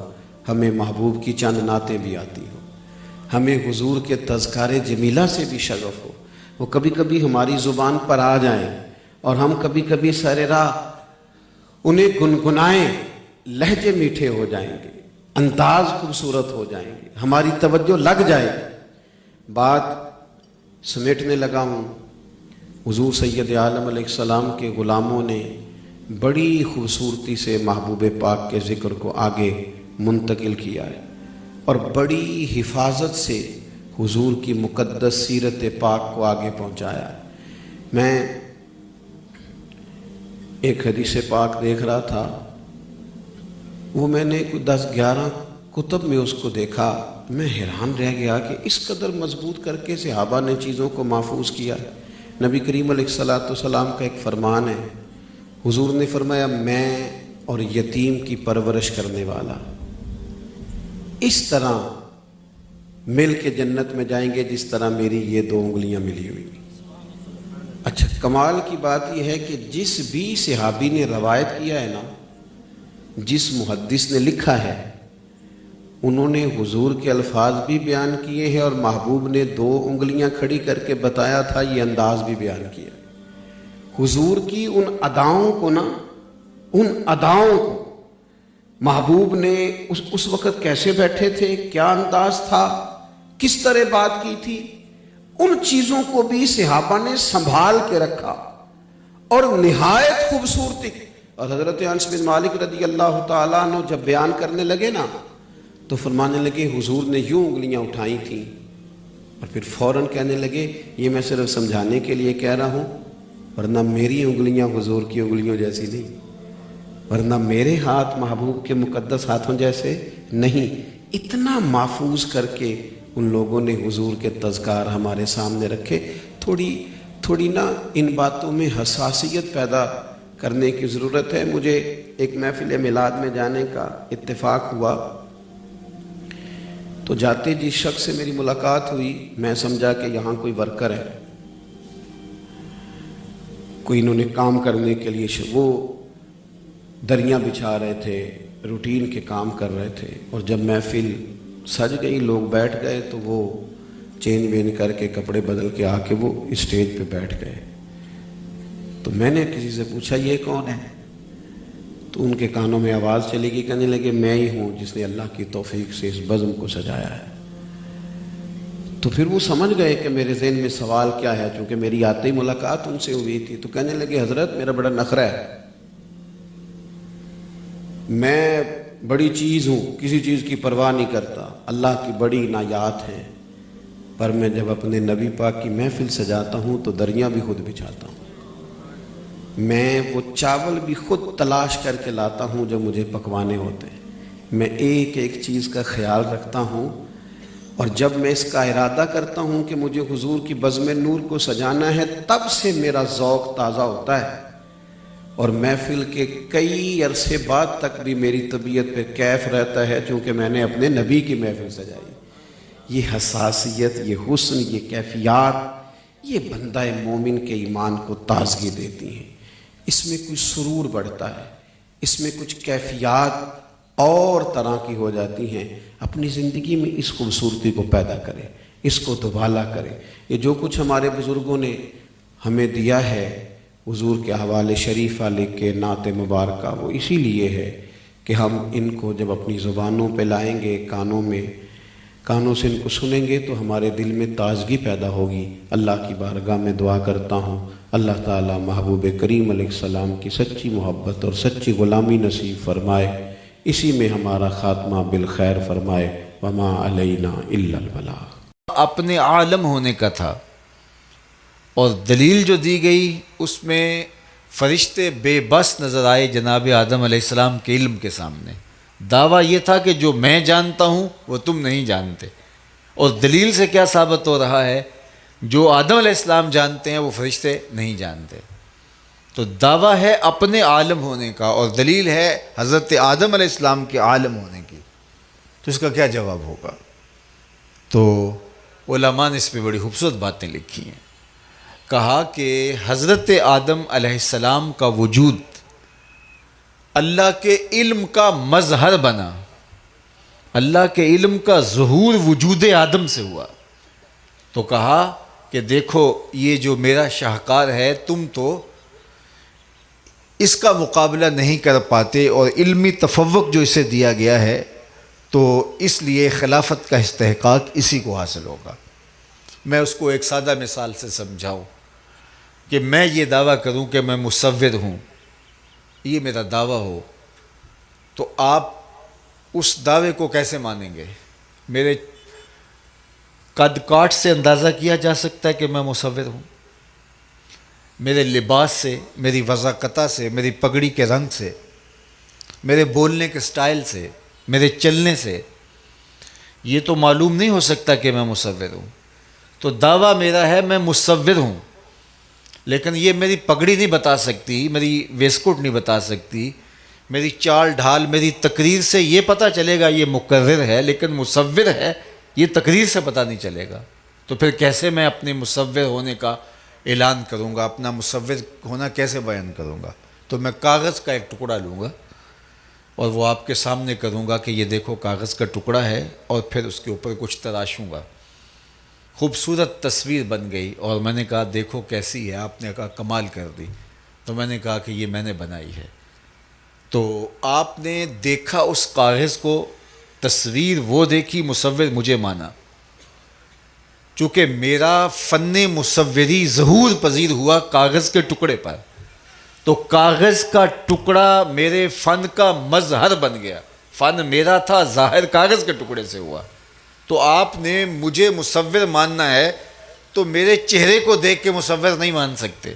ہمیں محبوب کی چند نعتیں بھی آتی ہوں، ہمیں حضور کے تذکار جمیلہ سے بھی شغف ہو، وہ کبھی کبھی ہماری زبان پر آ جائیں اور ہم کبھی کبھی سر راہ انہیں گنگنائیں، لہجے میٹھے ہو جائیں گے، انداز خوبصورت ہو جائیں گے، ہماری توجہ لگ جائے گی۔ بات سمیٹنے لگا ہوں، حضور سید عالم علیہ السلام کے غلاموں نے بڑی خوبصورتی سے محبوب پاک کے ذکر کو آگے منتقل کیا ہے، اور بڑی حفاظت سے حضور کی مقدس سیرت پاک کو آگے پہنچایا ہے۔ میں ایک حدیث پاک دیکھ رہا تھا، وہ میں نے کوئی 10-11 کتب میں اس کو دیکھا، میں حیران رہ گیا کہ اس قدر مضبوط کر کے صحابہ نے چیزوں کو محفوظ کیا۔ نبی کریم علیہ الصلاۃ والسلام کا ایک فرمان ہے، حضور نے فرمایا میں اور یتیم کی پرورش کرنے والا اس طرح مل کے جنت میں جائیں گے جس طرح میری یہ 2 انگلیاں ملی ہوئی۔ اچھا، کمال کی بات یہ ہے کہ جس بھی صحابی نے روایت کیا ہے نا، جس محدث نے لکھا ہے، انہوں نے حضور کے الفاظ بھی بیان کیے ہیں، اور محبوب نے 2 انگلیاں کھڑی کر کے بتایا تھا، یہ انداز بھی بیان کیا۔ حضور کی ان اداؤں کو نا، ان اداؤں کو محبوب نے اس وقت کیسے بیٹھے تھے، کیا انداز تھا، کس طرح بات کی تھی، ان چیزوں کو بھی صحابہ نے سنبھال کے رکھا، اور نہایت خوبصورتی۔ اور حضرت انس بن مالک رضی اللہ تعالیٰ عنہ جب بیان کرنے لگے نا تو فرمانے لگے حضور نے یوں انگلیاں اٹھائی تھیں، اور پھر فوراً کہنے لگے یہ میں صرف سمجھانے کے لیے کہہ رہا ہوں، ورنہ میری انگلیاں حضور کی انگلیوں جیسی نہیں، ورنہ میرے ہاتھ محبوب کے مقدس ہاتھوں جیسے نہیں۔ اتنا محفوظ کر کے ان لوگوں نے حضور کے تذکار ہمارے سامنے رکھے۔ تھوڑی نا ان باتوں میں حساسیت پیدا کرنے کی ضرورت ہے۔ مجھے ایک محفل میلاد میں جانے کا اتفاق ہوا، تو جاتے جس شخص سے میری ملاقات ہوئی، میں سمجھا کہ یہاں کوئی ورکر ہے، کوئی انہوں نے کام کرنے کے لیے، وہ دریاں بچھا رہے تھے، روٹین کے کام کر رہے تھے، اور جب محفل سج گئی، لوگ بیٹھ گئے، تو وہ چین وین کر کے کپڑے بدل کے آ کے وہ اسٹیج پہ بیٹھ گئے۔ تو میں نے کسی سے پوچھا یہ کون ہے؟ تو ان کے کانوں میں آواز چلی گئی، کہنے لگے میں ہی ہوں جس نے اللہ کی توفیق سے اس بزم کو سجایا ہے۔ تو پھر وہ سمجھ گئے کہ میرے ذہن میں سوال کیا ہے، چونکہ میری آتے ہی ملاقات ان سے ہوئی تھی۔ تو کہنے لگے حضرت میرا بڑا نخرہ ہے، میں بڑی چیز ہوں، کسی چیز کی پرواہ نہیں کرتا، اللہ کی بڑی عنایات ہیں، پر میں جب اپنے نبی پاک کی محفل سجاتا ہوں تو دریاں بھی خود بچھاتا ہوں، میں وہ چاول بھی خود تلاش کر کے لاتا ہوں جو مجھے پکوانے ہوتے ہیں، میں ایک ایک چیز کا خیال رکھتا ہوں، اور جب میں اس کا ارادہ کرتا ہوں کہ مجھے حضور کی بزم نور کو سجانا ہے، تب سے میرا ذوق تازہ ہوتا ہے، اور محفل کے کئی عرصے بعد تک بھی میری طبیعت پہ کیف رہتا ہے، چونکہ میں نے اپنے نبی کی محفل سجائی۔ یہ حساسیت، یہ حسن، یہ کیفیات، یہ بندہ مومن کے ایمان کو تازگی دیتی ہیں، اس میں کچھ سرور بڑھتا ہے، اس میں کچھ کیفیات اور طرح کی ہو جاتی ہیں۔ اپنی زندگی میں اس خوبصورتی کو پیدا کریں، اس کو دوبالا کریں۔ یہ جو کچھ ہمارے بزرگوں نے ہمیں دیا ہے، حضور کے حوالے شریفہ لکھ کے، نعت مبارکہ، وہ اسی لیے ہے کہ ہم ان کو جب اپنی زبانوں پہ لائیں گے، کانوں سے ان کو سنیں گے، تو ہمارے دل میں تازگی پیدا ہوگی۔ اللہ کی بارگاہ میں دعا کرتا ہوں اللہ تعالیٰ محبوب کریم علیہ السلام کی سچی محبت اور سچی غلامی نصیب فرمائے، اسی میں ہمارا خاتمہ بالخیر فرمائے۔ وما علینا الا البلاغ۔ اپنے عالم ہونے کا تھا، اور دلیل جو دی گئی اس میں فرشتے بے بس نظر آئے جناب آدم علیہ السلام کے علم کے سامنے، دعویٰ یہ تھا کہ جو میں جانتا ہوں وہ تم نہیں جانتے، اور دلیل سے کیا ثابت ہو رہا ہے؟ جو آدم علیہ السلام جانتے ہیں وہ فرشتے نہیں جانتے۔ تو دعویٰ ہے اپنے عالم ہونے کا، اور دلیل ہے حضرت آدم علیہ السلام کے عالم ہونے کی، تو اس کا کیا جواب ہوگا؟ تو علماء نے اس پہ بڑی خوبصورت باتیں لکھی ہیں۔ کہا کہ حضرت آدم علیہ السلام کا وجود اللہ کے علم کا مظہر بنا، اللہ کے علم کا ظہور وجود آدم سے ہوا۔ تو کہا کہ دیکھو یہ جو میرا شاہکار ہے تم تو اس کا مقابلہ نہیں کر پاتے، اور علمی تفوق جو اسے دیا گیا ہے تو اس لیے خلافت کا استحقاق اسی کو حاصل ہوگا۔ میں اس کو ایک سادہ مثال سے سمجھاؤں کہ میں یہ دعویٰ کروں کہ میں مصور ہوں، یہ میرا دعویٰ ہو، تو آپ اس دعوے کو کیسے مانیں گے؟ میرے قد کاٹ سے اندازہ کیا جا سکتا ہے کہ میں مصور ہوں، میرے لباس سے، میری وضاقتہ سے، میری پگڑی کے رنگ سے، میرے بولنے کے سٹائل سے، میرے چلنے سے یہ تو معلوم نہیں ہو سکتا کہ میں مصور ہوں۔ تو دعویٰ میرا ہے میں مصور ہوں، لیکن یہ میری پگڑی نہیں بتا سکتی، میری ویسکوٹ نہیں بتا سکتی، میری چال ڈھال، میری تقریر سے یہ پتہ چلے گا یہ مقرر ہے، لیکن مصور ہے یہ تقریر سے پتہ نہیں چلے گا۔ تو پھر کیسے میں اپنے مصور ہونے کا اعلان کروں گا، اپنا مصور ہونا کیسے بیان کروں گا؟ تو میں کاغذ کا ایک ٹکڑا لوں گا اور وہ آپ کے سامنے کروں گا کہ یہ دیکھو کاغذ کا ٹکڑا ہے، اور پھر اس کے اوپر کچھ تراشوں گا۔ خوبصورت تصویر بن گئی، اور میں نے کہا دیکھو کیسی ہے، آپ نے کہا کمال کر دی، تو میں نے کہا کہ یہ میں نے بنائی ہے۔ تو آپ نے دیکھا اس کاغذ کو، تصویر وہ دیکھی، مصور مجھے مانا۔ چونکہ میرا فن مصوری ظہور پذیر ہوا کاغذ کے ٹکڑے پر، تو کاغذ کا ٹکڑا میرے فن کا مظہر بن گیا۔ فن میرا تھا، ظاہر کاغذ کے ٹکڑے سے ہوا۔ تو آپ نے مجھے مصور ماننا ہے تو میرے چہرے کو دیکھ کے مصور نہیں مان سکتے،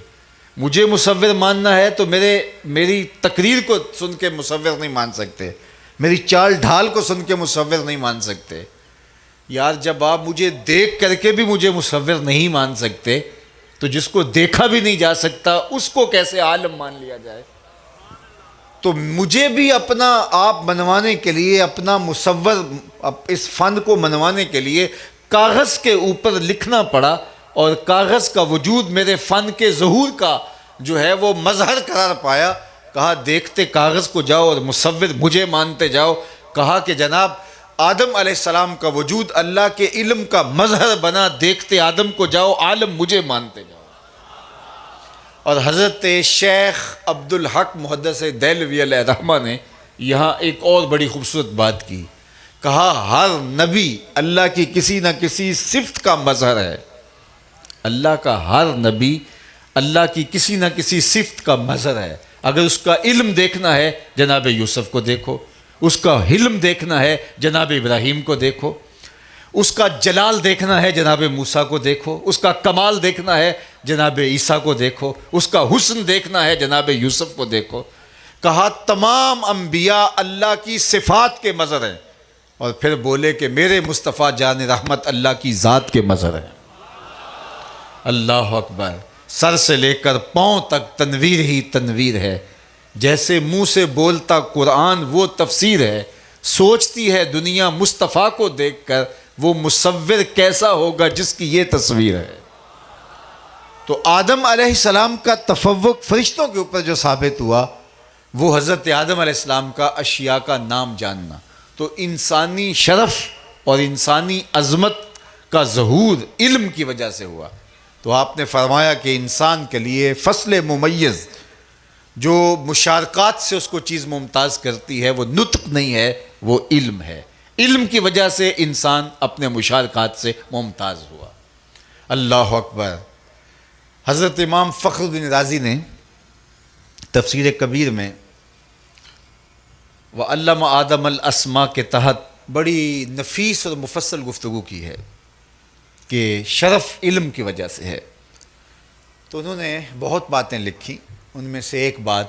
مجھے مصور ماننا ہے تو میری تقریر کو سن کے مصور نہیں مان سکتے، میری چال ڈھال کو سن کے مصور نہیں مان سکتے۔ یار جب آپ مجھے دیکھ کر کے بھی مجھے مصور نہیں مان سکتے تو جس کو دیکھا بھی نہیں جا سکتا اس کو کیسے عالم مان لیا جائے؟ تو مجھے بھی اپنا آپ منوانے کے لیے، اپنا مصور اس فن کو منوانے کے لیے کاغذ کے اوپر لکھنا پڑا، اور کاغذ کا وجود میرے فن کے ظہور کا جو ہے وہ مظہر قرار پایا۔ کہا دیکھتے کاغذ کو جاؤ اور مصور مجھے مانتے جاؤ۔ کہا کہ جناب آدم علیہ السلام کا وجود اللہ کے علم کا مظہر بنا، دیکھتے آدم کو جاؤ، عالم مجھے مانتے جاؤ۔ اور حضرت شیخ عبدالحق محدث دہلوی علیہ الرحمہ نے یہاں ایک اور بڑی خوبصورت بات کی۔ کہا ہر نبی اللہ کی کسی نہ کسی صفت کا مظہر ہے، اللہ کا ہر نبی اللہ کی کسی نہ کسی صفت کا مظہر ہے۔ اگر اس کا علم دیکھنا ہے جناب یوسف کو دیکھو، اس کا حلم دیکھنا ہے جناب ابراہیم کو دیکھو، اس کا جلال دیکھنا ہے جناب موسیٰ کو دیکھو، اس کا کمال دیکھنا ہے جناب عیسیٰ کو دیکھو، اس کا حسن دیکھنا ہے جناب یوسف کو دیکھو۔ کہا تمام انبیاء اللہ کی صفات کے مظہر ہیں، اور پھر بولے کہ میرے مصطفیٰ جان رحمت اللہ کی ذات کے مظہر ہیں۔ اللہ اکبر۔ سر سے لے کر پاؤں تک تنویر ہی تنویر ہے، جیسے منہ سے بولتا قرآن وہ تفسیر ہے، سوچتی ہے دنیا مصطفیٰ کو دیکھ کر وہ مصور کیسا ہوگا جس کی یہ تصویر ہے۔ تو آدم علیہ السلام کا تفوق فرشتوں کے اوپر جو ثابت ہوا وہ حضرت آدم علیہ السلام کا اشیاء کا نام جاننا۔ تو انسانی شرف اور انسانی عظمت کا ظہور علم کی وجہ سے ہوا۔ تو آپ نے فرمایا کہ انسان کے لیے فصل ممیز جو مشارکات سے اس کو چیز ممتاز کرتی ہے وہ نطق نہیں ہے، وہ علم ہے۔ علم کی وجہ سے انسان اپنے مشارکات سے ممتاز ہوا۔ اللہ اکبر۔ حضرت امام فخر الدین رازی نے تفسیر کبیر میں وَعَلَّمَ آدَمَ الْأَسْمَاءَ کے تحت بڑی نفیس اور مفصل گفتگو کی ہے کہ شرف علم کی وجہ سے ہے۔ تو انہوں نے بہت باتیں لکھی، ان میں سے ایک بات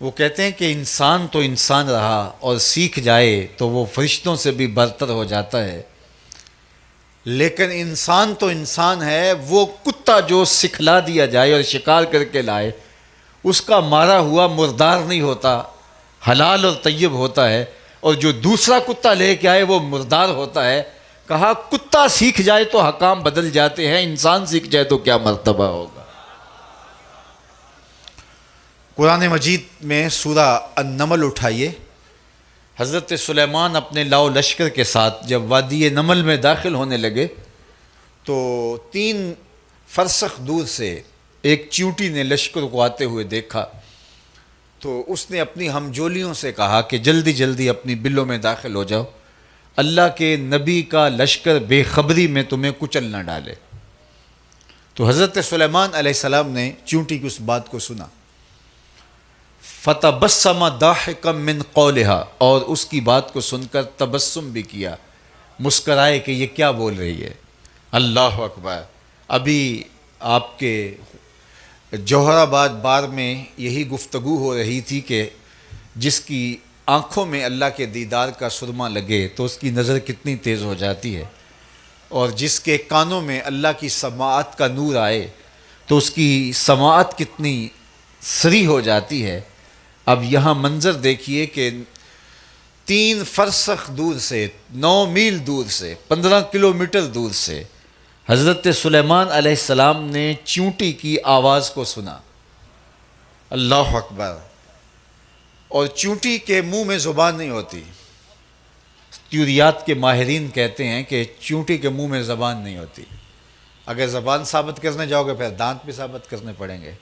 وہ کہتے ہیں کہ انسان تو انسان رہا اور سیکھ جائے تو وہ فرشتوں سے بھی برتر ہو جاتا ہے، لیکن انسان تو انسان ہے، وہ کتا جو سکھلا دیا جائے اور شکار کر کے لائے، اس کا مارا ہوا مردار نہیں ہوتا، حلال اور طیب ہوتا ہے، اور جو دوسرا کتا لے کے آئے وہ مردار ہوتا ہے۔ کہا کتا سیکھ جائے تو حکام بدل جاتے ہیں، انسان سیکھ جائے تو کیا مرتبہ ہوگا۔ قرآن مجید میں سورہ النمل اٹھائیے۔ حضرت سلیمان اپنے لاؤ لشکر کے ساتھ جب وادی نمل میں داخل ہونے لگے تو 3 فرسخ دور سے ایک چیونٹی نے لشکر کو آتے ہوئے دیکھا، تو اس نے اپنی ہمجولیوں سے کہا کہ جلدی جلدی اپنی بلوں میں داخل ہو جاؤ، اللہ کے نبی کا لشکر بے خبری میں تمہیں کچل نہ ڈالے۔ تو حضرت سلیمان علیہ السلام نے چیونٹی کی اس بات کو سنا، فتبسم ضاحکا من قولها، اور اس کی بات کو سن کر تبسم بھی کیا، مسکرائے کہ یہ کیا بول رہی ہے۔ اللہ اکبر۔ ابھی آپ کے جوہر آباد بار میں یہی گفتگو ہو رہی تھی کہ جس کی آنکھوں میں اللہ کے دیدار کا سرما لگے تو اس کی نظر کتنی تیز ہو جاتی ہے، اور جس کے کانوں میں اللہ کی سماعت کا نور آئے تو اس کی سماعت کتنی سری ہو جاتی ہے۔ اب یہاں منظر دیکھیے کہ 3 فرسخ دور سے، 9 میل دور سے، 15 کلومیٹر دور سے حضرت سلیمان علیہ السلام نے چیونٹی کی آواز کو سنا۔ اللہ اکبر۔ اور چیونٹی کے منہ میں زبان نہیں ہوتی، طیوریات کے ماہرین کہتے ہیں کہ چیونٹی کے منہ میں زبان نہیں ہوتی، اگر زبان ثابت کرنے جاؤ گے پھر دانت بھی ثابت کرنے پڑیں گے،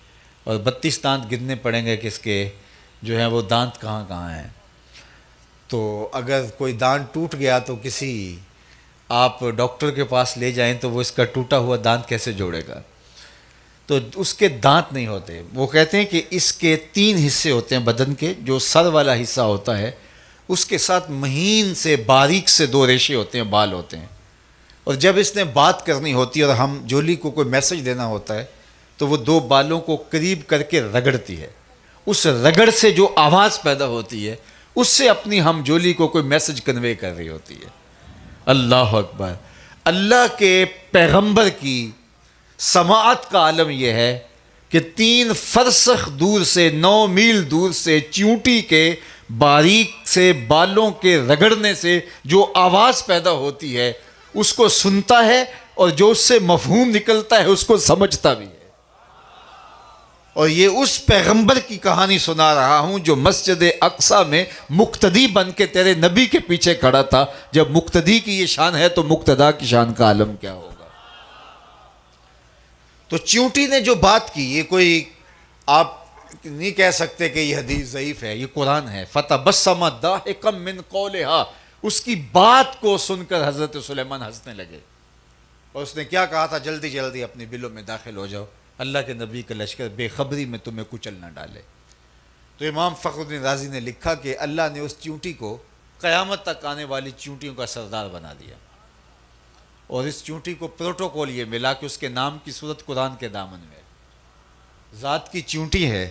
اور 32 دانت گننے پڑیں گے کہ اس کے جو ہیں وہ دانت کہاں کہاں ہیں۔ تو اگر کوئی دانت ٹوٹ گیا تو کسی آپ ڈاکٹر کے پاس لے جائیں تو وہ اس کا ٹوٹا ہوا دانت کیسے جوڑے گا، تو اس کے دانت نہیں ہوتے۔ وہ کہتے ہیں کہ اس کے 3 حصے ہوتے ہیں بدن کے، جو سر والا حصہ ہوتا ہے اس کے ساتھ مہین سے باریک سے 2 ریشے ہوتے ہیں، بال ہوتے ہیں، اور جب اس نے بات کرنی ہوتی ہے اور ہم جولی کو کوئی میسج دینا ہوتا ہے تو وہ 2 بالوں کو قریب کر کے رگڑتی ہے، اس رگڑ سے جو آواز پیدا ہوتی ہے اس سے اپنی ہم جولی کو کوئی میسج کنوے کر رہی ہوتی ہے۔ اللہ اکبر۔ اللہ کے پیغمبر کی سماعت کا عالم یہ ہے کہ 3 فرسخ دور سے، 9 میل دور سے چیونٹی کے باریک سے بالوں کے رگڑنے سے جو آواز پیدا ہوتی ہے اس کو سنتا ہے، اور جو اس سے مفہوم نکلتا ہے اس کو سمجھتا بھی ہے۔ اور یہ اس پیغمبر کی کہانی سنا رہا ہوں جو مسجد اقصیٰ میں مقتدی بن کے تیرے نبی کے پیچھے کھڑا تھا۔ جب مقتدی کی یہ شان ہے تو مقتدا کی شان کا عالم کیا ہوگا۔ تو چیونٹی نے جو بات کی، یہ کوئی آپ نہیں کہہ سکتے کہ یہ حدیث ضعیف ہے، یہ قرآن ہے۔ فتبسم ضاحکا من قولها، اس کی بات کو سن کر حضرت سلیمان ہنسنے لگے، اور اس نے کیا کہا تھا، جلدی جلدی اپنی بلوں میں داخل ہو جاؤ، اللہ کے نبی کا لشکر بے خبری میں تمہیں کچل نہ ڈالے۔ تو امام فخر الدین رازی نے لکھا کہ اللہ نے اس چیونٹی کو قیامت تک آنے والی چیونٹیوں کا سردار بنا دیا، اور اس چیونٹی کو پروٹوکول یہ ملا کہ اس کے نام کی صورت قرآن کے دامن میں۔ ذات کی چیونٹی ہے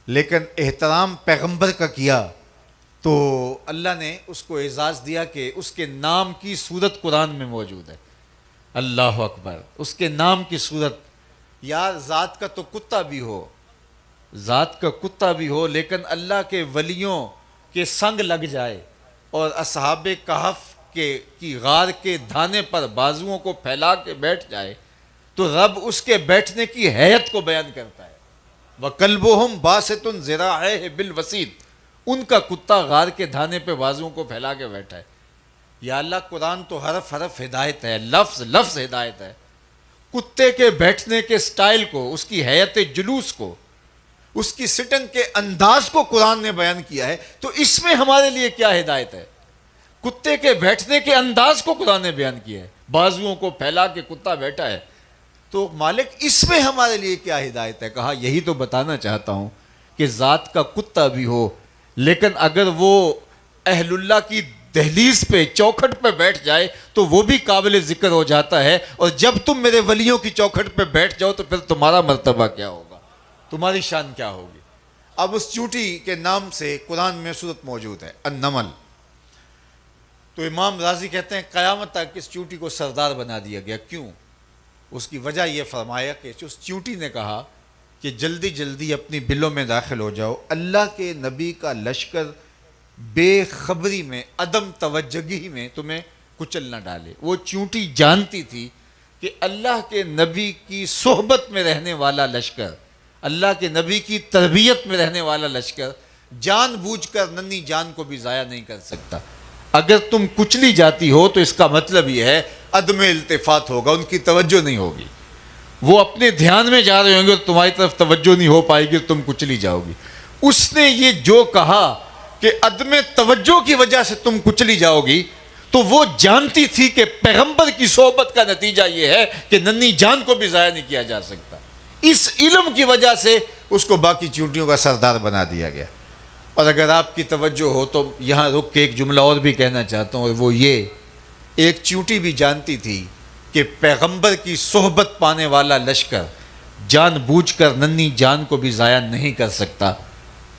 لیکن احترام پیغمبر کا کیا تو اللہ نے اس کو اعزاز دیا کہ اس کے نام کی صورت قرآن میں موجود ہے۔ اللہ اکبر۔ اس کے نام کی صورت، یار ذات کا تو کتا بھی ہو، ذات کا کتا بھی ہو، لیکن اللہ کے ولیوں کے سنگ لگ جائے اور اصحاب کہف کی غار کے دھانے پر بازوؤں کو پھیلا کے بیٹھ جائے تو رب اس کے بیٹھنے کی حیت کو بیان کرتا ہے۔ وَقَلْبُهُمْ بَاسِطٌ ذِرَاعَيْهِ بِالْوَسِيطِ، ان کا کتا غار کے دھانے پہ بازوؤں کو پھیلا کے بیٹھا ہے۔ یا اللہ، قرآن تو حرف حرف ہدایت ہے، لفظ لفظ ہدایت ہے۔ کتے کے بیٹھنے کے سٹائل کو، اس کی حیت جلوس کو، اس کی سٹنگ کے انداز کو قرآن نے بیان کیا ہے، تو اس میں ہمارے لیے کیا ہدایت ہے؟ کتے کے بیٹھنے کے انداز کو قرآن نے بیان کیا ہے، بازوؤں کو پھیلا کے کتا بیٹھا ہے، تو مالک اس میں ہمارے لیے کیا ہدایت ہے؟ کہا یہی تو بتانا چاہتا ہوں کہ ذات کا کتا بھی ہو، لیکن اگر وہ اہل اللہ کی دہلیز پہ، چوکھٹ پہ بیٹھ جائے تو وہ بھی قابل ذکر ہو جاتا ہے، اور جب تم میرے ولیوں کی چوکھٹ پہ بیٹھ جاؤ تو پھر تمہارا مرتبہ کیا ہوگا، تمہاری شان کیا ہوگی۔ اب اس چیونٹی کے نام سے قرآن میں صورت موجود ہے النمل. تو امام رازی کہتے ہیں قیامت تک اس چیونٹی کو سردار بنا دیا گیا. کیوں؟ اس کی وجہ یہ فرمایا کہ اس چیونٹی نے کہا کہ جلدی جلدی اپنی بلوں میں داخل ہو جاؤ، اللہ کے نبی کا لشکر بے خبری میں، عدم توجہی میں تمہیں کچل نہ ڈالے. وہ چیونٹی جانتی تھی کہ اللہ کے نبی کی صحبت میں رہنے والا لشکر، اللہ کے نبی کی تربیت میں رہنے والا لشکر جان بوجھ کر ننھی جان کو بھی ضائع نہیں کر سکتا. اگر تم کچلی جاتی ہو تو اس کا مطلب یہ ہے عدم التفات ہوگا، ان کی توجہ نہیں ہوگی. وہ اپنے دھیان میں جا رہے ہوں گے اور تمہاری طرف توجہ نہیں ہو پائے گی، تم کچلی جاؤ گی. اس نے یہ جو کہا کہ عدم توجہ کی وجہ سے تم کچلی جاؤ گی، تو وہ جانتی تھی کہ پیغمبر کی صحبت کا نتیجہ یہ ہے کہ ننھی جان کو بھی ضائع نہیں کیا جا سکتا. اس علم کی وجہ سے اس کو باقی چیونٹیوں کا سردار بنا دیا گیا. اور اگر آپ کی توجہ ہو تو یہاں رک کے ایک جملہ اور بھی کہنا چاہتا ہوں، اور وہ یہ، ایک چیونٹی بھی جانتی تھی کہ پیغمبر کی صحبت پانے والا لشکر جان بوجھ کر ننھی جان کو بھی ضائع نہیں کر سکتا،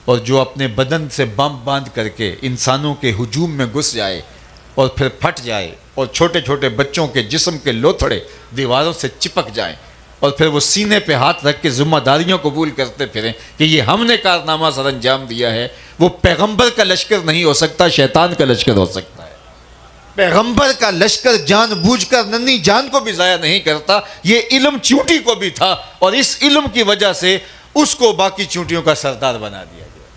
اور جو اپنے بدن سے بم باندھ کر کے انسانوں کے ہجوم میں گھس جائے اور پھر پھٹ جائے اور چھوٹے چھوٹے بچوں کے جسم کے لوتھڑے دیواروں سے چپک جائیں اور پھر وہ سینے پہ ہاتھ رکھ کے ذمہ داریوں قبول کرتے پھریں کہ یہ ہم نے کارنامہ سر انجام دیا ہے، وہ پیغمبر کا لشکر نہیں ہو سکتا، شیطان کا لشکر ہو سکتا ہے. پیغمبر کا لشکر جان بوجھ کر ننھی جان کو بھی ضائع نہیں کرتا. یہ علم چیونٹی کو بھی تھا، اور اس علم کی وجہ سے اس کو باقی چیونٹیوں کا سردار بنا دیا گیا.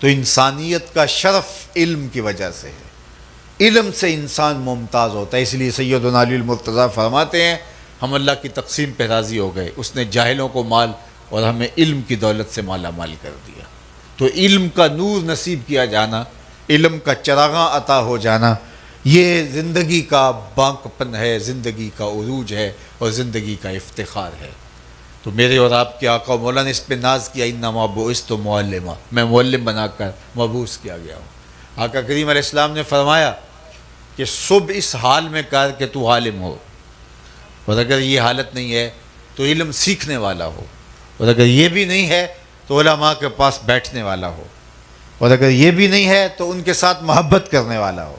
تو انسانیت کا شرف علم کی وجہ سے ہے. علم سے انسان ممتاز ہوتا ہے. اس لیے سیدنا علی المرتضیٰ فرماتے ہیں ہم اللہ کی تقسیم پہ راضی ہو گئے، اس نے جاہلوں کو مال اور ہمیں علم کی دولت سے مالا مال کر دیا. تو علم کا نور نصیب کیا جانا، علم کا چراغاں عطا ہو جانا، یہ زندگی کا بانکپن ہے، زندگی کا عروج ہے اور زندگی کا افتخار ہے. تو میرے اور آپ کے آقا مولا نے اس پہ ناز کیا انما بعثت معلما، میں معلم بنا کر مبعوث کیا گیا ہوں. آقا کریم علیہ السلام نے فرمایا کہ صبح اس حال میں کر کہ تو عالم ہو، اور اگر یہ حالت نہیں ہے تو علم سیکھنے والا ہو، اور اگر یہ بھی نہیں ہے تو علماء کے پاس بیٹھنے والا ہو، اور اگر یہ بھی نہیں ہے تو ان کے ساتھ محبت کرنے والا ہو.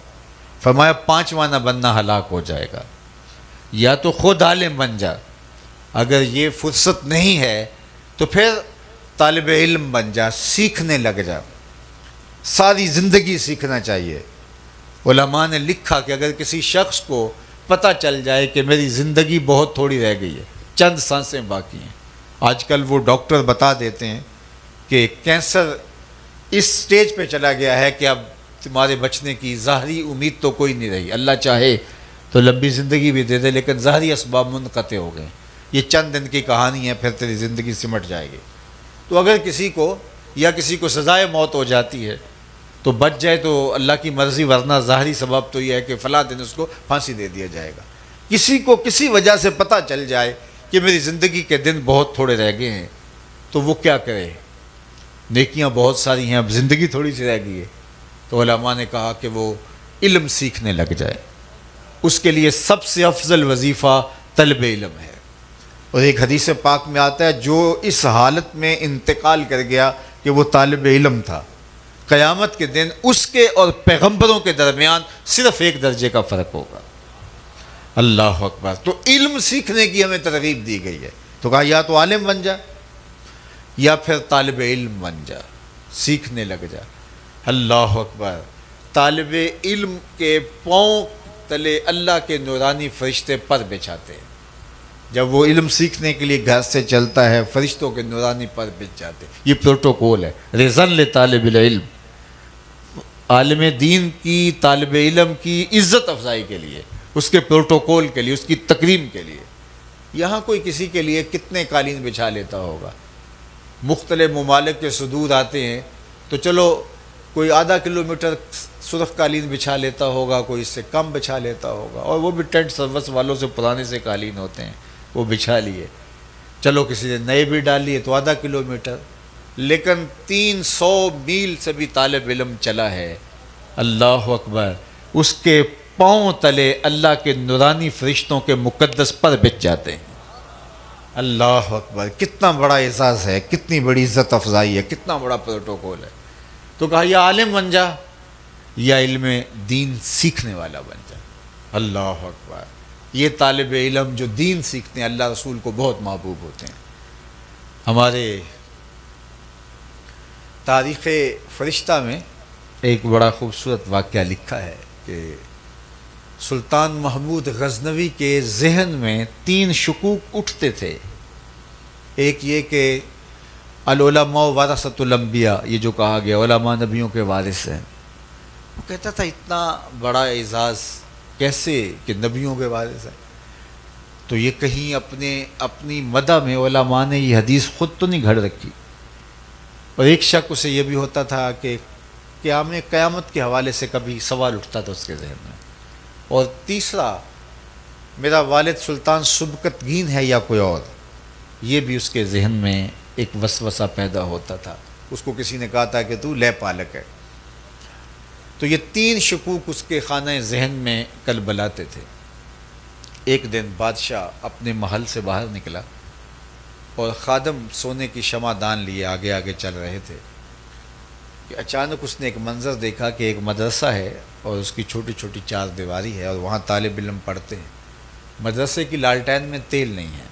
فرمایا پانچواں نہ بننا ہلاک ہو جائے گا. یا تو خود عالم بن جا، اگر یہ فرصت نہیں ہے تو پھر طالب علم بن جا، سیکھنے لگ جا. ساری زندگی سیکھنا چاہیے. علماء نے لکھا کہ اگر کسی شخص کو پتہ چل جائے کہ میری زندگی بہت تھوڑی رہ گئی ہے، چند سانسیں باقی ہیں، آج کل وہ ڈاکٹر بتا دیتے ہیں کہ کینسر اس سٹیج پہ چلا گیا ہے کہ اب تمہارے بچنے کی ظاہری امید تو کوئی نہیں رہی، اللہ چاہے تو لمبی زندگی بھی دے دے لیکن ظاہری اسباب منقطع ہو گئے، یہ چند دن کی کہانی ہے، پھر تیری زندگی سمٹ جائے گی. تو اگر کسی کو سزائے موت ہو جاتی ہے تو بچ جائے تو اللہ کی مرضی، ورنہ ظاہری سبب تو یہ ہے کہ فلاں دن اس کو پھانسی دے دیا جائے گا. کسی کو کسی وجہ سے پتہ چل جائے کہ میری زندگی کے دن بہت تھوڑے رہ گئے ہیں تو وہ کیا کرے؟ نیکیاں بہت ساری ہیں، اب زندگی تھوڑی سی رہ گئی ہے. تو علماء نے کہا کہ وہ علم سیکھنے لگ جائے. اس کے لیے سب سے افضل وظیفہ طلب علم ہے. اور ایک حدیث پاک میں آتا ہے جو اس حالت میں انتقال کر گیا کہ وہ طالب علم تھا، قیامت کے دن اس کے اور پیغمبروں کے درمیان صرف ایک درجے کا فرق ہوگا. اللہ اکبر. تو علم سیکھنے کی ہمیں ترغیب دی گئی ہے. تو کہا یا تو عالم بن جا یا پھر طالب علم بن جا، سیکھنے لگ جا. اللہ اکبر. طالب علم کے پاؤں تلے اللہ کے نورانی فرشتے پر بچھاتے ہیں. جب وہ علم سیکھنے کے لیے گھر سے چلتا ہے فرشتوں کے نورانی پر بچھ جاتے ہیں. یہ پروٹوکول ہے رضن لطالب العلم، عالم دین کی، طالب علم کی عزت افزائی کے لیے، اس کے پروٹوکول کے لیے، اس کی تکریم کے لیے. یہاں کوئی کسی کے لیے کتنے قالین بچھا لیتا ہوگا. مختلف ممالک کے صدور آتے ہیں تو چلو کوئی آدھا کلومیٹر سرخ قالین بچھا لیتا ہوگا، کوئی اس سے کم بچھا لیتا ہوگا، اور وہ بھی ٹینٹ سروس والوں سے پرانے سے قالین ہوتے ہیں، وہ بچھا لیے. چلو کسی نے نئے بھی ڈال لیے تو آدھا کلومیٹر، لیکن 300 میل سے بھی طالب علم چلا ہے. اللہ اکبر. اس کے پاؤں تلے اللہ کے نورانی فرشتوں کے مقدس پر بچھ جاتے ہیں. اللہ اکبر، کتنا بڑا اعزاز ہے، کتنی بڑی عزت افزائی ہے، کتنا بڑا پروٹوکول ہے. تو کہا یا عالم بن جا یا علم دین سیکھنے والا بن جا. اللہ اکبر. یہ طالب علم جو دین سیکھتے ہیں اللہ رسول کو بہت محبوب ہوتے ہیں. ہمارے تاریخ فرشتہ میں ایک بڑا خوبصورت واقعہ لکھا ہے کہ سلطان محمود غزنوی کے ذہن میں 3 شکوک اٹھتے تھے. ایک یہ کہ العلماء ورثۃ الانبیاء، یہ جو کہا گیا علماء نبیوں کے وارث ہیں. وہ کہتا تھا اتنا بڑا اعزاز کیسے کہ نبیوں کے وارث ہیں. تو یہ کہیں اپنی مدح میں علماء نے یہ حدیث خود تو نہیں گھڑ رکھی. اور ایک شک اسے یہ بھی ہوتا تھا کہ قیامت کے حوالے سے کبھی سوال اٹھتا تھا اس کے ذہن میں. اور تیسرا، میرا والد سلطان سبکتگین ہے یا کوئی اور، یہ بھی اس کے ذہن میں ایک وسوسہ پیدا ہوتا تھا. اس کو کسی نے کہا تھا کہ تو لے پالک ہے. تو یہ 3 شکوک اس کے خانہ ذہن میں کلبلاتے تھے. ایک دن بادشاہ اپنے محل سے باہر نکلا اور خادم سونے کی شمع دان لیے آگے آگے چل رہے تھے کہ اچانک اس نے ایک منظر دیکھا کہ ایک مدرسہ ہے اور اس کی چھوٹی چھوٹی 4 دیواری ہے اور وہاں طالب علم پڑھتے ہیں. مدرسے کی لالٹین میں تیل نہیں ہے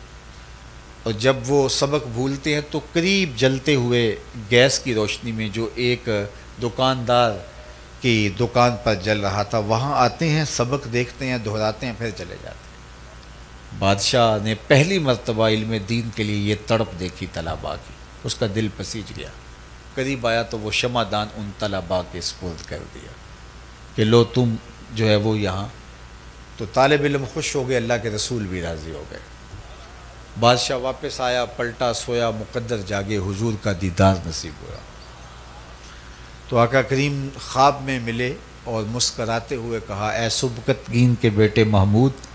اور جب وہ سبق بھولتے ہیں تو قریب جلتے ہوئے گیس کی روشنی میں جو ایک دکاندار کی دکان پر جل رہا تھا وہاں آتے ہیں، سبق دیکھتے ہیں، دہراتے ہیں، پھر چلے جاتے ہیں. بادشاہ نے پہلی مرتبہ علم دین کے لیے یہ تڑپ دیکھی طلباء کی. اس کا دل پسیج گیا. قریب آیا تو وہ شمع دان ان طلباء کے سپرد کر دیا کہ لو تم جو ہے وہ یہاں. تو طالب علم خوش ہو گئے، اللہ کے رسول بھی راضی ہو گئے. بادشاہ واپس آیا، پلٹا سویا، مقدر جاگے، حضور کا دیدار نصیب ہوا. تو آقا کریم خواب میں ملے اور مسکراتے ہوئے کہا اے سبکتگین کے بیٹے محمود،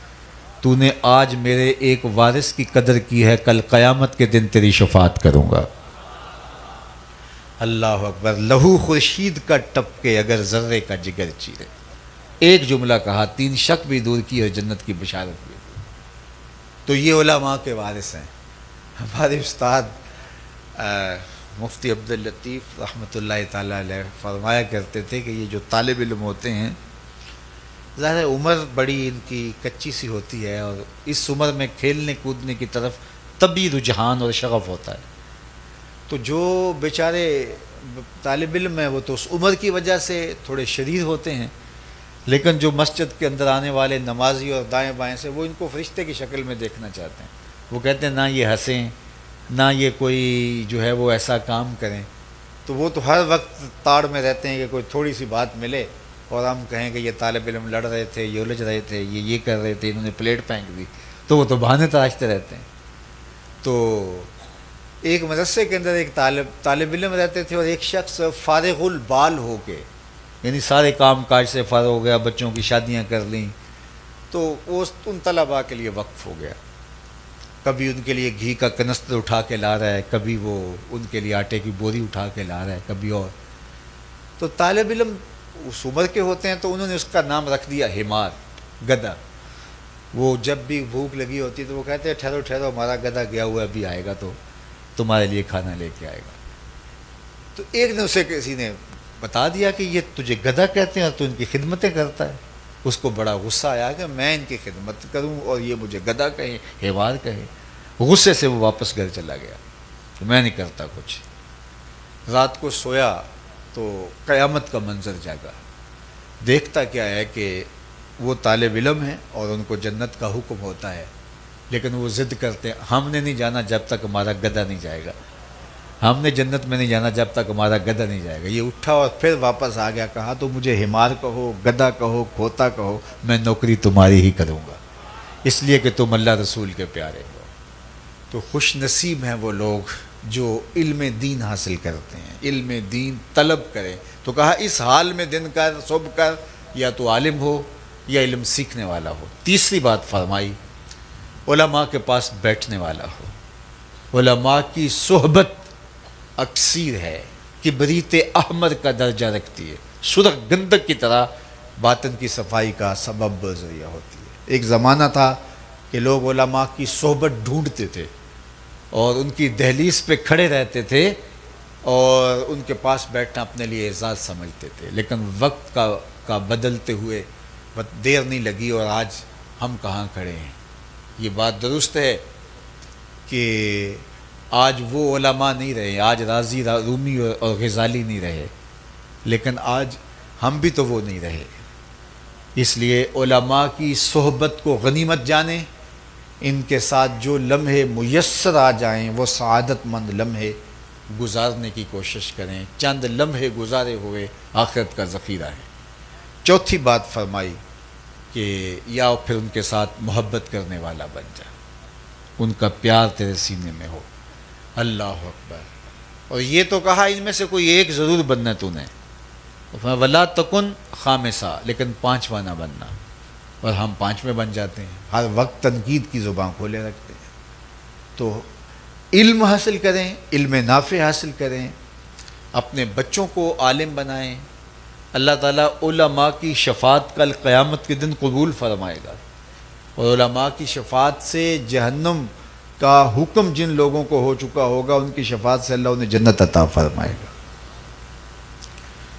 تو نے آج میرے ایک وارث کی قدر کی ہے، کل قیامت کے دن تیری شفاعت کروں گا. اللہ اکبر. لہو خورشید کا ٹپکے اگر ذرے کا جگر چیرے. ایک جملہ کہا، 3 شک بھی دور کی اور جنت کی بشارت بھی. تو یہ علماء کے وارث ہیں. ہمارے استاد مفتی عبداللطیف رحمۃ اللہ تعالیٰ علیہ فرمایا کرتے تھے کہ یہ جو طالب علم ہوتے ہیں ظاہر عمر بڑی ان کی کچی سی ہوتی ہے اور اس عمر میں کھیلنے کودنے کی طرف طبعی رجحان اور شغف ہوتا ہے. تو جو بیچارے طالب علم ہیں وہ تو اس عمر کی وجہ سے تھوڑے شریر ہوتے ہیں، لیکن جو مسجد کے اندر آنے والے نمازی اور دائیں بائیں سے وہ ان کو فرشتے کی شکل میں دیکھنا چاہتے ہیں. وہ کہتے ہیں نہ یہ ہنسیں، نہ یہ کوئی جو ہے وہ ایسا کام کریں. تو وہ تو ہر وقت تاڑ میں رہتے ہیں کہ کوئی تھوڑی سی بات ملے اور ہم کہیں کہ یہ طالب علم لڑ رہے تھے، یہ الجھ رہے تھے، یہ کر رہے تھے، انہوں نے پلیٹ پھینک دی. تو وہ تو بہانے تراشتے رہتے ہیں. تو ایک مدرسے کے اندر ایک طالب علم رہتے تھے اور ایک شخص فارغ البال ہو کے، یعنی سارے کام کاج سے فارغ ہو گیا، بچوں کی شادیاں کر لیں، تو وہ ان طلباء کے لیے وقف ہو گیا. کبھی ان کے لیے گھی کا کنستر اٹھا کے لا رہا ہے، کبھی وہ ان کے لیے آٹے کی بوری اٹھا کے لا رہا ہے، کبھی اور. تو طالب علم اس عمر کے ہوتے ہیں تو انہوں نے اس کا نام رکھ دیا حمار، گدھا. وہ جب بھی بھوک لگی ہوتی ہے تو وہ کہتے ہیں ٹھہرو ٹھہرو، ہمارا گدھا گیا ہوا ابھی آئے گا تو تمہارے لیے کھانا لے کے آئے گا. تو ایک دن اسے کسی نے بتا دیا کہ یہ تجھے گدھا کہتے ہیں اور تو ان کی خدمتیں کرتا ہے. اس کو بڑا غصہ آیا کہ میں ان کی خدمت کروں اور یہ مجھے گدھا کہے، حمار کہے. غصے سے وہ واپس گھر چلا گیا کہ میں نہیں کرتا کچھ. رات کو سویا تو قیامت کا منظر جاگا. دیکھتا کیا ہے کہ وہ طالب علم ہیں اور ان کو جنت کا حکم ہوتا ہے، لیکن وہ ضد کرتے ہیں ہم نے نہیں جانا جب تک ہمارا گدھا نہیں جائے گا، ہم نے جنت میں نہیں جانا جب تک ہمارا گدھا نہیں جائے گا. یہ اٹھا اور پھر واپس آ گیا. کہا تو مجھے حمار کہو، گدھا کہو، کھوتا کہو، میں نوکری تمہاری ہی کروں گا، اس لیے کہ تم اللہ رسول کے پیارے ہو. تو خوش نصیب ہیں وہ لوگ جو علم دین حاصل کرتے ہیں، علم دین طلب کریں. تو کہا اس حال میں دن کر صبح کر، یا تو عالم ہو یا علم سیکھنے والا ہو. تیسری بات فرمائی علماء کے پاس بیٹھنے والا ہو. علماء کی صحبت اکثیر ہے، کبریت احمر کا درجہ رکھتی ہے، سرخ گندک کی طرح باطن کی صفائی کا سبب ذریعہ ہوتی ہے. ایک زمانہ تھا کہ لوگ علماء کی صحبت ڈھونڈتے تھے، اور ان کی دہلیز پہ کھڑے رہتے تھے اور ان کے پاس بیٹھنا اپنے لیے اعزاز سمجھتے تھے، لیکن وقت کا بدلتے ہوئے دیر نہیں لگی اور آج ہم کہاں کھڑے ہیں۔ یہ بات درست ہے کہ آج وہ علماء نہیں رہے، آج رازی رومی اور غزالی نہیں رہے، لیکن آج ہم بھی تو وہ نہیں رہے۔ اس لیے علماء کی صحبت کو غنیمت جانیں، ان کے ساتھ جو لمحے میسر آ جائیں وہ سعادت مند لمحے گزارنے کی کوشش کریں۔ چند لمحے گزارے ہوئے آخرت کا ذخیرہ ہے۔ چوتھی بات فرمائی کہ یا پھر ان کے ساتھ محبت کرنے والا بن جا، ان کا پیار تیرے سینے میں ہو۔ اللہ اکبر۔ اور یہ تو کہا ان میں سے کوئی ایک ضرور بننا تو نے، ولا تکن خامسہ، لیکن پانچواں نہ بننا، اور ہم پانچویں بن جاتے ہیں، ہر وقت تنقید کی زبان کھولے رکھتے ہیں۔ تو علم حاصل کریں، علم نافع حاصل کریں، اپنے بچوں کو عالم بنائیں۔ اللہ تعالیٰ علماء کی شفاعت کل قیامت کے دن قبول فرمائے گا، اور علماء کی شفاعت سے جہنم کا حکم جن لوگوں کو ہو چکا ہوگا ان کی شفاعت سے اللہ انہیں جنت عطا فرمائے گا۔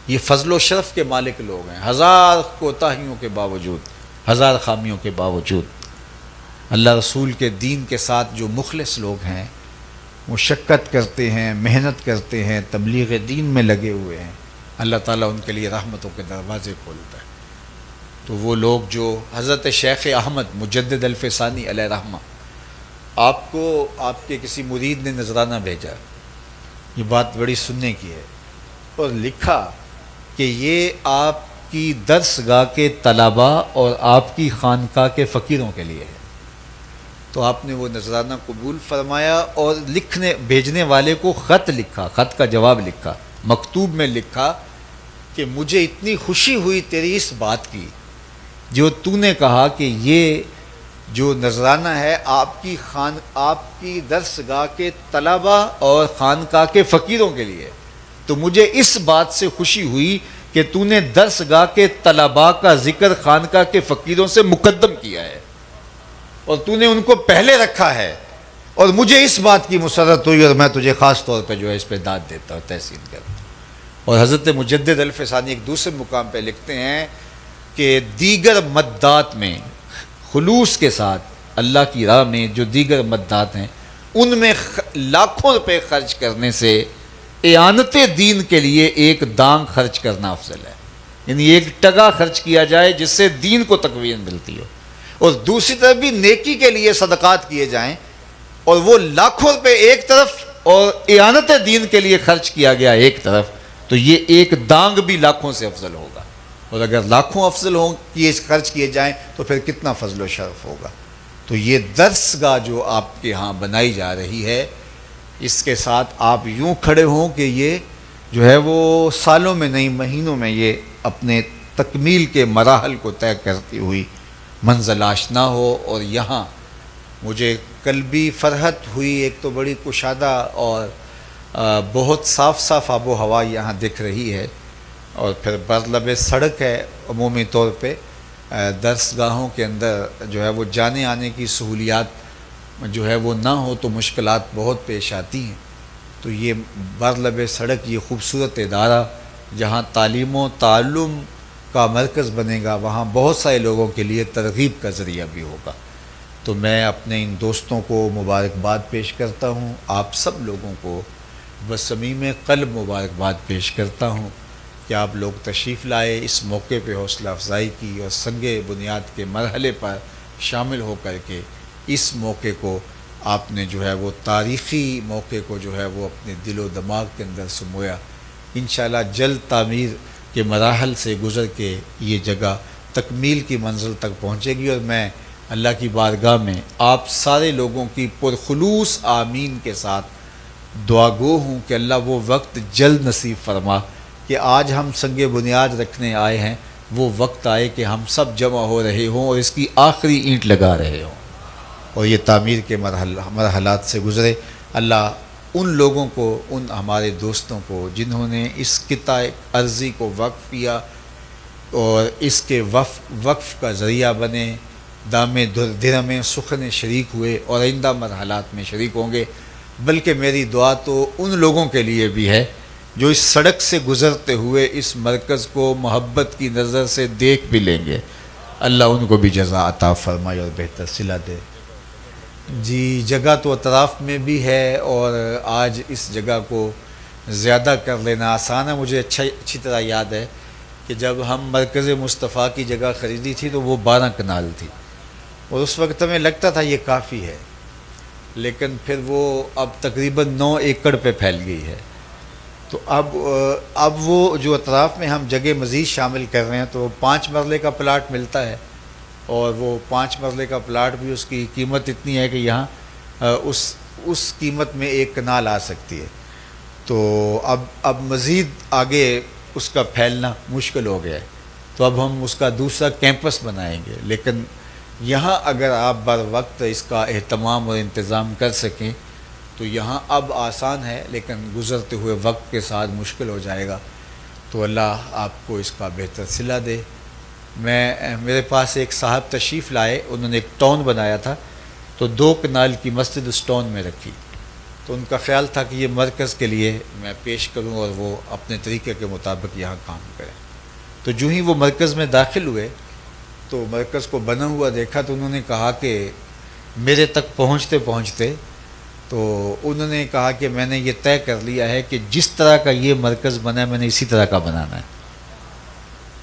یہ فضل و شرف کے مالک لوگ ہیں، ہزار کوتاہیوں کے باوجود، ہزار خامیوں کے باوجود۔ اللہ رسول کے دین کے ساتھ جو مخلص لوگ ہیں، مشقت کرتے ہیں، محنت کرتے ہیں، تبلیغ دین میں لگے ہوئے ہیں، اللہ تعالیٰ ان کے لیے رحمتوں کے دروازے کھولتا ہے۔ تو وہ لوگ جو حضرت شیخ احمد مجدد الفسانی علیہ رحمہ، آپ کو آپ کے کسی مرید نے نذرانہ بھیجا، یہ بات بڑی سننے کی ہے، اور لکھا کہ یہ آپ کی درس گاہ کے طلباء اور آپ کی خانقاہ کے فقیروں کے لیے ہے۔ تو آپ نے وہ نذرانہ قبول فرمایا اور بھیجنے والے کو خط لکھا، خط کا جواب لکھا، مکتوب میں لکھا کہ مجھے اتنی خوشی ہوئی تیری اس بات کی جو تو نے کہا کہ یہ جو نذرانہ ہے آپ کی درس گاہ کے طلباء اور خانقاہ کے فقیروں کے لیے، تو مجھے اس بات سے خوشی ہوئی کہ تو نے درس گاہ کے طلباء کا ذکر خانقاہ کے فقیروں سے مقدم کیا ہے اور تو نے ان کو پہلے رکھا ہے، اور مجھے اس بات کی مسرت ہوئی اور میں تجھے خاص طور پہ جو ہے اس پہ داد دیتا ہوں، تحسین کرتا ہوں۔ اور حضرت مجدد الفسانی ایک دوسرے مقام پہ لکھتے ہیں کہ دیگر مدات میں خلوص کے ساتھ اللہ کی راہ میں جو دیگر مدات ہیں ان میں لاکھوں روپے خرچ کرنے سے اعانت دین کے لیے ایک دانگ خرچ کرنا افضل ہے، یعنی ایک ٹگا خرچ کیا جائے جس سے دین کو تقویت ملتی ہو، اور دوسری طرف بھی نیکی کے لیے صدقات کیے جائیں، اور وہ لاکھوں روپے ایک طرف اور اعانت دین کے لیے خرچ کیا گیا ایک طرف، تو یہ ایک دانگ بھی لاکھوں سے افضل ہوگا، اور اگر لاکھوں افضل ہوں یہ خرچ کیے جائیں تو پھر کتنا فضل و شرف ہوگا۔ تو یہ درس گاہ جو آپ کے ہاں بنائی جا رہی ہے، اس کے ساتھ آپ یوں کھڑے ہوں کہ یہ جو ہے وہ سالوں میں نہیں مہینوں میں یہ اپنے تکمیل کے مراحل کو طے کرتی ہوئی منزل آشنا ہو۔ اور یہاں مجھے قلبی فرحت ہوئی، ایک تو بڑی کشادہ اور بہت صاف آب و ہوا یہاں دکھ رہی ہے، اور پھر برلب سڑک ہے، عمومی طور پہ درس گاہوں کے اندر جو ہے وہ جانے آنے کی سہولیات جو ہے وہ نہ ہو تو مشکلات بہت پیش آتی ہیں۔ تو یہ برلب سڑک، یہ خوبصورت ادارہ جہاں تعلیم و تعلم کا مرکز بنے گا، وہاں بہت سارے لوگوں کے لیے ترغیب کا ذریعہ بھی ہوگا۔ تو میں اپنے ان دوستوں کو مبارکباد پیش کرتا ہوں، آپ سب لوگوں کو بصمیم قلب مبارکباد پیش کرتا ہوں کہ آپ لوگ تشریف لائے، اس موقع پہ حوصلہ افزائی کی اور سنگ بنیاد کے مرحلے پر شامل ہو کر کے اس موقع کو آپ نے جو ہے وہ تاریخی موقع کو جو ہے وہ اپنے دل و دماغ کے اندر سمویا۔ انشاءاللہ جلد تعمیر کے مراحل سے گزر کے یہ جگہ تکمیل کی منزل تک پہنچے گی، اور میں اللہ کی بارگاہ میں آپ سارے لوگوں کی پرخلوص آمین کے ساتھ دعا گو ہوں کہ اللہ وہ وقت جلد نصیب فرما کہ آج ہم سنگ بنیاد رکھنے آئے ہیں، وہ وقت آئے کہ ہم سب جمع ہو رہے ہوں اور اس کی آخری اینٹ لگا رہے ہوں، اور یہ تعمیر کے مرحلات سے گزرے۔ اللہ ان لوگوں کو، ان ہمارے دوستوں کو جنہوں نے اس قطع ارضی کو وقف کیا اور اس کے وقف کا ذریعہ بنے، دام درہم سخن شریک ہوئے اور آئندہ مرحلات میں شریک ہوں گے، بلکہ میری دعا تو ان لوگوں کے لیے بھی ہے جو اس سڑک سے گزرتے ہوئے اس مرکز کو محبت کی نظر سے دیکھ بھی لیں گے، اللہ ان کو بھی جزا عطا فرمائے اور بہتر صلہ دے۔ جی جگہ تو اطراف میں بھی ہے، اور آج اس جگہ کو زیادہ کر لینا آسان ہے۔ مجھے اچھی طرح یاد ہے کہ جب ہم مرکز مصطفیٰ کی جگہ خریدی تھی تو وہ 12 کنال تھی، اور اس وقت ہمیں لگتا تھا یہ کافی ہے، لیکن پھر وہ اب تقریباً 9 ایکڑ پہ پھیل گئی ہے۔ تو اب وہ جو اطراف میں ہم جگہ مزید شامل کر رہے ہیں تو 5 مرلے کا پلاٹ ملتا ہے، اور وہ 5 مرلے کا پلاٹ بھی اس کی قیمت اتنی ہے کہ یہاں اس قیمت میں 1 کنال آ سکتی ہے۔ تو اب مزید آگے اس کا پھیلنا مشکل ہو گیا ہے، تو اب ہم اس کا دوسرا کیمپس بنائیں گے، لیکن یہاں اگر آپ بر وقت اس کا اہتمام اور انتظام کر سکیں تو یہاں اب آسان ہے، لیکن گزرتے ہوئے وقت کے ساتھ مشکل ہو جائے گا۔ تو اللہ آپ کو اس کا بہتر صلہ دے۔ میرے پاس ایک صاحب تشریف لائے، انہوں نے ایک ٹاؤن بنایا تھا، تو 2 کنال کی مسجد اس ٹاؤن میں رکھی، تو ان کا خیال تھا کہ یہ مرکز کے لیے میں پیش کروں اور وہ اپنے طریقے کے مطابق یہاں کام کریں۔ تو جو ہی وہ مرکز میں داخل ہوئے تو مرکز کو بنا ہوا دیکھا، تو انہوں نے کہا کہ میرے تک پہنچتے تو انہوں نے کہا کہ میں نے یہ طے کر لیا ہے کہ جس طرح کا یہ مرکز بنا ہے میں نے اسی طرح کا بنانا ہے۔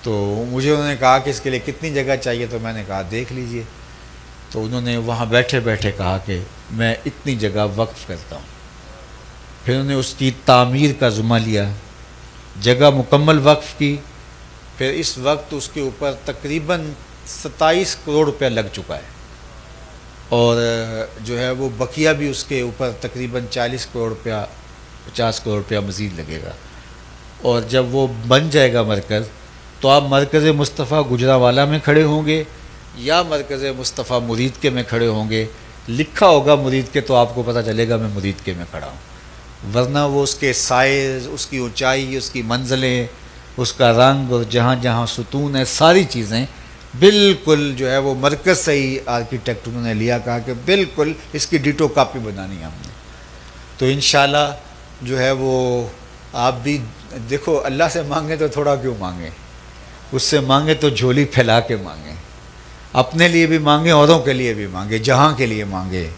تو مجھے انہوں نے کہا کہ اس کے لیے کتنی جگہ چاہیے، تو میں نے کہا دیکھ لیجئے۔ تو انہوں نے وہاں بیٹھے بیٹھے کہا کہ میں اتنی جگہ وقف کرتا ہوں۔ پھر انہوں نے اس کی تعمیر کا ذمہ لیا، جگہ مکمل وقف کی۔ پھر اس وقت اس کے اوپر تقریباً 27 کروڑ روپیہ لگ چکا ہے، اور جو ہے وہ بقیہ بھی اس کے اوپر تقریباً 40 کروڑ روپیہ 50 کروڑ روپیہ مزید لگے گا۔ اور جب وہ بن جائے گا مرکز، تو آپ مرکز مصطفیٰ گجرانوالہ میں کھڑے ہوں گے یا مرکز مصطفیٰ مرید کے میں کھڑے ہوں گے، لکھا ہوگا مرید کے تو آپ کو پتہ چلے گا میں مرید کے میں کھڑا ہوں، ورنہ وہ اس کے سائز، اس کی اونچائی، اس کی منزلیں، اس کا رنگ، اور جہاں جہاں ستون ہے، ساری چیزیں بالکل جو ہے وہ مرکز سے ہی آرکیٹیکٹ انہوں نے لیا، کہا کہ بالکل اس کی ڈیٹو کاپی بنانی ہے ہم نے۔ تو انشاءاللہ جو ہے وہ آپ بھی دیکھو، اللہ سے مانگیں تو تھوڑا کیوں مانگیں، اس سے مانگیں تو جھولی پھیلا کے مانگیں، اپنے لیے بھی مانگیں، اوروں کے لیے بھی مانگیں، جہاں کے لیے مانگیں۔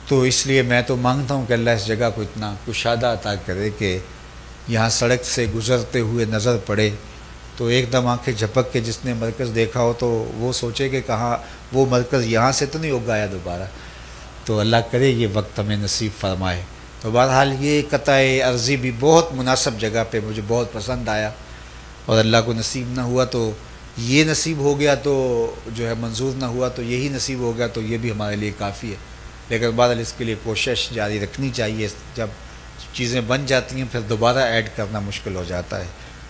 تو اس لیے میں تو مانگتا ہوں کہ اللہ اس جگہ کو اتنا کشادہ عطا کرے کہ یہاں سڑک سے گزرتے ہوئے نظر پڑے تو ایک دم آنکھیں جھپک کے جس نے مرکز دیکھا ہو تو وہ سوچے کہ کہاں وہ مرکز یہاں سے تو نہیں اگایا دوبارہ۔ تو اللہ کرے یہ وقت ہمیں نصیب فرمائے۔ تو بہرحال یہ قطع عرضی بھی بہت مناسب جگہ پہ مجھے بہت پسند آیا، اور اللہ کو نصیب نہ ہوا تو یہ نصیب ہو گیا، تو جو ہے منظور نہ ہوا تو یہی نصیب ہو گیا، تو یہ بھی ہمارے لیے کافی ہے۔ لیکن بہرحال اس کے لیے کوشش جاری رکھنی چاہیے، جب چیزیں بن جاتی ہیں پھر دوبارہ ایڈ کرنا مشکل ہو جاتا ہے۔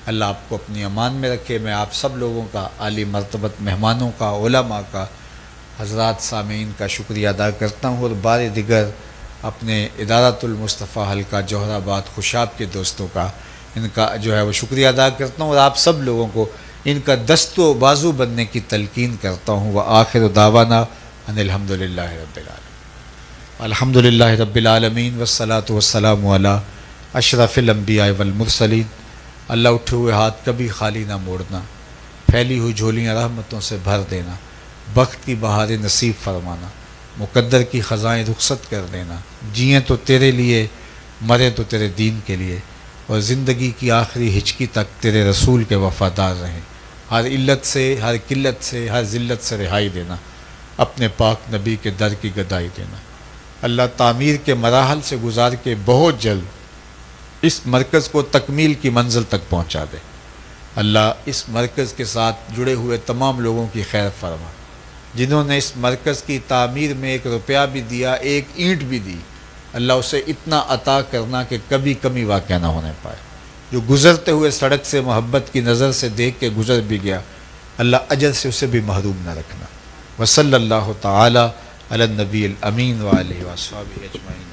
اللہ آپ کو اپنی امان میں رکھے۔ میں آپ سب لوگوں کا، عالی مرتبت مہمانوں کا، علماء کا، حضرات سامعین کا شکریہ ادا کرتا ہوں، اور بار دیگر اپنے ادارۃ المصطفیٰ حلقہ جوہر آباد خوشاب کے دوستوں کا، ان کا جو ہے وہ شکریہ ادا کرتا ہوں، اور آپ سب لوگوں کو ان کا دست و بازو بننے کی تلقین کرتا ہوں۔ وآخر دعوانا ان الحمد للہ رب العالمین۔ الحمد للہ رب العالمین والصلاة والسلام علی اشرف الانبیاء والمرسلین۔ اللہ اٹھے ہوئے ہاتھ کبھی خالی نہ موڑنا، پھیلی ہوئی جھولیاں رحمتوں سے بھر دینا، بخت کی بہاریں نصیب فرمانا، مقدر کی خزائیں رخصت کر دینا، جئیں تو تیرے لیے، مرے تو تیرے دین کے لیے، اور زندگی کی آخری ہچکی تک تیرے رسول کے وفادار رہیں۔ ہر علت سے، ہر قلت سے، ہر ذلت سے رہائی دینا، اپنے پاک نبی کے در کی گدائی دینا۔ اللہ تعمیر کے مراحل سے گزار کے بہت جلد اس مرکز کو تکمیل کی منزل تک پہنچا دے۔ اللہ اس مرکز کے ساتھ جڑے ہوئے تمام لوگوں کی خیر فرما، جنہوں نے اس مرکز کی تعمیر میں 1 روپیہ بھی دیا، 1 اینٹ بھی دی، اللہ اسے اتنا عطا کرنا کہ کبھی کمی واقع نہ ہونے پائے۔ جو گزرتے ہوئے سڑک سے محبت کی نظر سے دیکھ کے گزر بھی گیا، اللہ اجر سے اسے بھی محروم نہ رکھنا۔ وصلی اللہ تعالی علی النبی الامین وآلہ وصحبہ اجمعین۔